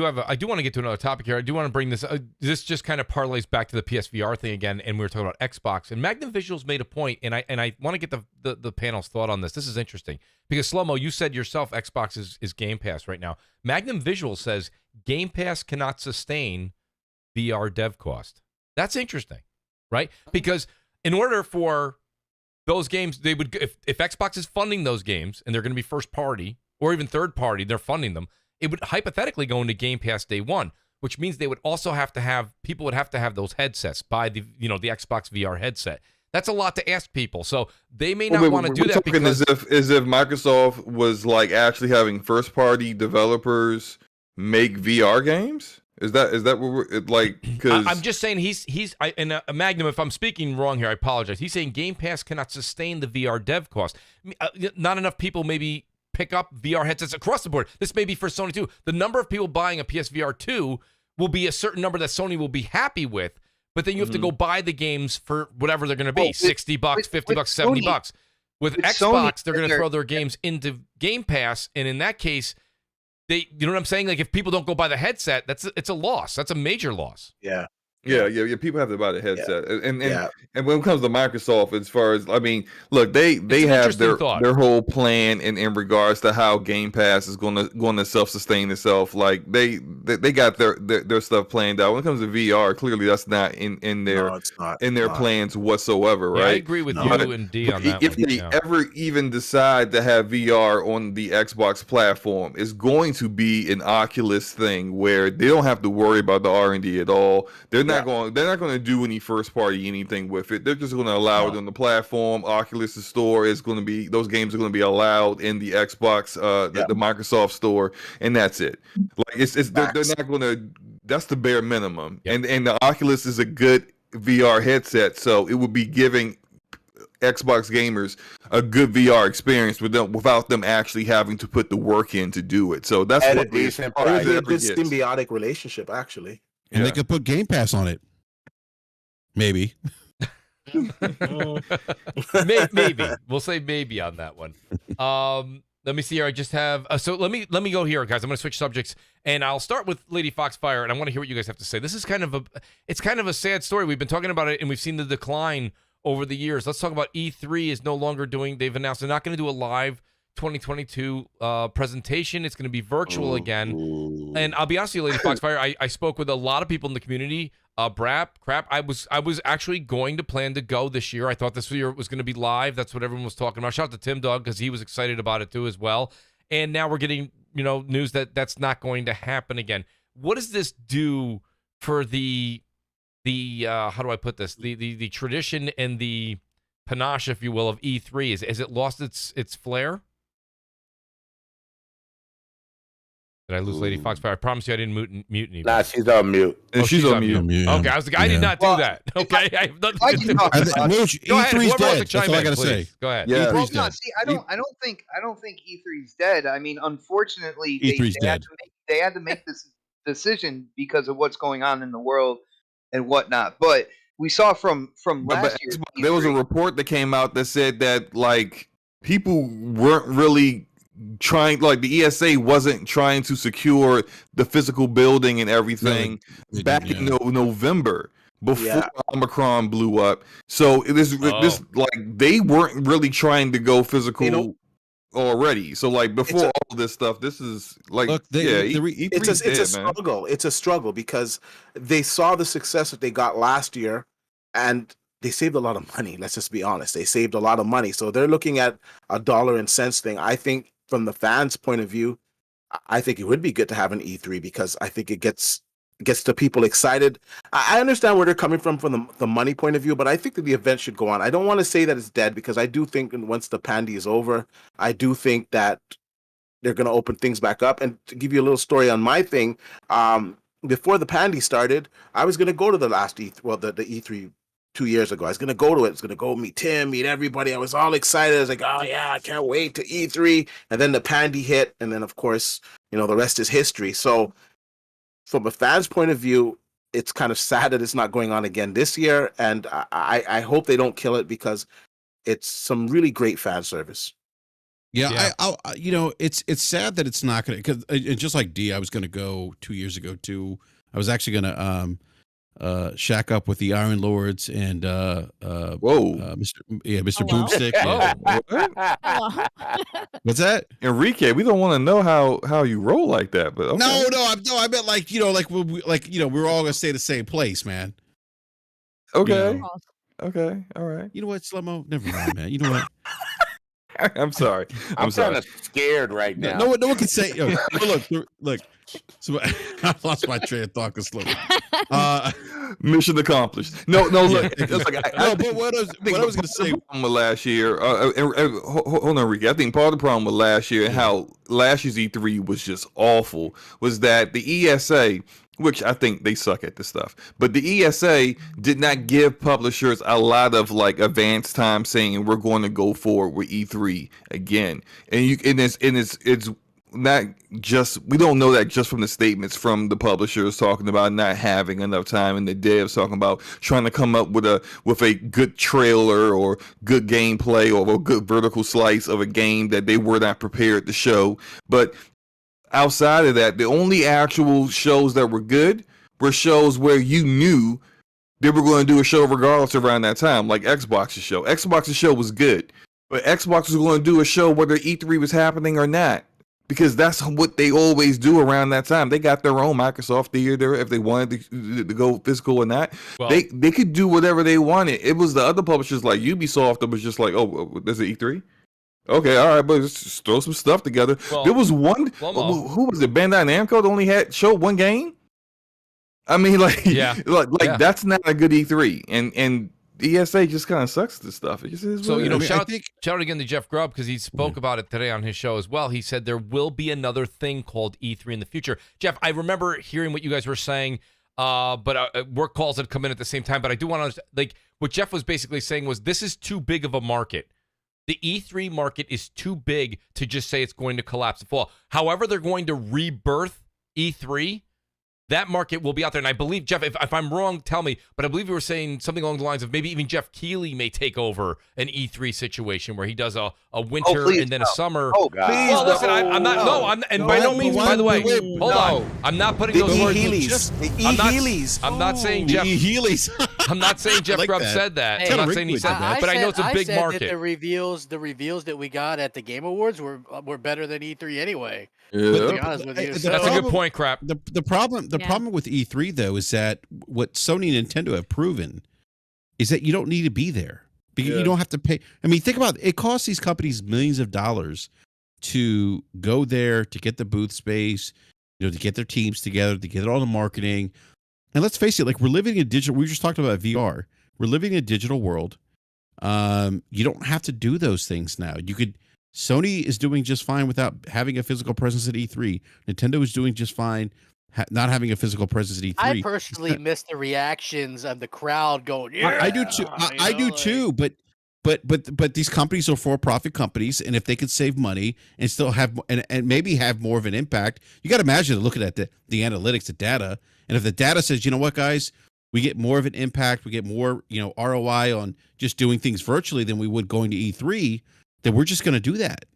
get to another topic here. I do want to bring this. This just kind of parlays back to the PSVR thing again, and we were talking about Xbox. And Magnum Visuals made a point, and I want to get the panel's thought on this. This is interesting because Slow-Mo, you said yourself, Xbox is Game Pass right now. Magnum Visuals says Game Pass cannot sustain VR dev cost. That's interesting, right? Because in order for those games, they would if Xbox is funding those games and they're going to be first party or even third party, they're funding them. It would hypothetically go into Game Pass day one, which means they would also have to have those headsets, buy the Xbox VR headset. That's a lot to ask people, so they may not want to do that. Because as if Microsoft was like actually having first party developers make VR games. Is that what we're like? Because I'm just saying Magnum. If I'm speaking wrong here, I apologize. He's saying Game Pass cannot sustain the VR dev cost. Not enough people maybe pick up VR headsets across the board. This may be for Sony too. The number of people buying a PSVR2 will be a certain number that Sony will be happy with, but then you have to go buy the games for whatever they're going to be, $60, $50, $70. With Xbox, Sony, they're going to throw their games into Game Pass, and in that case, you know what I'm saying? Like if people don't go buy the headset, it's a loss. That's a major loss. Yeah. People have to buy the headset, and when it comes to Microsoft, as far as look, they have their whole plan in regards to how Game Pass is going to self-sustain itself. Like they got their stuff planned out. When it comes to VR, clearly that's not in their plans whatsoever, right? I agree with you and D on that. If they ever even decide to have VR on the Xbox platform, it's going to be an Oculus thing where they don't have to worry about the R&D at all. They're not not going. They're not going to do any first party anything with it. They're just going to allow it on the platform. Oculus store is going to be. Those games are going to be allowed in the Xbox, the Microsoft store, and that's it. Like they're not going to. That's the bare minimum. Yep. And the Oculus is a good VR headset, so it would be giving Xbox gamers a good VR experience without them actually having to put the work in to do it. So that's what this symbiotic relationship, actually. And they could put Game Pass on it. Maybe. Maybe. We'll say maybe on that one. Let me see here. I just have so let me go here, guys. I'm going to switch subjects, and I'll start with Lady Foxfire, and I want to hear what you guys have to say. This is kind of a sad story. We've been talking about it, and we've seen the decline over the years. Let's talk about E3 is no longer doing. They've announced they're not going to do a live 2022 presentation. It's going to be virtual again. And I'll be honest with you, Lady Foxfire, I spoke with a lot of people in the community. BRAP, crap. I was actually going to plan to go this year. I thought this year was going to be live. That's what everyone was talking about. Shout out to Tim Dog because he was excited about it too as well. And now we're getting news that that's not going to happen again. What does this do for the how do I put this? The tradition and the panache, if you will, of E3? Has it lost its flair? Did I lose Lady Foxfire? I promise you I didn't mute anybody. Nah, she's on mute. Oh, she's on mute. Okay, I was like, I did not do that. Okay, I have nothing to do. Mooch, E3's dead. That's all I gotta say. Go ahead. Yeah. Well, no, see, I don't think E3's dead. I mean, unfortunately, they had to make this decision because of what's going on in the world and whatnot. But we saw from last year, there was a report that came out that said that like people weren't really trying, like the ESA wasn't trying to secure the physical building and everything back in November before Omicron blew up. So this like they weren't really trying to go physical already. So like before all this stuff, this is like it's a struggle. It's a struggle because they saw the success that they got last year and they saved a lot of money. Let's just be honest. They saved a lot of money. So they're looking at a dollar and cents thing. I think from the fans' point of view, I think it would be good to have an E3 because I think it gets the people excited. I understand where they're coming from the money point of view, but I think that the event should go on. I don't want to say that it's dead because I do think once the pandy is over, I do think that they're going to open things back up. And to give you a little story on my thing, before the pandy started, I was going to go to the last E3, the E3 2 years ago. I was going to go to it. I was going to go meet Tim, meet everybody. I was all excited. I was like, oh yeah, I can't wait to E3. And then the pandy hit. And then of course, the rest is history. So from a fan's point of view, it's kind of sad that it's not going on again this year. And I hope they don't kill it because it's some really great fan service. Yeah. It's sad that it's not going to, because just like D, I was going to go 2 years ago too. I was actually going to, shack up with the Iron Lords and Mr. Boomstick. What's that, Enrique? We don't want to know how you roll like that, but okay. No, I meant like we're all gonna stay the same place, man. Okay, okay, all right. You know what, Slimo? Never mind, man. You know what? I'm sorry. I'm kind of scared right now. No one can say. Look. So I lost my train of thought. Mission accomplished. No. Look, but what I was going to say with last year. Hold on, Ricky. I think part of the problem with last year and how last year's E3 was just awful was that the ESA, which I think they suck at this stuff, but the ESA did not give publishers a lot of like advance time saying we're going to go forward with E3 again, and it's not just, we don't know that just from the statements from the publishers talking about not having enough time and the devs talking about trying to come up with a good trailer or good gameplay or a good vertical slice of a game that they were not prepared to show. But outside of that, the only actual shows that were good were shows where you knew they were going to do a show regardless around that time, like Xbox's show. Xbox's show was good, but Xbox was going to do a show whether E3 was happening or not, because that's what they always do around that time. They got their own Microsoft Theater if they wanted to go physical or not. Well, they could do whatever they wanted. It was the other publishers like Ubisoft that was just like, oh, there's an E3? Okay, all right, but just throw some stuff together. Well, there was one, who was it, Bandai Namco that only showed one game? I mean, like, Yeah. like that's not a good E3, and ESA just kind of sucks at this stuff. It just is. So, you know, I mean, shout out again to Jeff Grubb because he spoke about it today on his show as well. He said there will be another thing called E3 in the future. Jeff, I remember hearing what you guys were saying, but work calls had come in at the same time. But I do want to, like, what Jeff was basically saying was this is too big of a market. The E3 market is too big to just say it's going to collapse and fall. However, they're going to rebirth E3. That market will be out there. And I believe, Jeff, if I'm wrong, tell me, but I believe you were saying something along the lines of maybe even Jeff Keighley may take over an E3 situation where he does a winter and then a summer. Oh, God. Please, Well, listen, I'm not, no, I'm, and by no means, by the way, hold on. I'm not putting those words. Heelys. I'm not saying Jeff. Heelys. I'm not saying Jeff like Grubb that. said that. Hey, I'm not saying he said that, but I know it's a big said market. That the reveals that we got at the Game Awards were better than E3 anyway. Yeah. To be honest with you, That's That's a good point, Crap. The problem with E3 though is that what Sony and Nintendo have proven is that you don't need to be there because you don't have to pay. I mean, think about it. It costs these companies millions of dollars to go there, to get the booth space, you know, to get their teams together, to get all the marketing. And let's face it, like we're living in a digital. We just talked about VR. We're living in a digital world. You don't have to do those things now. You could. Sony is doing just fine without having a physical presence at E3. Nintendo is doing just fine not having a physical presence at E3. I personally miss the reactions of the crowd going, yeah. I do too. I do too. But these companies are for-profit companies, and if they could save money and still have and maybe have more of an impact, you got to imagine looking at the analytics, the data, and if the data says, you know what, guys, we get more of an impact, we get more, you know, ROI on just doing things virtually than we would going to E3. Then we're just going to do that.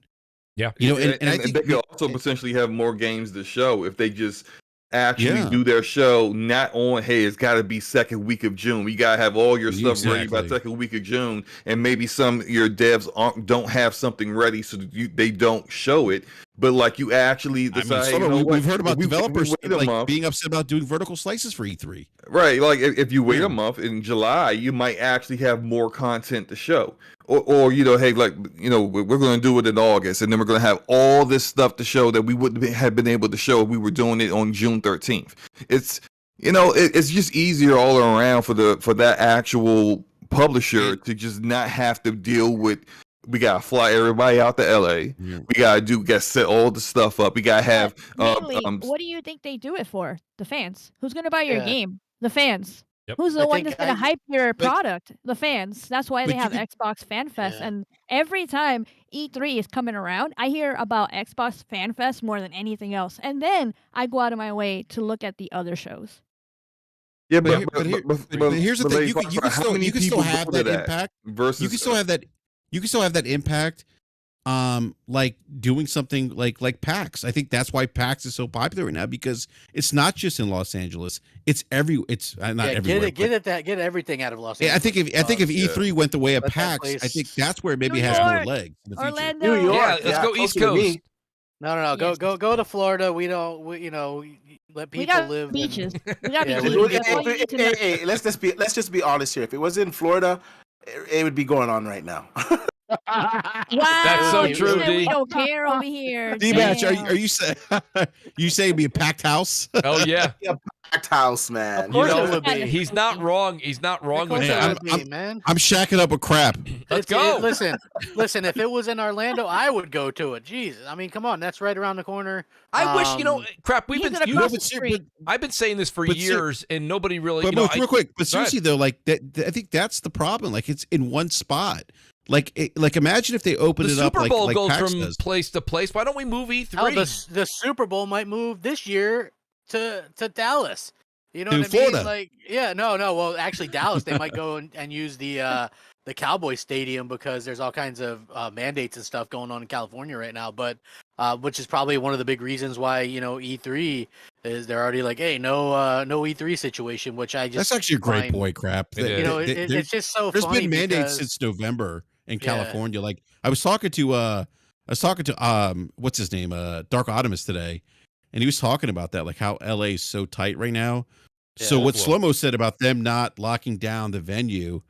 Yeah. You know, and I think they could also potentially have more games to show if they just actually do their show not on, hey, it's got to be second week of June. We got to have all your stuff ready by second week of June. And maybe some your devs don't have something ready so that they don't show it. But like you actually decide, we've heard about developers like being upset about doing vertical slices for E3. Right. Like if you wait a month in July, you might actually have more content to show. Or you know, hey, like, you know, we're going to do it in August, and then we're going to have all this stuff to show that we wouldn't have been able to show if we were doing it on June 13th. It's, you know, it's just easier all around for that actual publisher to just not have to deal with. We gotta fly everybody out to LA. Yeah. We gotta set all the stuff up. We gotta have. Mainly, what do you think they do it for? The fans. Who's gonna buy your game? The fans. Yep. Who's the one that's going to hype your product? The fans. That's why they have Xbox Fan Fest. Yeah. And every time E3 is coming around, I hear about Xbox Fan Fest more than anything else. And then I go out of my way to look at the other shows. Yeah, but here's the thing: you can still have that impact. You can still have that. You can still have that impact. Like doing something like PAX. I think that's why PAX is so popular right now, because it's not just in Los Angeles. It's not everywhere. Get everything out of Los Angeles. I think if E3 went the way of PAX, I think that's where it maybe has more legs in the future. Orlando. New York. Yeah, let's go East Coast. No. Go to Florida. We don't. Let people live. Beaches. We got beaches. Hey, let's just be honest here. If it was in Florida, it would be going on right now. Wow, that's so true, D. We don't care over here. D-Batch, are you saying it'd be a packed house? Oh yeah, packed house, man. Of course it would be. He's not wrong. He's not wrong with that. I'm shacking up with crap. Let's go. Listen. If it was in Orlando, I would go to it. Jeez, I mean, come on, that's right around the corner. I wish crap. I've been saying this for years, and nobody really. Real quick, but seriously though, like that, I think that's the problem. Like it's in one spot. Like imagine if they opened it up. The Super Bowl like goes PAX from does. place to place. Why don't we move E3? Oh, the Super Bowl might move this year to Dallas. You know what I Florida. mean? Like, yeah, no. Well, actually, Dallas, they might go and use the Cowboy Stadium because there's all kinds of mandates and stuff going on in California right now. But which is probably one of the big reasons why E3 is they're already like, hey, no E3 situation. Which I just that's actually a great point, crap. It's just so. There's been mandates since November in California. Like I was talking to what's his name, Dark Optimus today, and he was talking about that, like how LA is so tight right now. Yeah, so what Slow-Mo said about them not locking down the venue,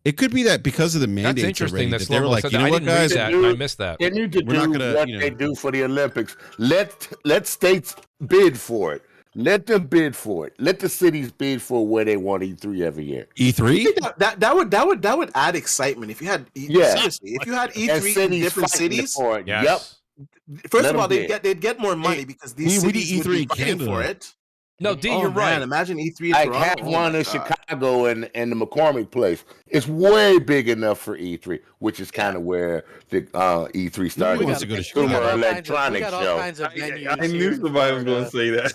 it could be that because of the mandates. That's interesting. That they were like, you know what, guys, I missed that. They need to do what they do for the Olympics. Let states bid for it. Let them bid for it. Let the cities bid for where they want E3 every year. E3? That would add excitement if you had seriously, if you had E3 in different cities. Yes. First of all, they'd get more money because these cities would be fighting for it. No, D, you're right. Man, imagine E3 in I Toronto. have one in Chicago and the McCormick place. It's way big enough for E3, which is kind of where the E3 started. wants to go to Chicago? Consumer electronics show. I knew somebody was going to say that.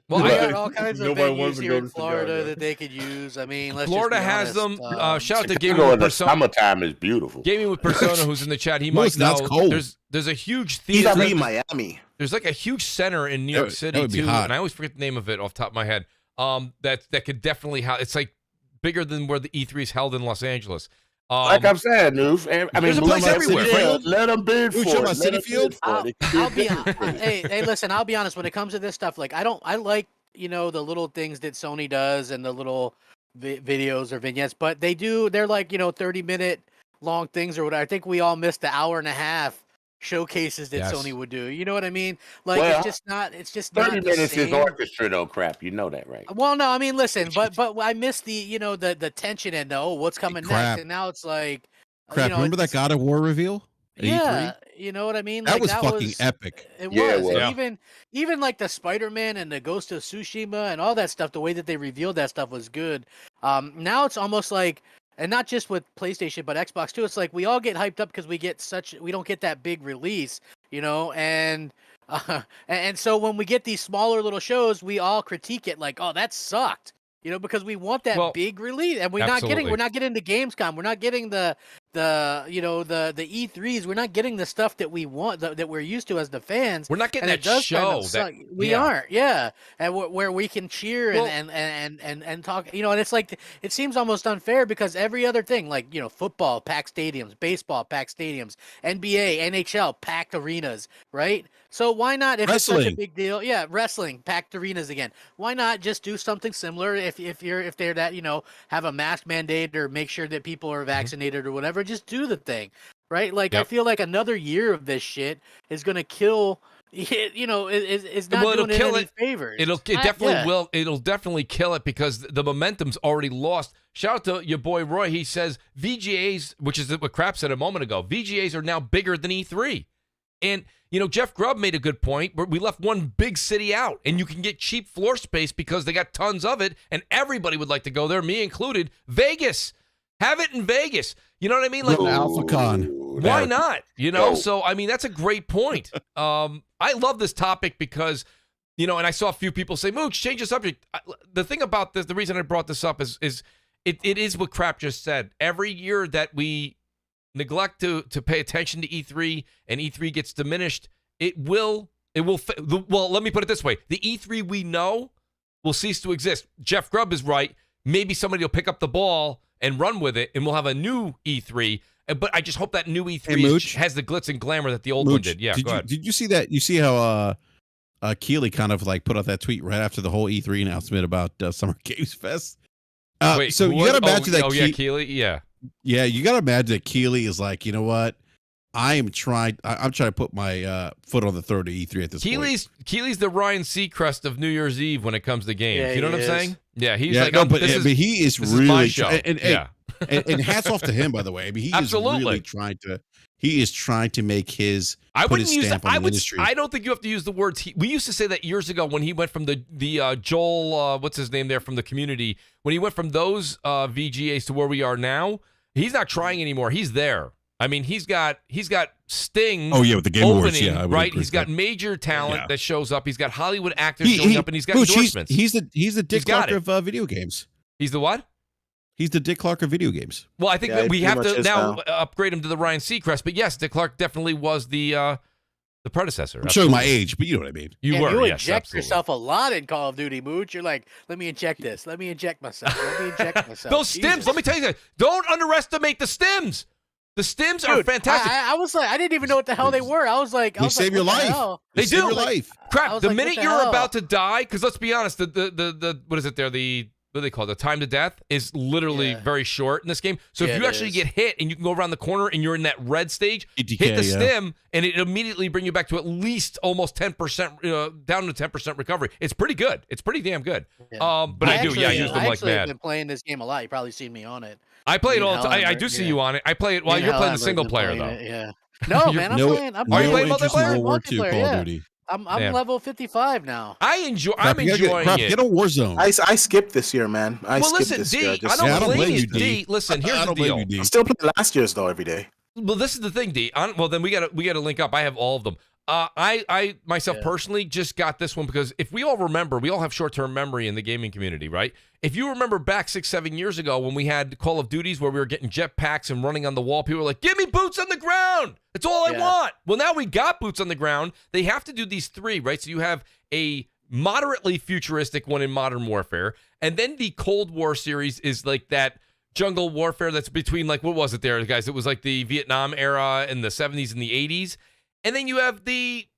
Well, We I got all kinds of Nobody wants venues to here go in to Florida Chicago. that they could use. I mean, let's Florida just be has them. honest. Shout out to Gaming Chicago with in the Persona. summertime is beautiful. Gaming with Persona, who's in the chat, he No, might it's not. know. It's cold. There's a huge He's theater. in Miami. There's like a huge center in New York That City would be too, hot. and I always forget the name of it off the top of my head. That could definitely it's like bigger than where the E3 is held in Los Angeles. Like I'm saying, Noof. I mean, There's a place everywhere. Let them bid Ooh, for talking it. about City Field? I'll be hey, listen, I'll be honest. When it comes to this stuff, like I like the little things that Sony does and the little videos or vignettes, but they're like 30-minute long things or whatever. I think we all missed the hour and a half showcases that Yes. Sony would do. You know what I mean? Like Well, it's just not 30 the minutes is same. orchestra, though, crap. You know that, right? Well, no, I mean, listen, but I missed the the tension and what's coming Crap. next, and now it's like Crap, remember that God of War reveal? at Yeah, E3? you know what I mean. That Like, was fucking epic. It Yeah, it was. was. And even like the Spider-Man and the Ghost of Tsushima and all that stuff, the way that they revealed that stuff was good. Now it's almost like, and not just with PlayStation but Xbox too. It's like we all get hyped up because we don't get that big release, and so when we get these smaller little shows, we all critique it like, oh, that sucked. Because we want that big release, and we're not getting the Gamescom, we're not getting the E3s, we're not getting the stuff that we want, that we're used to as the fans. We're not getting and that show. We aren't, and where we can cheer and talk, and it's like it seems almost unfair because every other thing, like football, packed stadiums, baseball, packed stadiums, NBA, NHL, packed arenas, right? So why not, if it's such a big deal? Yeah, wrestling, packed arenas again. Why not just do something similar if they're that have a mask mandate or make sure that people are vaccinated or whatever? Just do the thing, right? Like I feel like another year of this shit is gonna kill. It's not doing it any favors. It definitely will. It'll definitely kill it because the momentum's already lost. Shout out to your boy Roy. He says VGAs, which is what Crap said a moment ago. VGAs are now bigger than E3, and Jeff Grubb made a good point. We left one big city out, and you can get cheap floor space because they got tons of it, and everybody would like to go there, me included. Vegas, have it in Vegas. You know what I mean? Like AlphaCon. Why not? So I mean that's a great point. I love this topic because and I saw a few people say, "Mooch, change the subject." The thing about this, the reason I brought this up is it is what Crap just said. Every year that we neglect to pay attention to E3 and E3 gets diminished, well, let me put it this way. The E3 we know will cease to exist. Jeff Grubb is right. Maybe somebody will pick up the ball and run with it, and we'll have a new E3. But I just hope that new E3 has the glitz and glamour that the old one did. Yeah, go ahead. Did you see that? You see how Keeley kind of like put out that tweet right after the whole E3 announcement about Summer Games Fest? Wait, so you got to imagine that. Keeley, yeah. Yeah, you got to imagine that Keeley is like, you know what? I'm trying to put my foot on the throat of E3 at this point. Keeley's the Ryan Seacrest of New Year's Eve when it comes to games. Yeah, you know what I'm he saying? Yeah, he's yeah, like, no, but he is really my show. And hats off to him, by the way. I mean, he is really trying to. He is trying to make his put his stamp on the industry. I don't think you have to use the words. We used to say that years ago when he went from the Joel, what's his name there from the Community, when he went from those VGAs to where we are now. He's not trying anymore. He's there. I mean, he's got Sting. Oh yeah, with the Game Awards, yeah, right. He's got major talent that shows up. He's got Hollywood actors showing up, and he's got endorsements. He's the Dick Clark of video games. He's the what? He's the Dick Clark of video games. Well, I think that we have to now upgrade him to the Ryan Seacrest. But yes, Dick Clark definitely was the predecessor. I'm showing my age, but you know what I mean. You inject yourself a lot in Call of Duty, Mooch. You're like, let me inject this. Let me inject myself. Let me inject myself. Those stims, let me tell you that. Don't underestimate the stims. The stims are fantastic. I was like, I didn't even know what the hell they were. I was like, they save your life. They do. Save your life. Crap. The minute you're about to die, because let's be honest, the what is it there? The what do they call it? The time to death is literally very short in this game. So if you actually get hit and you can go around the corner and you're in that red stage, hit the stim, and it immediately bring you back to at least almost 10%, down to 10% recovery. It's pretty good. It's pretty damn good. Yeah. But I use them like mad. I've been playing this game a lot. You've probably seen me on it. I play it all the time. I do see you on it. I play it while you're playing the single player, though. Yeah. No, man, I'm playing. Are you playing multiplayer? World War II Call of Duty. I'm level 55 now. I'm enjoying it. Get a Warzone. I skipped this year, man. Listen, D, I don't blame you, D. Listen, here's the deal. I'm still playing last year's though every day. Well, this is the thing, D. Well, then we gotta link up. I have all of them. I myself personally just got this one because if we all remember, we all have short-term memory in the gaming community, right? If you remember back 6-7 years ago when we had Call of Duties where we were getting jetpacks and running on the wall, people were like, "Give me boots on the ground. That's all I want." Well, now we got boots on the ground. They have to do these 3, right? So you have a moderately futuristic one in Modern Warfare, and then the Cold War series is like that jungle warfare that's between, like, what was it there, guys? It was like the Vietnam era in the 70s and the 80s. And then you have the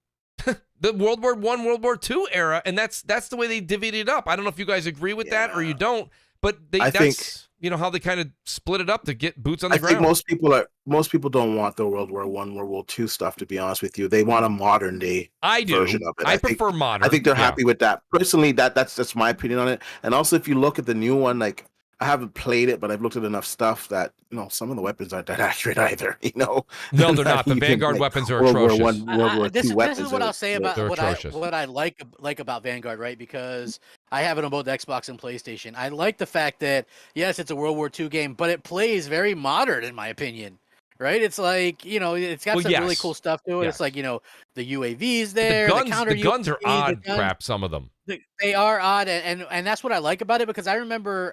the World War I, World War II era, and that's the way they divvied it up. I don't know if you guys agree with that or you don't, but I think how they kind of split it up to get boots on the ground. I think most people don't want the World War I, World War II stuff. To be honest with you, they want a modern day version of it. I prefer modern. I think they're happy with that. Personally, that's my opinion on it. And also, if you look at the new one, like, I haven't played it, but I've looked at enough stuff that some of the weapons aren't that accurate either. No, they're not. The Vanguard weapons are atrocious. World War II this weapons is what I'll say about what I like about Vanguard, right? Because I have it on both Xbox and PlayStation. I like the fact that yes, it's a World War II game, but it plays very modern, in my opinion. Right? It's like, it's got some really cool stuff to it. It's like, the UAVs there. The guns are odd crap, some of them. They are odd, and that's what I like about it, because I remember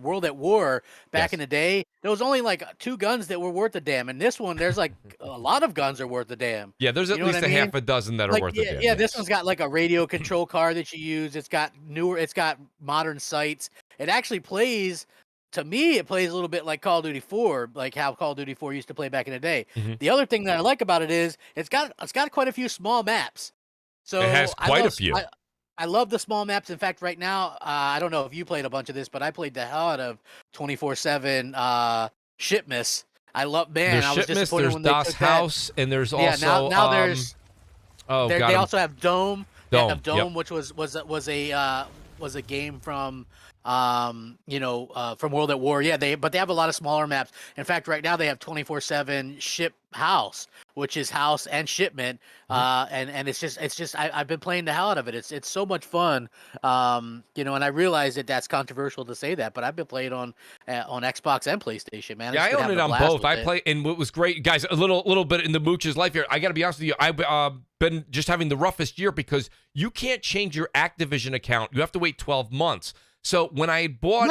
World at War back in the day. There was only like 2 guns that were worth a damn, and this one there's like a lot of guns are worth a damn. Yeah, there's at least half a dozen that are worth a damn. Yeah, this one's got like a radio control card that you use. It's got modern sights. It actually plays. To me, it plays a little bit like Call of Duty 4, like how Call of Duty 4 used to play back in the day. Mm-hmm. The other thing that I like about it is it's got quite a few small maps. So it has quite a few. I love the small maps. In fact, right now, I don't know if you played a bunch of this, but I played the hell out of 24/7 Shipmas. I love, man. There's I was disappointed there's when Das they took House, that. and there's also now there's. They also have Dome. Dome, which was a game from from World at War. Yeah, but they have a lot of smaller maps. In fact, right now they have 24/7 Ship House, which is house and shipment. And it's just I've been playing the hell out of it. It's so much fun. And I realize that that's controversial to say that, but I've been playing on Xbox and PlayStation, man. Yeah, I own it on both. I play, and what was great, guys, a little bit in the Mooch's life here. I got to be honest with you. I've been just having the roughest year because you can't change your Activision account. You have to wait 12 months. So when I bought,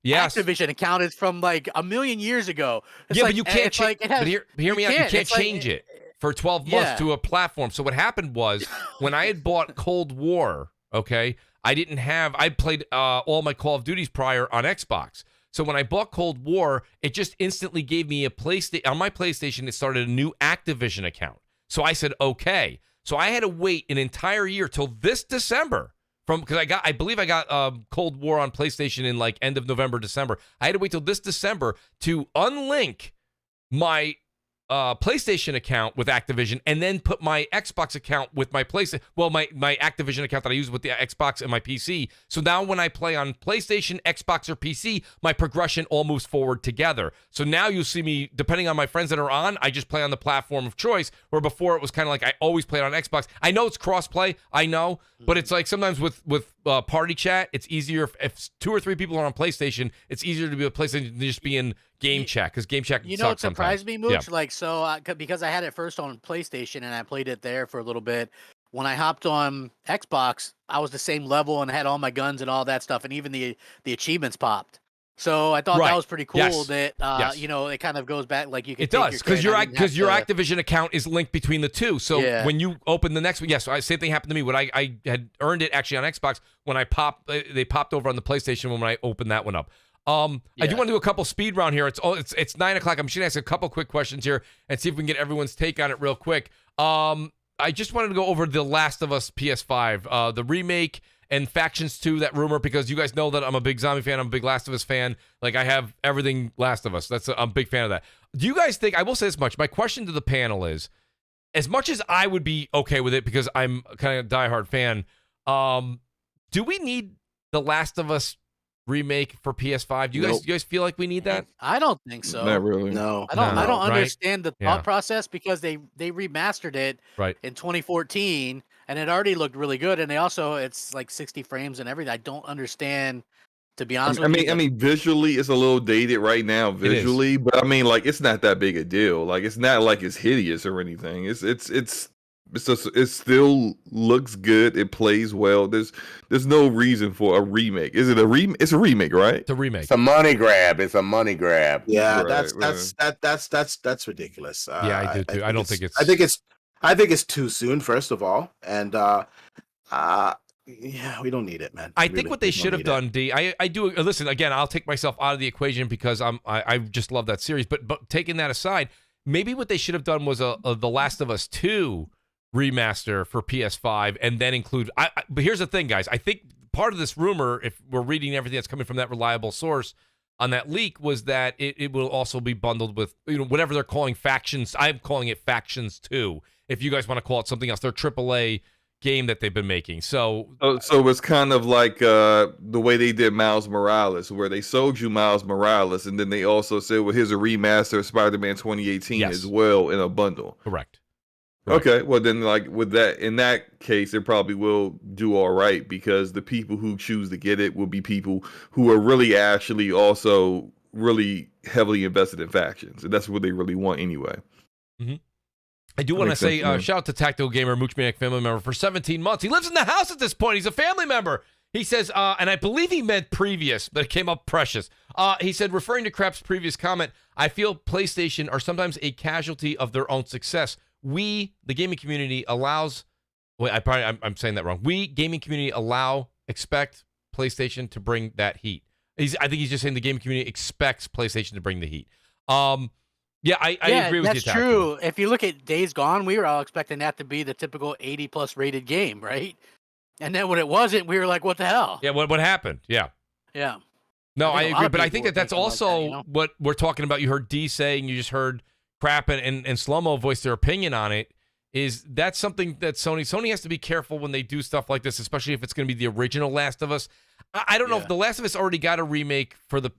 Activision account is from like a million years ago. But you can't change. But hear me out. You can't change it for 12 months to a platform. So what happened was when I had bought Cold War, okay, I played all my Call of Duties prior on Xbox. So when I bought Cold War, it just instantly gave me a PlayStation. On my PlayStation, it started a new Activision account. So I said, okay. So I had to wait an entire year till this December. Because I believe I got Cold War on PlayStation in like end of November, December. I had to wait till this December to unlink my PlayStation account with Activision and then put my Xbox account with my PlayStation. Well, my Activision account that I use with the Xbox and my PC. So now when I play on PlayStation, Xbox, or PC, my progression all moves forward together. So now you'll see me, depending on my friends that are on, I just play on the platform of choice, where before it was kind of like I always played on Xbox. I know it's cross-play, I know, but it's like sometimes with party chat, it's easier if 2 or 3 people are on PlayStation, it's easier to be with PlayStation than just be in game chat, because game chat can suck what surprised sometimes. me, Mooch? Yeah. Because I had it first on PlayStation and I played it there for a little bit. When I hopped on Xbox, I was the same level and had all my guns and all that stuff, and even the achievements popped. So I thought that was pretty cool. That it kind of goes back, like you can. It does, because your Activision account is linked between the two. So when you open the next one, same thing happened to me. When I had earned it actually on Xbox, when they popped over on the PlayStation when I opened that one up. I do want to do a couple speed round here. It's 9:00. I'm just gonna ask a couple quick questions here and see if we can get everyone's take on it real quick. I just wanted to go over The Last of Us PS5, the remake, And Factions 2, that rumor, because you guys know that I'm a big zombie fan, I'm a big Last of Us fan. Like, I have everything Last of Us. I'm a big fan of that. Do you guys think, I will say this much, my question to the panel is, as much as I would be okay with it because I'm kind of a diehard fan, do we need the Last of Us remake for PS5? Do you guys feel like we need that? I don't think so. Not really. No. I don't right? understand the thought Yeah. process because they remastered it Right. in 2014 and it already looked really good, and it's like 60 frames and everything. I don't understand, to be honest with you. I mean, visually, it's a little dated right now, visually, but I mean, like, it's not that big a deal. Like, it's not like it's hideous or anything. It still looks good. It plays well. There's no reason for a remake. Is it a remake? It's a remake, right? It's a remake. It's a money grab. It's a money grab. Yeah, Right, that's ridiculous. Yeah, I do too. I don't think it's. I think it's too soon. First of all, and yeah, we don't need it, man. I think what they should have done, D. I do listen again. I'll take myself out of the equation because I just love that series. But taking that aside, maybe what they should have done was a The Last of Us 2 remaster for PS5, and then include. But here's the thing, guys. I think part of this rumor, if we're reading everything that's coming from that reliable source on that leak, was that it will also be bundled with whatever they're calling Factions. I'm calling it Factions 2. If you guys want to call it something else, their AAA game that they've been making. So it's kind of like the way they did Miles Morales, where they sold you Miles Morales, and then they also said, well, here's a remaster of Spider-Man 2018 as well in a bundle. Correct. Okay, well then, like with that, in that case, it probably will do all right because the people who choose to get it will be people who are really actually also really heavily invested in Factions, and that's what they really want anyway. Mm-hmm. I do want to say shout out to Tactical Gamer, Mooch Maniac family member for 17 months. He lives in the house at this point. He's a family member. He says, and I believe he meant previous, but it came up precious. He said, referring to Crap's previous comment, I feel PlayStation are sometimes a casualty of their own success. We, the gaming community, allows. Wait, I'm saying that wrong. We, gaming community, expect PlayStation to bring that heat. I think he's just saying the gaming community expects PlayStation to bring the heat. Yeah, I agree with you. That's true. If you look at Days Gone, we were all expecting that to be the typical 80+ rated game, right? And then when it wasn't, we were like, "What the hell?" Yeah, what happened? Yeah. Yeah. No, I agree, but I think that's also what we're talking about. You heard D saying, you just heard Crap and Slow-Mo voice their opinion on it. That's something that Sony has to be careful when they do stuff like this, especially if it's going to be the original Last of Us. I don't know if The Last of Us already got a remake for the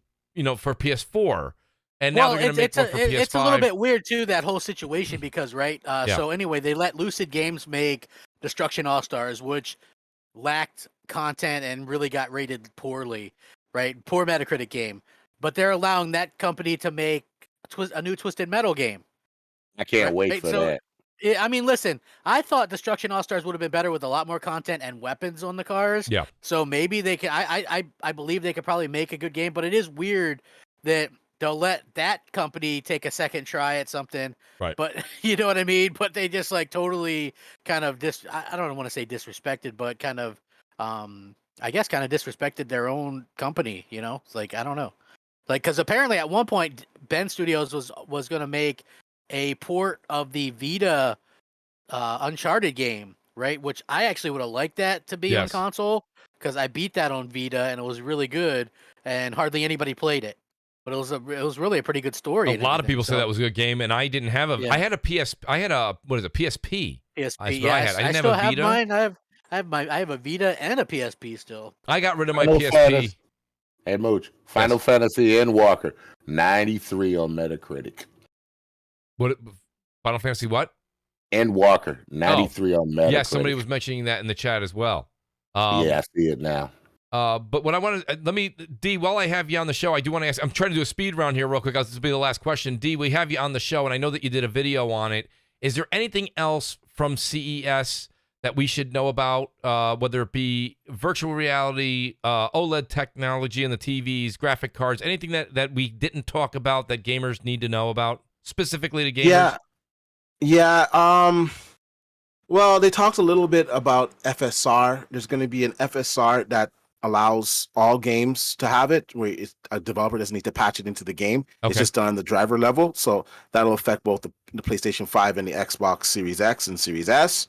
for PS4. And now they're going to make one for PS5. It's a little bit weird, too, that whole situation, because, right? So, anyway, they let Lucid Games make Destruction All-Stars, which lacked content and really got rated poorly, right? Poor Metacritic game. But they're allowing that company to make a new Twisted Metal game. I can't wait for that. I mean, listen, I thought Destruction All-Stars would have been better with a lot more content and weapons on the cars. Yeah. So maybe they can. I believe they could probably make a good game, but it is weird that they'll let that company take a second try at something, right? But you know what I mean. But they just like totally kind of I don't want to say disrespected, but kind of I guess kind of disrespected their own company. It's like I don't know, like because apparently at one point Ben Studios was going to make a port of the Vita Uncharted game, right? Which I actually would have liked that to be on console because I beat that on Vita and it was really good and hardly anybody played it. But it was really a pretty good story. A lot of people say that was a good game, and I didn't have a. Yeah. I had a PSP. PSP. Yeah, I didn't still have a Vita. Mine. I have a Vita and a PSP still. I got rid of my PSP. Hey Mooch, Final Fantasy Endwalker, 93 on Metacritic. What? Final Fantasy what? Endwalker, 93 on Metacritic. Yeah, somebody was mentioning that in the chat as well. Yeah, I see it now. But what I want to D, while I have you on the show, I do want to ask. I'm trying to do a speed round here real quick. This will be the last question. D, we have you on the show, and I know that you did a video on it. Is there anything else from CES that we should know about, whether it be virtual reality, OLED technology in the TVs, graphic cards, anything that we didn't talk about that gamers need to know about, specifically to gamers? Yeah. Well, they talked a little bit about FSR. There's going to be an FSR that allows all games to have it, where a developer doesn't need to patch it into the game. Okay. It's just done on the driver level. So that'll affect both the PlayStation 5 and the Xbox Series X and Series S.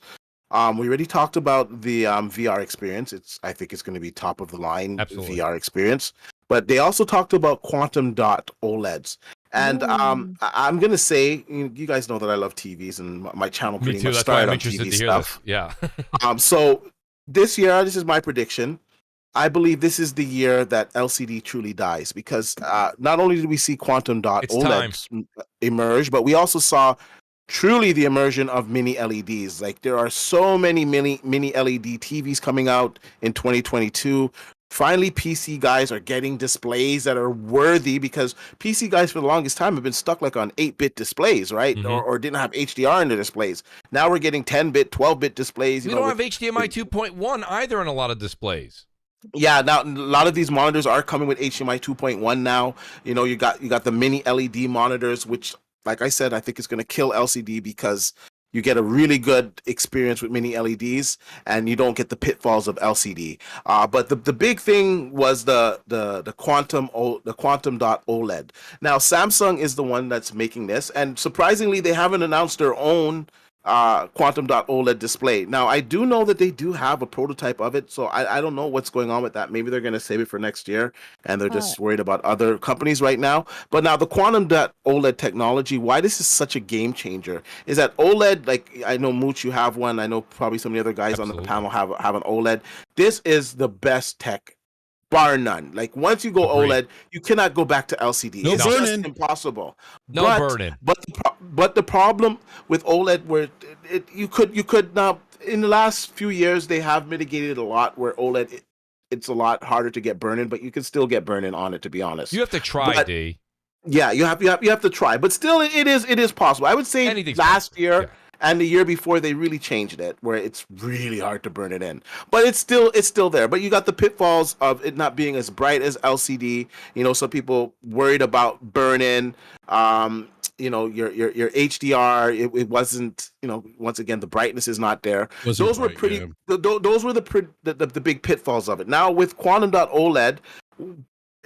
We already talked about the VR experience. I think it's going to be top of the line VR experience. But they also talked about quantum dot OLEDs. And I'm going to say, you guys know that I love TVs, and my channel pretty much started on TV stuff. Yeah. So this year, this is my prediction. I believe this is the year that LCD truly dies, because not only did we see quantum dot OLEDs emerge, but we also saw truly the immersion of mini LEDs. Like, there are so many mini LED TVs coming out in 2022. Finally, PC guys are getting displays that are worthy, because PC guys for the longest time have been stuck like on 8-bit displays, right? Or didn't have HDR in the displays. Now we're getting 10-bit, 12-bit displays. We don't have HDMI 2.1 either in a lot of displays. Yeah, now a lot of these monitors are coming with HDMI 2.1 now. You got the mini LED monitors, which, like I said, I think is going to kill LCD, because you get a really good experience with mini LEDs, and you don't get the pitfalls of LCD. But the big thing was the quantum dot OLED. Now Samsung is the one that's making this, and surprisingly, they haven't announced their own quantum dot OLED display. Now, I do know that they do have a prototype of it, so I don't know what's going on with that. Maybe they're going to save it for next year, and they're just worried about other companies right now. But now the quantum dot OLED technology, why this is such a game changer, is that OLED, like, I know Mooch, you have one. I know probably some of the other guys on the panel have an OLED. This is the best tech, bar none. Like, once you go OLED, you cannot go back to LCD. It's just impossible. Burn-in. But the problem with OLED, where you could now, in the last few years, they have mitigated a lot where OLED, it's a lot harder to get burn-in, but you can still get burn-in on it, to be honest. You have to try, D. Yeah, you have to try, but still, it is possible. I would say last year. Yeah. And the year before, they really changed it, where it's really hard to burn it in. But it's still there. But you got the pitfalls of it not being as bright as LCD. Some people worried about burn-in. Your HDR, it wasn't. Once again, the brightness is not there. Those were pretty. Yeah. Those were the big pitfalls of it. Now with quantum dot OLED,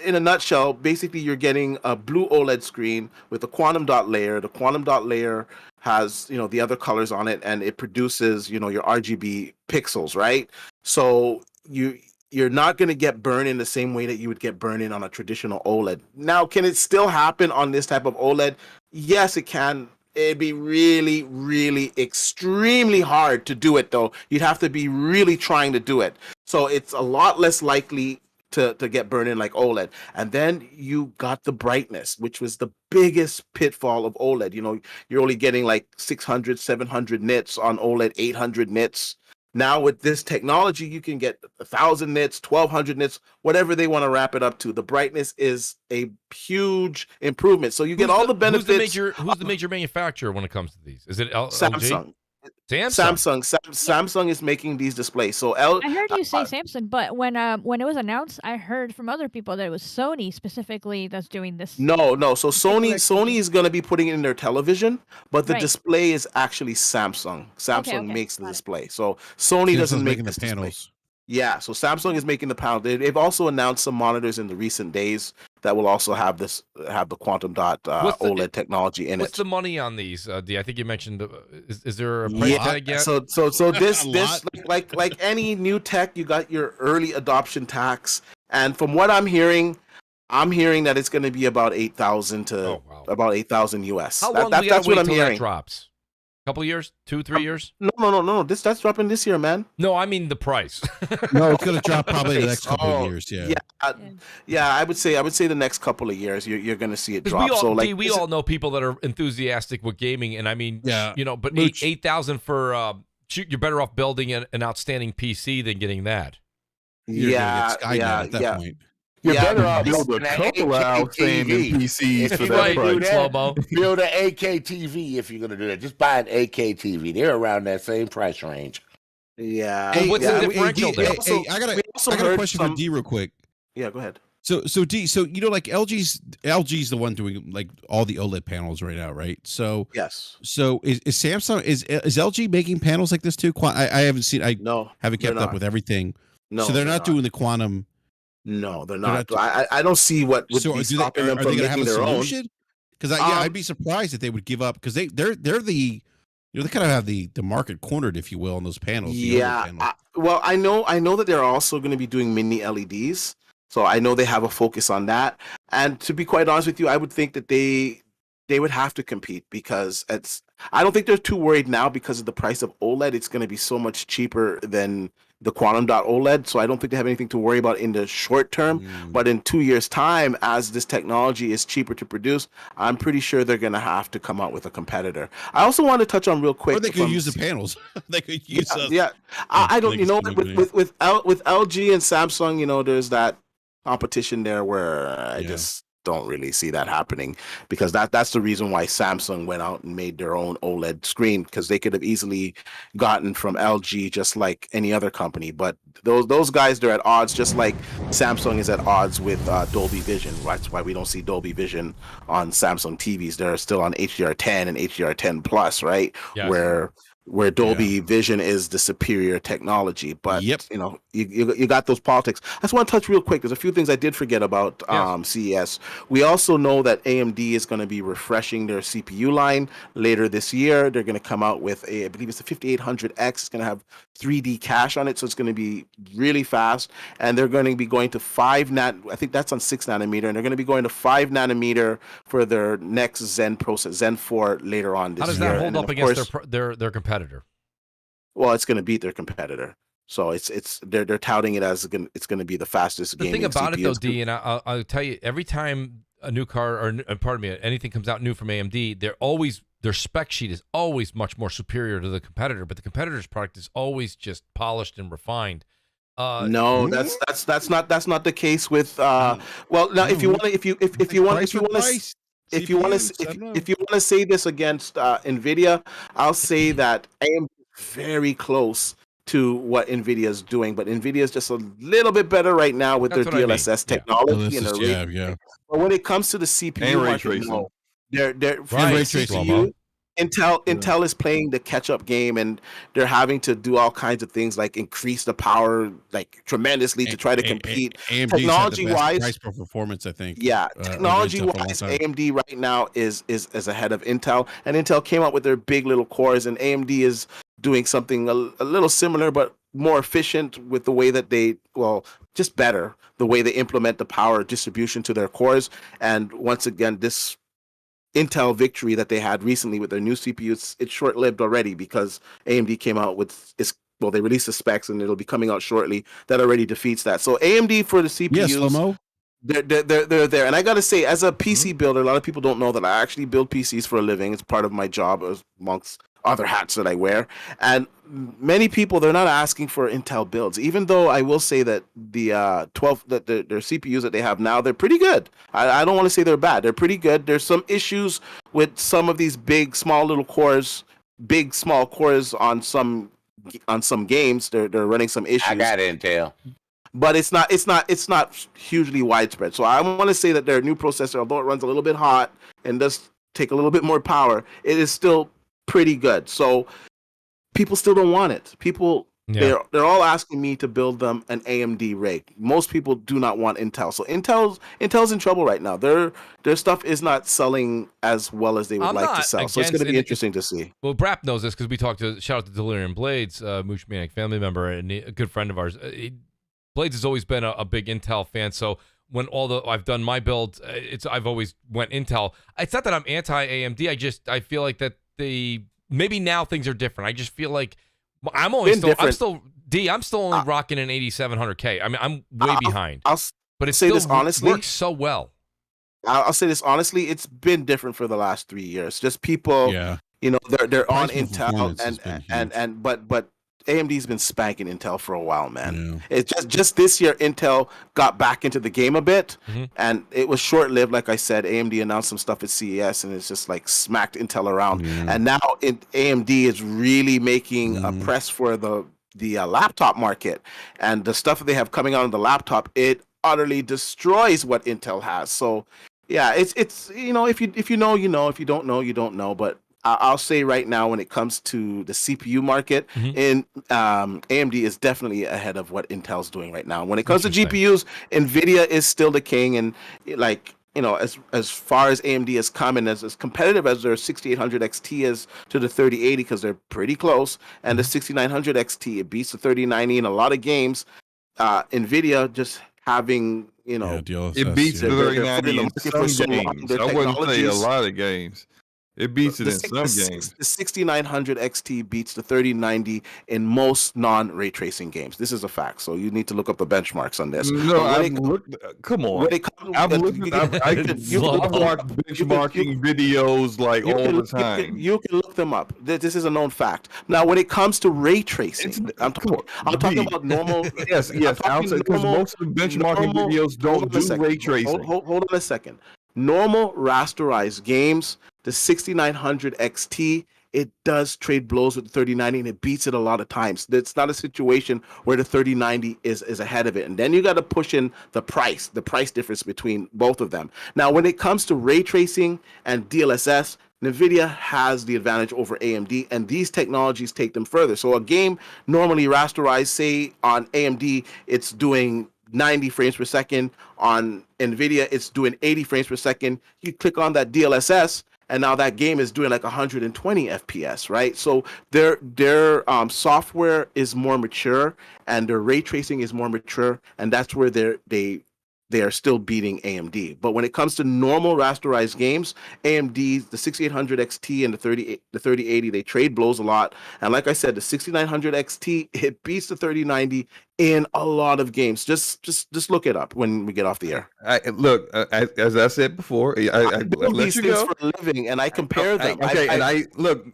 in a nutshell, basically you're getting a blue OLED screen with a quantum dot layer. The quantum dot layer has the other colors on it, and it produces your RGB pixels, right? So you're not going to get burn-in the same way that you would get burn-in on a traditional OLED. Now, can it still happen on this type of OLED? Yes, it can. It'd be really, really extremely hard to do it, though. You'd have to be really trying to do it. So it's a lot less likely to get burned in like OLED. And then you got the brightness, which was the biggest pitfall of OLED. You're only getting like 600, 700 nits on OLED, 800 nits. Now with this technology, you can get 1,000 nits, 1,200 nits, whatever they want to wrap it up to. The brightness is a huge improvement. So you get all the benefits. Who's the major manufacturer when it comes to these? Is it Samsung? Samsung is making these displays. So I heard you say Samsung, but when it was announced, I heard from other people that it was Sony specifically that's doing this. No. So Sony is going to be putting it in their television, but the display is actually Samsung. Samsung makes the display. So Sony doesn't make the panels. Yeah, so Samsung is making the panel. They've also announced some monitors in the recent days that will also have the quantum dot OLED technology in it. What's the money on these? D, I think you mentioned. Is there a price tag yet? So this like any new tech, you got your early adoption tax, and from what I'm hearing that it's going to be about 8,000 to about 8,000 US. How long do we gotta wait till that drops? Couple years, 2-3 years? No. That's dropping this year, man. No, I mean the price. No, it's gonna drop probably the next couple of years. Yeah. I would say the next couple of years you're gonna see it drop. We all know people that are enthusiastic with gaming, and I mean, but 8,000 for you're better off building an outstanding PC than getting that. At that point. You're better off building a couple of outstanding PCs for that price. Build an 8K TV if you're going to do that. Just buy an 8K TV. They're around that same price range. Yeah. Well, what's the differential there? I got a question for D real quick. Yeah, go ahead. So D, like LG's the one doing like all the OLED panels right now, right? So yes. So is Samsung is LG making panels like this too? I haven't seen. Haven't kept up with everything. No. So they're not doing the quantum. No, they're not. I don't see what would be stopping them from making their own. Because I'd be surprised if they would give up, because they're the they kind of have the market cornered, if you will, on those panels. Yeah. I know that they're also going to be doing mini LEDs. So I know they have a focus on that. And to be quite honest with you, I would think that they would have to compete because I don't think they're too worried now because of the price of OLED. It's going to be so much cheaper than the Quantum Dot OLED. So I don't think they have anything to worry about in the short term. But in 2 years' time, as this technology is cheaper to produce, I'm pretty sure they're going to have to come out with a competitor. I also want to touch on real quick. Or they could use the panels. They could use I don't, with LG and Samsung, there's that competition there where I just don't really see that happening because that's the reason why Samsung went out and made their own OLED screen because they could have easily gotten from LG just like any other company. But those guys, they're at odds just like Samsung is at odds with Dolby Vision. That's why we don't see Dolby Vision on Samsung TVs. They're still on HDR10 and HDR10 Plus, right? Yes. Where Dolby Vision is the superior technology. But you got those politics. I just want to touch real quick. There's a few things I did forget about CES. We also know that AMD is going to be refreshing their CPU line later this year. They're going to come out with I believe it's the 5800X. It's going to have 3D cache on it, so it's going to be really fast. And they're going to be going to 5 I think that's on 6 nanometer, and they're going to be going to 5 nanometer for their next Zen process, Zen 4 later on this year. How does that hold up against their competitor? Well, it's going to beat their competitor. So they're touting it as it's going to be the fastest. The thing about it though, D, and I'll tell you, every time a new car anything comes out new from AMD, their spec sheet is always much more superior to the competitor, but the competitor's product is always just polished and refined. No, that's not the case with if you want to say this against Nvidia, I'll say that AMD is very close to what Nvidia is doing, but Nvidia is just a little bit better right now with their DLSS technology and their But when it comes to the CPU market, they're Intel is playing the catch-up game, and they're having to do all kinds of things like increase the power like tremendously to try to compete. Technology-wise, price per performance, I think. Yeah, technology-wise, AMD right now is ahead of Intel, and Intel came out with their big little cores, and AMD is doing something a little similar but more efficient with the way that just better the way they implement the power distribution to their cores. And once again, this Intel victory that they had recently with their new CPU, it's short-lived already because AMD came out with they released the specs and it'll be coming out shortly. That already defeats that. So AMD for the CPUs, they're there. And I gotta say, as a PC builder, a lot of people don't know that I actually build PCs for a living. It's part of my job amongst other hats that I wear. And many people, they're not asking for Intel builds, even though I will say that the their CPUs that they have now, they're pretty good. I don't want to say they're bad. They're pretty good. There's some issues with some of these small cores on some games. They're running some issues. I got Intel. But it's not hugely widespread. So I want to say that their new processor, although it runs a little bit hot and does take a little bit more power, it is still pretty good. So people still don't want it. They're all asking me to build them an AMD rig. Most people do not want Intel. So Intel's in trouble right now. Their stuff is not selling as well as they would like to sell. So it's going to be interesting to see. Well, BRAP knows this because we shout out to Delirium Blades, Mooch Maniac family member and a good friend of ours. Blades has always been a big Intel fan. So when I've done my build, I've always went Intel. It's not that I'm anti AMD. I feel like that maybe now things are different. I just feel like I'm still only rocking an 8700K. I mean, I'm way behind. But it still works so well. I'll say this honestly, it's been different for the last 3 years. Just people, they're on Intel but AMD's been spanking Intel for a while, man. Yeah. It's just this year Intel got back into the game a bit, and it was short-lived. Like I said, AMD announced some stuff at CES, and it's just like smacked Intel around. And now AMD is really making a press for the laptop market, and the stuff that they have coming out on the laptop, it utterly destroys what Intel has. So, yeah, it's if you know, if you know, if you don't know, you don't know, but I'll say right now, when it comes to the CPU market, AMD is definitely ahead of what Intel's doing right now. When it comes to GPUs, NVIDIA is still the king, and like as far as AMD has come and as competitive as their 6800 XT is to the 3080, because they're pretty close, and the 6900 XT, it beats the 3090 in a lot of games. Nvidia just having, DLSS, It beats the they're 3090 in looking for some so long. games. Their I wouldn't say a technologies- lot of games. It beats it in six- some games. The 6900 XT beats the 3090 in most non-ray tracing games. This is a fact. So you need to look up the benchmarks on this. No, But I've looked. Come on. when it comes, I've looked. I can watch benchmarking videos like all the time. You can look them up. This is a known fact. Now, when it comes to ray tracing, I'm talking about normal. Yes, because most of the benchmarking videos don't do ray tracing. Hold on a second. Normal rasterized games, the 6900 XT, it does trade blows with the 3090 and it beats it a lot of times. It's not a situation where the 3090 is ahead of it. And then you got to push in the price difference between both of them. Now, when it comes to ray tracing and DLSS, NVIDIA has the advantage over AMD, and these technologies take them further. So a game normally rasterized, say on AMD, it's doing 90 frames per second. On NVIDIA, it's doing 80 frames per second. You click on that DLSS, and now that game is doing like 120 FPS, right? So their software is more mature, and their ray tracing is more mature, and that's where they are still beating AMD. But when it comes to normal rasterized games, AMD, the 6800 XT and the 3080, they trade blows a lot. And like I said, the 6900 XT, it beats the 3090 in a lot of games. Just look it up when we get off the air. As I said before, I do let these you things go. for a living, and I compare them. Okay, I look.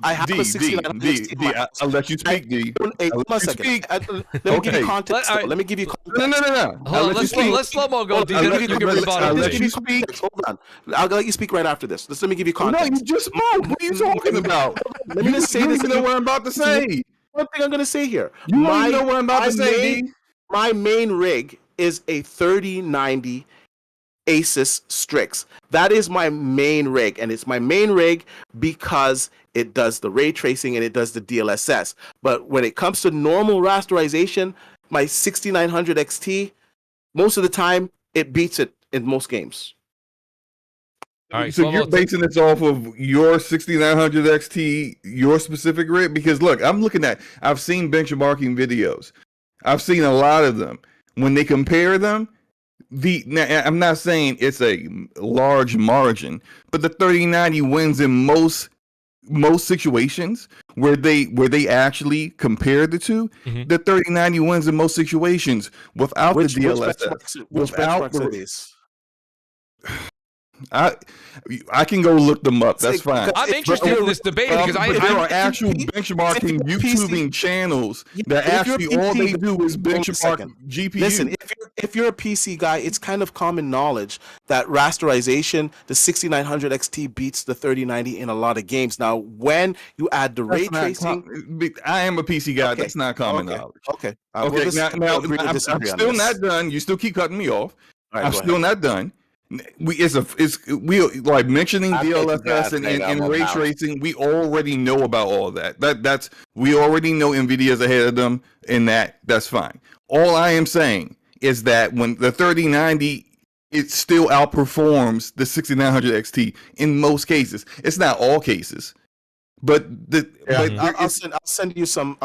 I have a 6900 XT. I'll let you speak, D. Hey, I'll hold on a let you second. speak. Let me give you context. Let- Let me give you context. No. Hold on, let's slow-mo go. I'll let You you- can I'll rebuttal. let D. you speak. Hold on. I'll let you speak right after this. Let me give you No, context. you just moved. What are you talking about? Let me just say you this. don't even know what I'm about to say. One thing I'm going to say here. You don't even know what I'm about to say, D. My main rig is a 3090 Asus Strix. That is my main rig, and it's my main rig because it does the ray tracing and it does the DLSS. But when it comes to normal rasterization, my 6900 XT, most of the time, it beats it in most games. All right, So you're basing this off of your 6900 XT, your specific rig? Because look, I've seen benchmarking videos. I've seen a lot of them. When they compare them, now, I'm not saying it's a large margin, but the 3090 wins in most situations where they actually compare the two. The 3090 wins in most situations without the DLSS. Which Without benchmarks are these? I can go look them up. That's fine. I'm interested in this debate because But there are actual benchmarking YouTubing channels that actually all they do is benchmark GPU. Listen, if you're a PC guy, it's kind of common knowledge that rasterization, the 6900 XT beats the 3090 in a lot of games. Now, when you add the ray tracing, I am a PC guy. Okay. That's not common knowledge. Okay. Okay. Now I'm still not done. You still keep cutting me off. I'm still not done. We like mentioning DLSS and ray tracing. We already know about all that. We already know NVIDIA's ahead of them in that. That's fine. All I am saying is that when the 3090, it still outperforms the 6900 XT in most cases. It's not all cases, but I'll send you some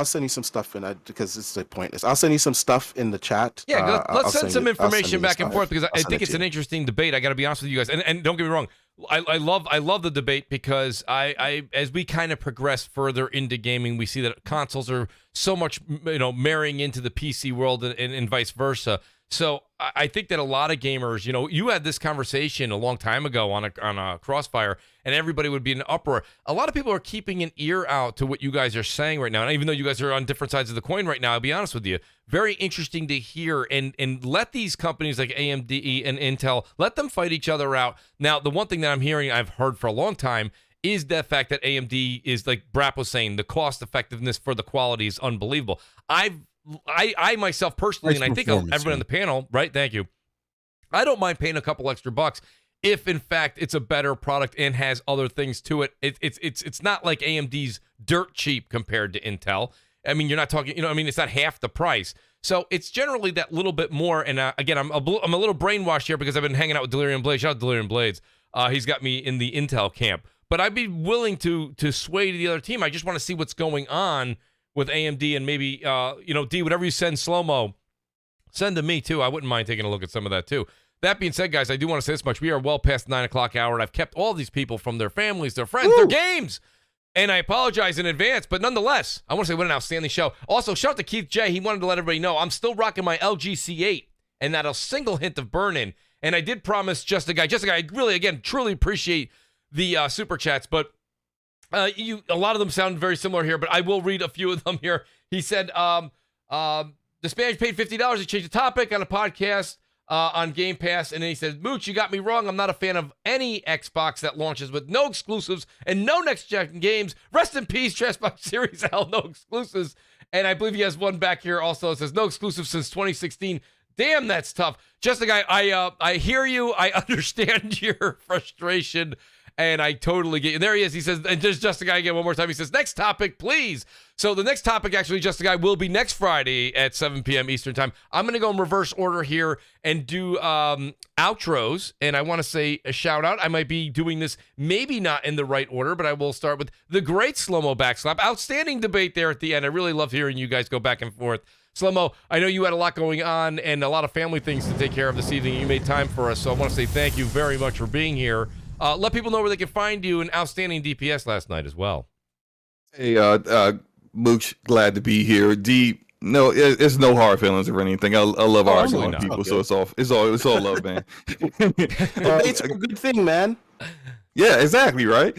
stuff in because it's the pointless. I'll send you some stuff in the chat. Yeah, let's send some I'll send information you back and stuff. forth because I I'll send think it it's to an you. interesting debate. I got to be honest with you guys, and don't get me wrong, I love the debate because I as we kind of progress further into gaming, we see that consoles are so much marrying into the PC world and vice versa. So I think that a lot of gamers, you had this conversation a long time ago on a Crossfire, and everybody would be in an uproar. A lot of people are keeping an ear out to what you guys are saying right now, and even though you guys are on different sides of the coin right now, I'll be honest with you, very interesting to hear, and let these companies like AMD and Intel, let them fight each other out. Now, the one thing that I'm hearing, I've heard for a long time, is the fact that AMD is, like BRAP was saying, the cost effectiveness for the quality is unbelievable. I myself personally, and I think everyone on the panel, right? Thank you. I don't mind paying a couple extra bucks if, in fact, it's a better product and has other things to it. It's not like AMD's dirt cheap compared to Intel. I mean, you're not talking, it's not half the price. So it's generally that little bit more. And again, I'm a little brainwashed here because I've been hanging out with Delirium Blades. Shout out Delirium Blades. He's got me in the Intel camp. But I'd be willing to sway to the other team. I just want to see what's going on with AMD and maybe, D, whatever you send Slow-Mo, send to me too. I wouldn't mind taking a look at some of that too. That being said, guys, I do want to say this much. We are well past the 9 o'clock hour, and I've kept all these people from their families, their friends, their games. And I apologize in advance, but nonetheless, I want to say what an outstanding show. Also, shout out to Keith J. He wanted to let everybody know I'm still rocking my LG C8 and not a single hint of burn-in. And I did promise Just a Guy, I really, again, truly appreciate the super chats, but a lot of them sound very similar here, but I will read a few of them here. He said, the Spanish paid $50 to change the topic on a podcast on Game Pass, and then he said, Mooch, you got me wrong. I'm not a fan of any Xbox that launches with no exclusives and no next-gen games. Rest in peace, Xbox Series L, no exclusives. And I believe he has one back here also. It says, no exclusives since 2016. Damn, that's tough. Just a guy, I hear you. I understand your frustration. And I totally get you. There he is. He says, and just a guy again one more time. He says, next topic, please. So the next topic, actually, Just a Guy, will be next Friday at 7 p.m. Eastern time. I'm going to go in reverse order here and do outros. And I want to say a shout out. I might be doing this maybe not in the right order, but I will start with the great Slow-Mo Backslap. Outstanding debate there at the end. I really loved hearing you guys go back and forth. Slow-Mo, I know you had a lot going on and a lot of family things to take care of this evening. You made time for us. So I want to say thank you very much for being here. Let people know where they can find you. An outstanding DPS last night as well. Hey, Mooch, glad to be here. D, no, it's no hard feelings or anything. I love arguing with people, so it's all love, man. It's a good thing, man. Yeah, exactly, right?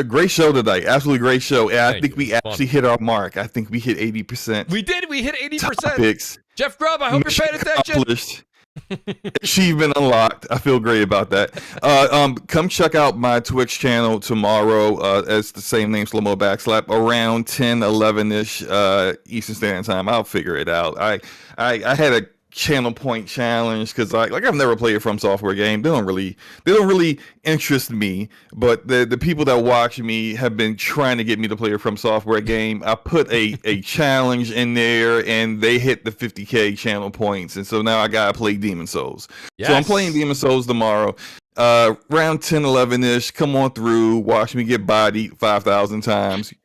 Great show tonight. Absolutely great show. And I think we actually hit our mark. I think we hit 80%. We did. We hit 80%. Topics. Jeff Grubb, I hope you're paying attention. Achievement unlocked. I feel great about that. Come check out my Twitch channel tomorrow. It's the same name, Slow-Mo Backslap, around 10, 11-ish Eastern Standard Time. I'll figure it out. I had a channel point challenge because I've never played a From Software game. They don't really interest me, but the people that watch me have been trying to get me to play a From Software game. I put a challenge in there and they hit the 50k channel points, and so now I gotta play Demon Souls. Yes. So I'm playing Demon Souls tomorrow, around 10, 11-ish. Come on through, watch me get bodied 5,000 times.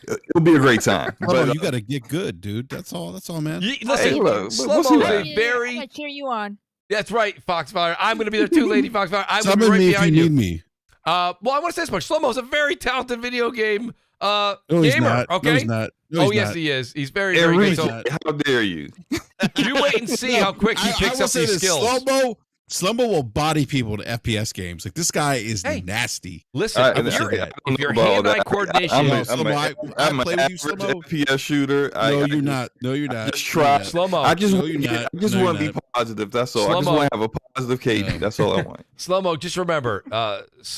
It'll be a great time. But you gotta get good, dude. That's all, man. Listen, Slow-Mo is a very. I'm gonna cheer you on. That's right, Foxfire. I'm gonna be there too, Lady Foxfire. I'm Summon gonna be right me behind if you you. need me. Well, I want to say this much. Slow-Mo is a very talented video game No, he's gamer. not. Okay. No, he's not. No, he's yes, not. he is. He's very good. So, how dare you? you wait and see how quick he picks up these skills. Slow-Mo will body people to FPS games. Like, this guy is nasty. Listen, if your hand-eye coordination, I'm I play with you, Slow-Mo. FPS shooter. No, you're not. No, you're not. Just try. Slow-Mo. I just No, want you're not. to be positive. That's all. I just want to have a positive KD. That's all I want. Slow-Mo, just remember,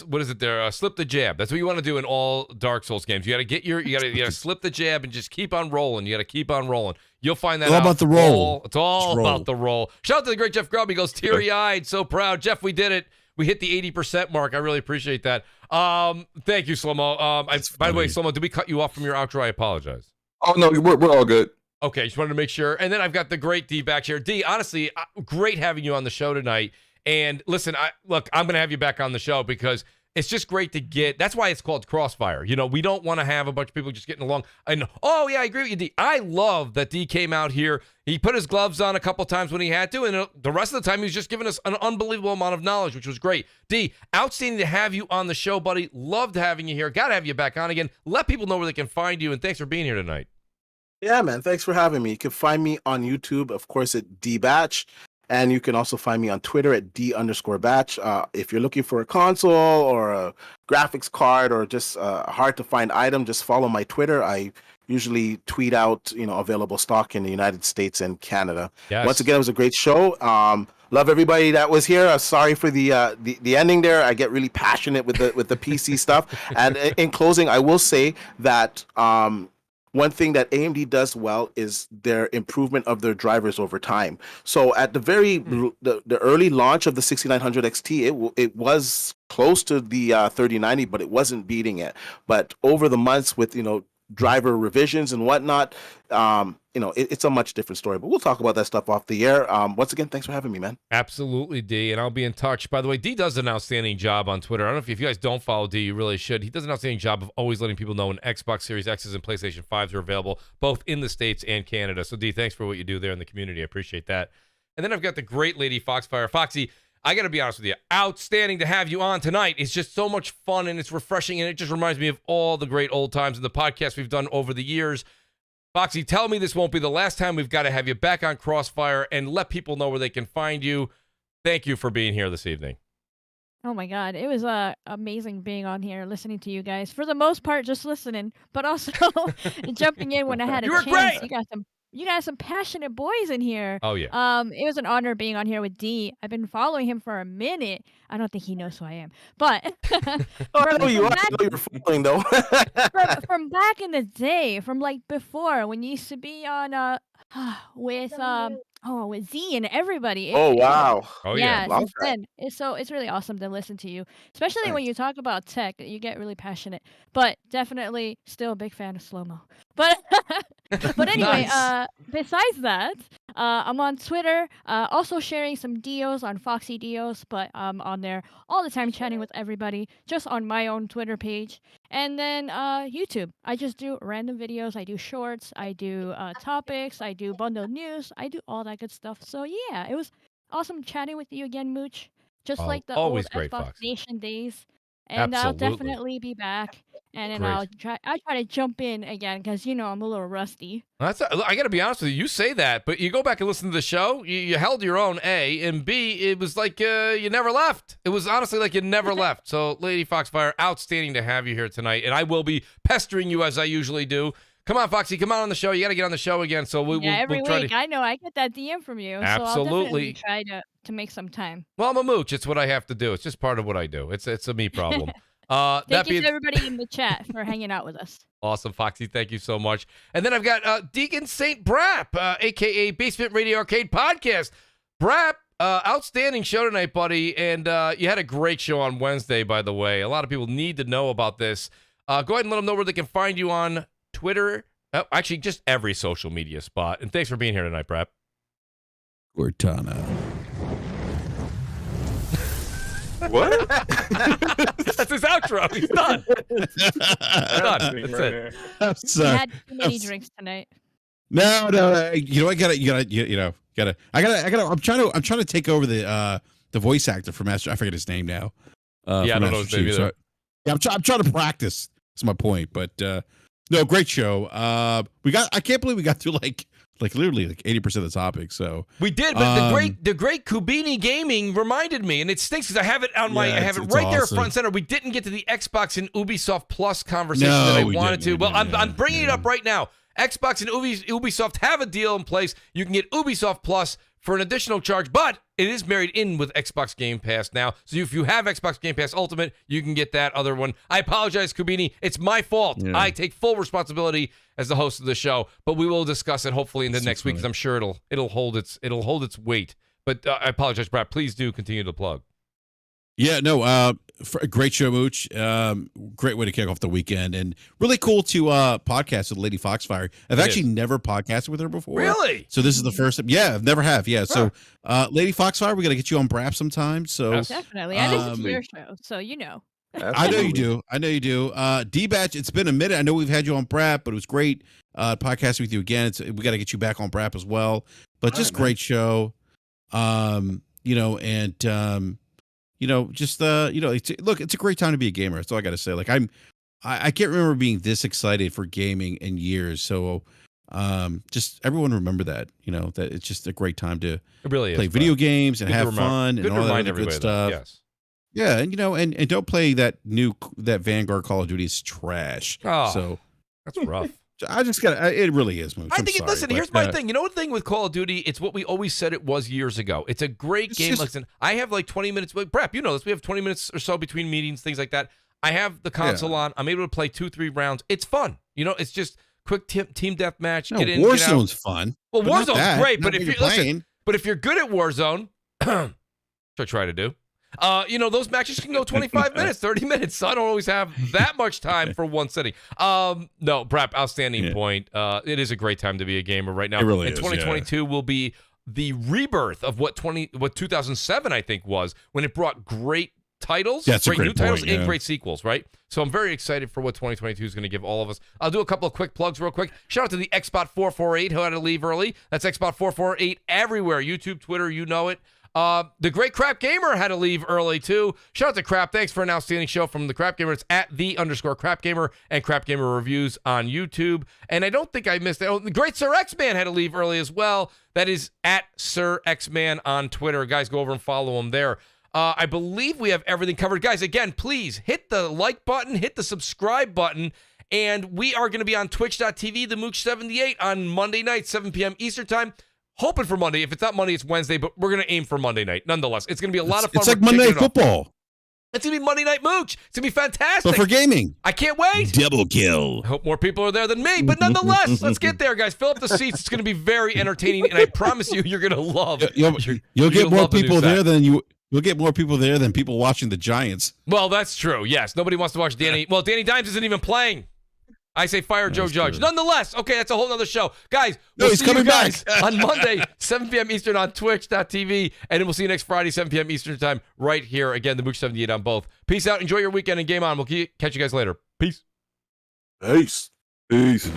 what is it there? Slip the jab. That's what you want to do in all Dark Souls games. You got to get you got to slip the jab and just keep on rolling. You got to keep on rolling. You'll find that all out. about the roll. It's all about the roll. Shout out to the great Jeff Grubb. He goes teary-eyed, so proud. Jeff, we did it. We hit the 80% mark. I really appreciate that. Thank you, Slow-Mo. By the way, Slow-Mo, did we cut you off from your outro? I apologize. Oh no, we're all good. Okay, just wanted to make sure. And then I've got the great D back here. D, honestly, great having you on the show tonight. And listen, I'm going to have you back on the show because it's just great to get. That's why it's called Crossfire. You know, we don't want to have a bunch of people just getting along. And yeah, I agree with you, D. I love that D came out here. He put his gloves on a couple times when he had to, and the rest of the time he was just giving us an unbelievable amount of knowledge, which was great. D, outstanding to have you on the show, buddy. Loved having you here. Got to have you back on again. Let people know where they can find you, and thanks for being here tonight. Yeah, man. Thanks for having me. You can find me on YouTube, of course, at dbatch. And you can also find me on Twitter at D_batch. If you're looking for a console or a graphics card or just a hard to find item, just follow my Twitter. I usually tweet out, available stock in the United States and Canada. Yes. Once again, it was a great show. Love everybody that was here. Sorry for the ending there. I get really passionate with the PC stuff. And in closing, I will say that one thing that AMD does well is their improvement of their drivers over time. So at the the early launch of the 6900 XT, it was close to the 3090, but it wasn't beating it. But over the months with driver revisions and whatnot. It's a much different story, but we'll talk about that stuff off the air. Once again, thanks for having me, man. Absolutely, D, and I'll be in touch. By the way, D does an outstanding job on Twitter. I don't know if you guys don't follow D, you really should. He does an outstanding job of always letting people know when Xbox Series X's and PlayStation 5s are available, both in the States and Canada. So, D, thanks for what you do there in the community. I appreciate that. And then I've got the great lady Foxfire. Foxy, I got to be honest with you. Outstanding to have you on tonight. It's just so much fun, and it's refreshing, and it just reminds me of all the great old times and the podcasts we've done over the years. Foxy, tell me this won't be the last time. We've got to have you back on CrossFire and let people know where they can find you. Thank you for being here this evening. Oh my God, it was amazing being on here, listening to you guys. For the most part, just listening, but also jumping in when I had a chance. Great. You got some passionate boys in here. Oh yeah. It was an honor being on here with D. I've been following him for a minute. I don't think he knows who I am, but I know you are. I know you're following though. from back in the day, from like before when you used to be on with Z and everybody. Wow. Oh yeah. yeah. Since then, it's really awesome to listen to you, especially when you talk about tech. You get really passionate, but definitely still a big fan of slow-mo. But but anyway, Nice. Besides that, I'm on Twitter, also sharing some deos on Foxy Deos, but I'm on there all the time chatting with everybody, just on my own Twitter page. And then YouTube, I just do random videos. I do shorts, I do topics, I do bundled news, I do all that good stuff. So yeah, it was awesome chatting with you again, Mooch. Just like the always old great, Xbox Foxy. Nation days. And I'll Absolutely. definitely be back. And then Great. I'll try to jump in again because I'm a little rusty. I got to be honest with you. You say that, but you go back and listen to the show. You held your own, A, and B, it was like you never left. It was honestly like you never left. So, Lady Foxfire, outstanding to have you here tonight, and I will be pestering you as I usually do. Come on, Foxy, come on the show. You got to get on the show again. So Every we'll try week. to... I know I get that DM from you. So I'll Absolutely. definitely try to make some time. Well, I'm a mooch. It's what I have to do. It's just part of what I do. It's a me problem. Thank you to everybody in the chat for hanging out with us. Awesome, Foxy. Thank you so much. And then I've got Deacon St. BRAP, a.k.a. Basement Radio Arcade Podcast. BRAP, outstanding show tonight, buddy. And you had a great show on Wednesday, by the way. A lot of people need to know about this. Go ahead and let them know where they can find you on Twitter. Actually, just every social media spot. And thanks for being here tonight, BRAP. Cortana. What? That's his outro. He's done. Done. That's it. I'm I sorry. had too many drinks tonight. No. I gotta. I'm trying to take over the voice actor for Master. I forget his name now. Yeah, I don't know his name either. I'm trying to practice. That's my point. But no, great show. I can't believe we got through like literally 80% of the topics. So we did, but the great Kubini Gaming reminded me, and it stinks because I have it on I have it right there front and center. We didn't get to the Xbox and Ubisoft Plus conversation that I wanted to. Well, I'm bringing it up right now. Xbox and Ubisoft have a deal in place. You can get Ubisoft Plus for an additional charge, but it is married in with Xbox Game Pass now. So if you have Xbox Game Pass Ultimate, you can get that other one. I apologize, Kubini. It's my fault. Yeah. I take full responsibility as the host of the show, but we will discuss it hopefully in the next week because I'm sure it'll hold its weight. But I apologize, Brad. Please do continue to plug. Yeah, no, great show, Mooch. Great way to kick off the weekend, and really cool to podcast with Lady Foxfire. I've actually never podcasted with her before. Really? So this is the first. Yeah, I've never have. Yeah. So, Lady Foxfire, we got to get you on BRAP sometime. So definitely, I listen to your show, so you know. I know you do. D-Batch, it's been a minute. I know we've had you on BRAP, but it was great podcasting with you again. We got to get you back on BRAP as well. But just great show. It's a great time to be a gamer. That's all I got to say. Like I can't remember being this excited for gaming in years. So, just everyone remember that, that it's just a great time to play video games and have fun and all that good stuff. Yes. Yeah. And, and don't play that Vanguard Call of Duty is trash. Oh, so that's rough. It really is, Mooch. Listen, here's my thing. You know what thing with Call of Duty? It's what we always said it was years ago. It's a great game. Listen, I have like 20 minutes. Brap, you know this. We have 20 minutes or so between meetings, things like that. I have the console on. I'm able to play 2-3 rounds. It's fun. It's just quick team deathmatch. No, get in, Warzone's fun. Well, Warzone's great, but if you're playing, but if you're good at Warzone, which I try to do, Those matches can go 25 minutes, 30 minutes. So I don't always have that much time for one sitting. No, BRAP, outstanding point. It is a great time to be a gamer right now. It really is. 2022 will be the rebirth of what 2007 I think was, when it brought great titles, great new titles, and great sequels, right? So I'm very excited for what 2022 is going to give all of us. I'll do a couple of quick plugs real quick. Shout out to the Xbot448 who had to leave early. That's Xbot448 everywhere. YouTube, Twitter, you know it. The Great Crap Gamer had to leave early too. Shout out to Crap. Thanks for an outstanding show from the Crap Gamer. It's at @the_Crap Gamer and Crap Gamer Reviews on YouTube. And I don't think I missed it. Oh, the Great Sir X-Man had to leave early as well. That is at Sir X-Man on Twitter. Guys, go over and follow him there. I believe we have everything covered. Guys, again, please hit the like button, hit the subscribe button, and we are going to be on twitch.tv, the Mooch78 on Monday night, 7 p.m. Eastern time. Hoping for Monday. If it's not Monday, it's Wednesday, but we're going to aim for Monday night. Nonetheless, it's going to be a lot of fun. It's like Monday Night Football. It's going to be Monday Night Mooch. It's going to be fantastic. But for gaming. I can't wait. Double kill. I hope more people are there than me, but nonetheless, let's get there, guys. Fill up the seats. It's going to be very entertaining, and I promise you're going to love. You'll get more people there than you. You'll get more people there than people watching the Giants. Well, that's true. Yes, nobody wants to watch Danny. Well, Danny Dimes isn't even playing. I say fire Joe Judge. Nonetheless, okay, that's a whole nother show. Guys, he's see coming you guys back on Monday, 7 p.m. Eastern on twitch.tv, and then we'll see you next Friday, 7 p.m. Eastern time, right here. Again, the Mooch78 on both. Peace out. Enjoy your weekend and game on. We'll catch you guys later. Peace. Peace. Peace.